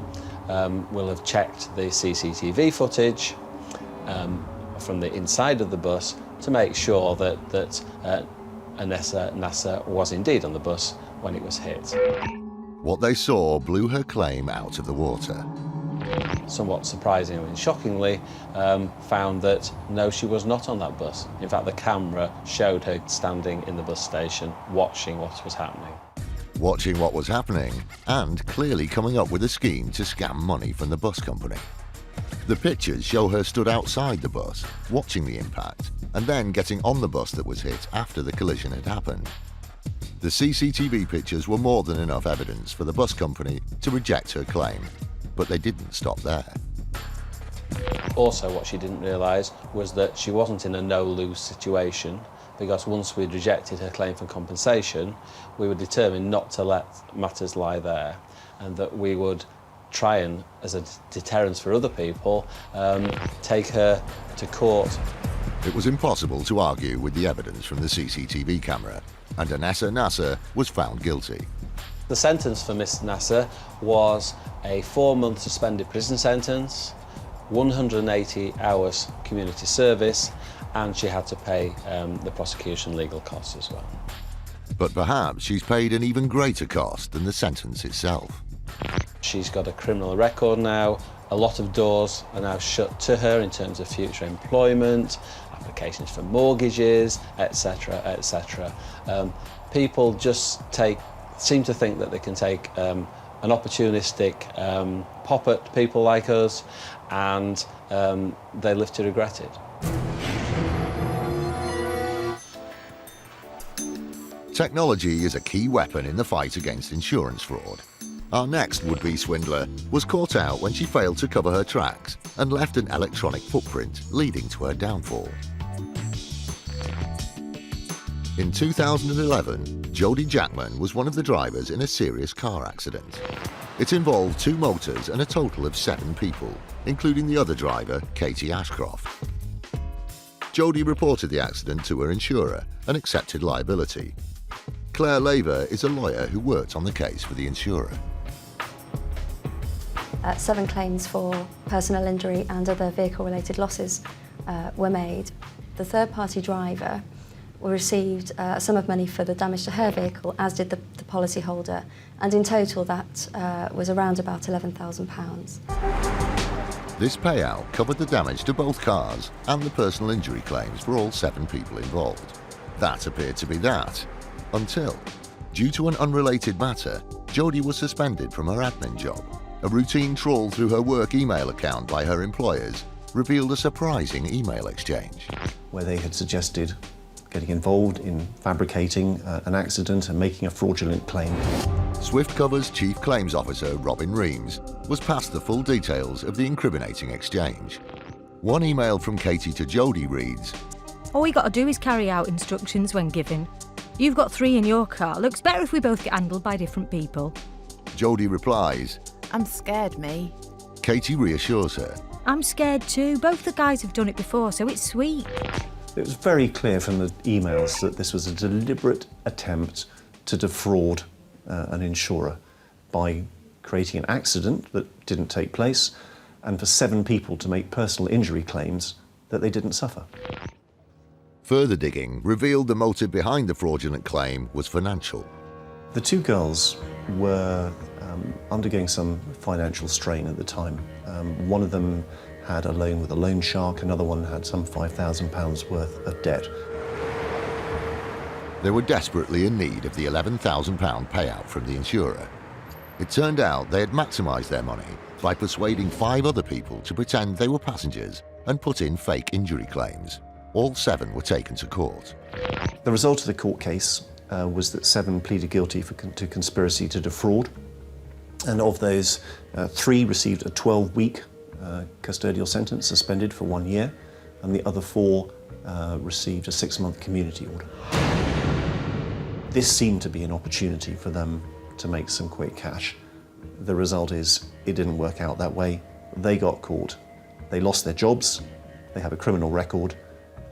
will have checked the CCTV footage from the inside of the bus to make sure that Anissa Nasser was indeed on the bus when it was hit. What they saw blew her claim out of the water. Somewhat surprisingly and shockingly, found that no, she was not on that bus. In fact, the camera showed her standing in the bus station watching what was happening. Watching what was happening and clearly coming up with a scheme to scam money from the bus company. The pictures show her stood outside the bus, watching the impact, and then getting on the bus that was hit after the collision had happened. The CCTV pictures were more than enough evidence for the bus company to reject her claim, but they didn't stop there. Also, what she didn't realise was that she wasn't in a no-lose situation, because once we'd rejected her claim for compensation, we were determined not to let matters lie there, and that we would try and, as a deterrence for other people, take her to court. It was impossible to argue with the evidence from the CCTV camera, and Anissa Nasser was found guilty. The sentence for Miss Nasser was a 4-month suspended prison sentence, 180 hours community service, and she had to pay the prosecution legal costs as well. But perhaps she's paid an even greater cost than the sentence itself. She's got a criminal record now. A lot of doors are now shut to her in terms of future employment, applications for mortgages, etc., etc. People just seem to think that they can take an opportunistic pop at people like us, and they live to regret it. Technology is a key weapon in the fight against insurance fraud. Our next would-be swindler was caught out when she failed to cover her tracks and left an electronic footprint leading to her downfall. In 2011, Jodie Jackman was one of the drivers in a serious car accident. It involved 2 motors and a total of 7 people, including the other driver, Katie Ashcroft. Jodie reported the accident to her insurer and accepted liability. Claire Laver is a lawyer who worked on the case for the insurer. 7 claims for personal injury and other vehicle-related losses were made. The third-party driver received a sum of money for the damage to her vehicle, as did the policyholder, and in total that was around about £11,000. This payout covered the damage to both cars and the personal injury claims for all 7 people involved. That appeared to be that, until, due to an unrelated matter, Jodie was suspended from her admin job. A routine trawl through her work email account by her employers revealed a surprising email exchange. Where they had suggested getting involved in fabricating an accident and making a fraudulent claim. Swiftcover's Chief Claims Officer, Robin Reams, was passed the full details of the incriminating exchange. One email from Katie to Jodie reads, "All you got to do is carry out instructions when given. You've got 3 in your car. Looks better if we both get handled by different people." Jodie replies, "I'm scared, me." Katie reassures her. "I'm scared too. Both the guys have done it before, so it's sweet." It was very clear from the emails that this was a deliberate attempt to defraud an insurer by creating an accident that didn't take place and for 7 people to make personal injury claims that they didn't suffer. Further digging revealed the motive behind the fraudulent claim was financial. The 2 girls were undergoing some financial strain at the time. One of them had a loan with a loan shark, another one had some £5,000 worth of debt. They were desperately in need of the £11,000 payout from the insurer. It turned out they had maximised their money by persuading 5 other people to pretend they were passengers and put in fake injury claims. All 7 were taken to court. The result of the court case was that 7 pleaded guilty to conspiracy to defraud, and of those, 3 received a 12-week custodial sentence, suspended for 1 year, and the other 4 received a 6-month community order. This seemed to be an opportunity for them to make some quick cash. The result is it didn't work out that way. They got caught. They lost their jobs, they have a criminal record,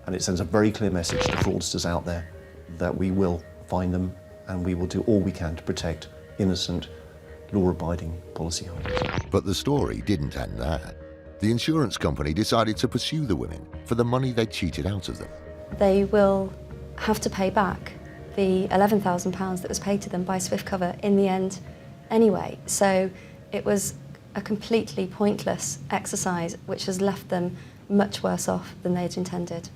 and it sends a very clear message to fraudsters out there that we will find them and we will do all we can to protect innocent, law-abiding policyholders. But the story didn't end there. The insurance company decided to pursue the women for the money they'd cheated out of them. They will have to pay back the £11,000 that was paid to them by Swiftcover in the end anyway. So it was a completely pointless exercise which has left them much worse off than they'd intended.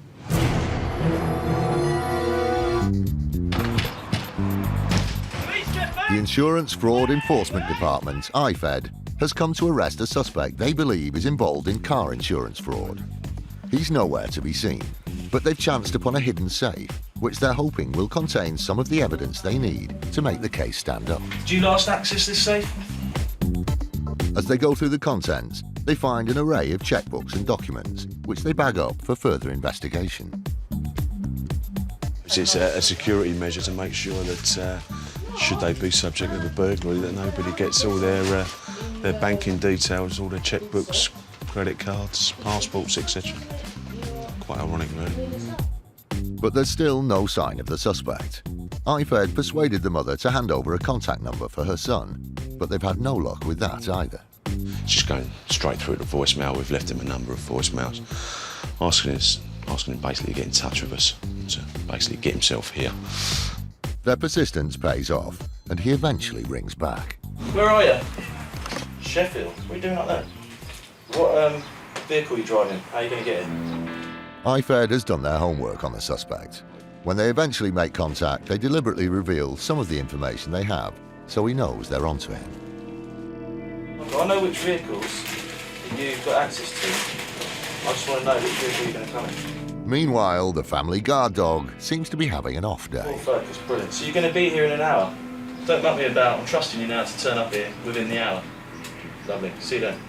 The Insurance Fraud Enforcement Department, IFED, has come to arrest a suspect they believe is involved in car insurance fraud. He's nowhere to be seen, but they've chanced upon a hidden safe, which they're hoping will contain some of the evidence they need to make the case stand up. Do you last access this safe? As they go through the contents, they find an array of checkbooks and documents, which they bag up for further investigation. It's a security measure to make sure that should they be subject to a burglary, that nobody gets all their banking details, all their checkbooks, credit cards, passports, etc. Quite ironic, really. But there's still no sign of the suspect. IFED persuaded the mother to hand over a contact number for her son, but they've had no luck with that either. It's just going straight through to voicemail. We've left him a number of voicemails asking him basically to get in touch with us, to basically get himself here. Their persistence pays off, and he eventually rings back. Where are you? Sheffield. What are you doing up there? What vehicle are you driving? How are you going to get in? IFED has done their homework on the suspect. When they eventually make contact, they deliberately reveal some of the information they have, so he knows they're onto him. I know which vehicles you've got access to. I just want to know which vehicle you're going to come in. Meanwhile, the family guard dog seems to be having an off day. Full focus, brilliant. So you're going to be here in an hour? Don't muck me about. I'm trusting you now to turn up here within the hour. Lovely. See you then.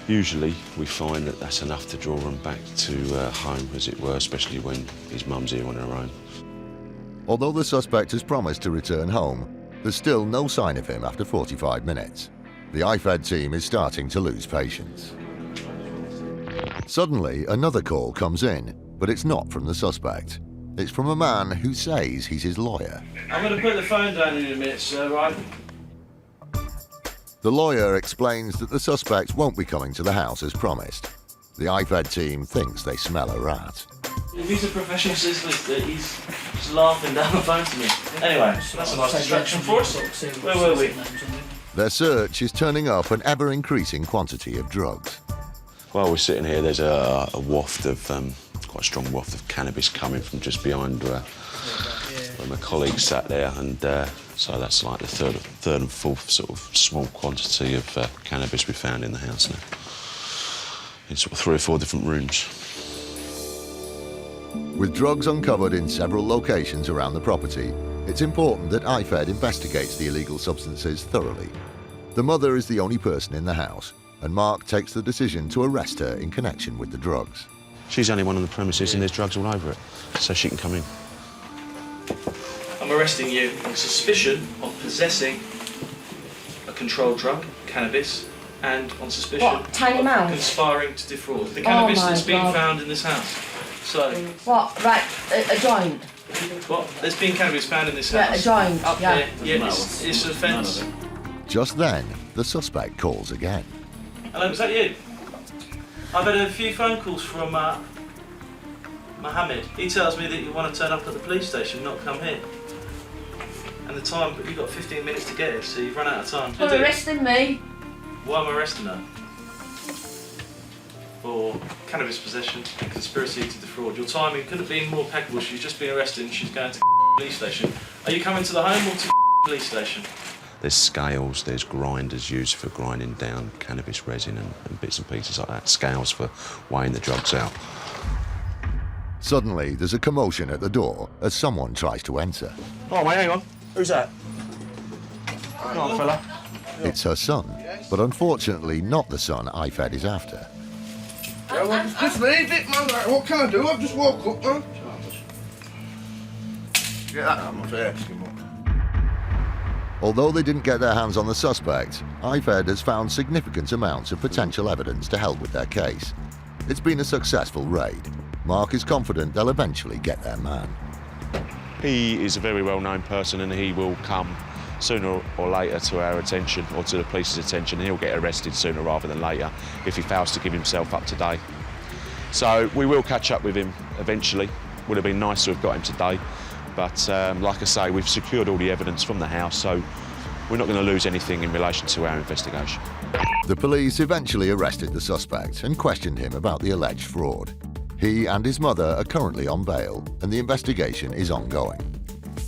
Usually we find that that's enough to draw him back to home, as it were, especially when his mum's here on her own. Although the suspect has promised to return home, there's still no sign of him after 45 minutes. The IFED team is starting to lose patience. Suddenly, another call comes in, but it's not from the suspect. It's from a man who says he's his lawyer. I'm going to put the phone down in a minute, sir, right? The lawyer explains that the suspect won't be coming to the house as promised. The IFED team thinks they smell a rat. If he's a professional solicitor, he's just laughing down the phone to me. Anyway, that's a nice distraction for us. Where were we? Their search is turning up an ever-increasing quantity of drugs. While we're sitting here, there's a waft of, quite a strong waft of cannabis coming from just behind where my colleague sat there, and so that's like the third and fourth sort of small quantity of cannabis we found in the house now, in sort of 3 or 4 different rooms. With drugs uncovered in several locations around the property, it's important that IFED investigates the illegal substances thoroughly. The mother is the only person in the house, and Mark takes the decision to arrest her in connection with the drugs. She's the only one on the premises and there's drugs all over it, so she can come in. I'm arresting you on suspicion of possessing a controlled drug, cannabis, and on suspicion What, tiny of mouse? conspiring to defraud. The cannabis that's been God. found in this house. So. What? Right, a joint. What? There's been cannabis found in this Yeah, house. a joint, Up yeah. here. Yeah, it's an offence. Just then, the suspect calls again. Hello, was that you? I've had a few phone calls from Mohammed. He tells me that you want to turn up at the police station, not come here. And the time, but you've got 15 minutes to get here, so you've run out of time. You're arresting me. Why am I arresting her? For cannabis possession and conspiracy to defraud. Your timing couldn't have been more impeccable. She's just been arrested and she's going to the police station. Are you coming to the home or to the police station? There's scales, there's grinders used for grinding down cannabis resin and bits and pieces like that. Scales for weighing the drugs out. Suddenly, there's a commotion at the door as someone tries to enter. Oh, mate, hang on. Who's that? Come on, fella. It's her son, but unfortunately not the son Ifed is after. Yeah, well, just leave it, man. Like, what can I do? I've just woke up, man. Get that out of my face. Although they didn't get their hands on the suspect, Ifed has found significant amounts of potential evidence to help with their case. It's been a successful raid. Mark is confident they'll eventually get their man. He is a very well-known person and he will come sooner or later to our attention or to the police's attention. He'll get arrested sooner rather than later if he fails to give himself up today. So we will catch up with him eventually. Would have been nice to have got him today, but like I say, we've secured all the evidence from the house, so we're not going to lose anything in relation to our investigation. The police eventually arrested the suspect and questioned him about the alleged fraud. He and his mother are currently on bail and the investigation is ongoing.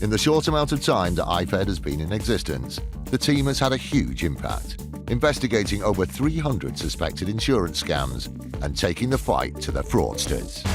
In the short amount of time that IFED has been in existence, the team has had a huge impact, investigating over 300 suspected insurance scams and taking the fight to the fraudsters.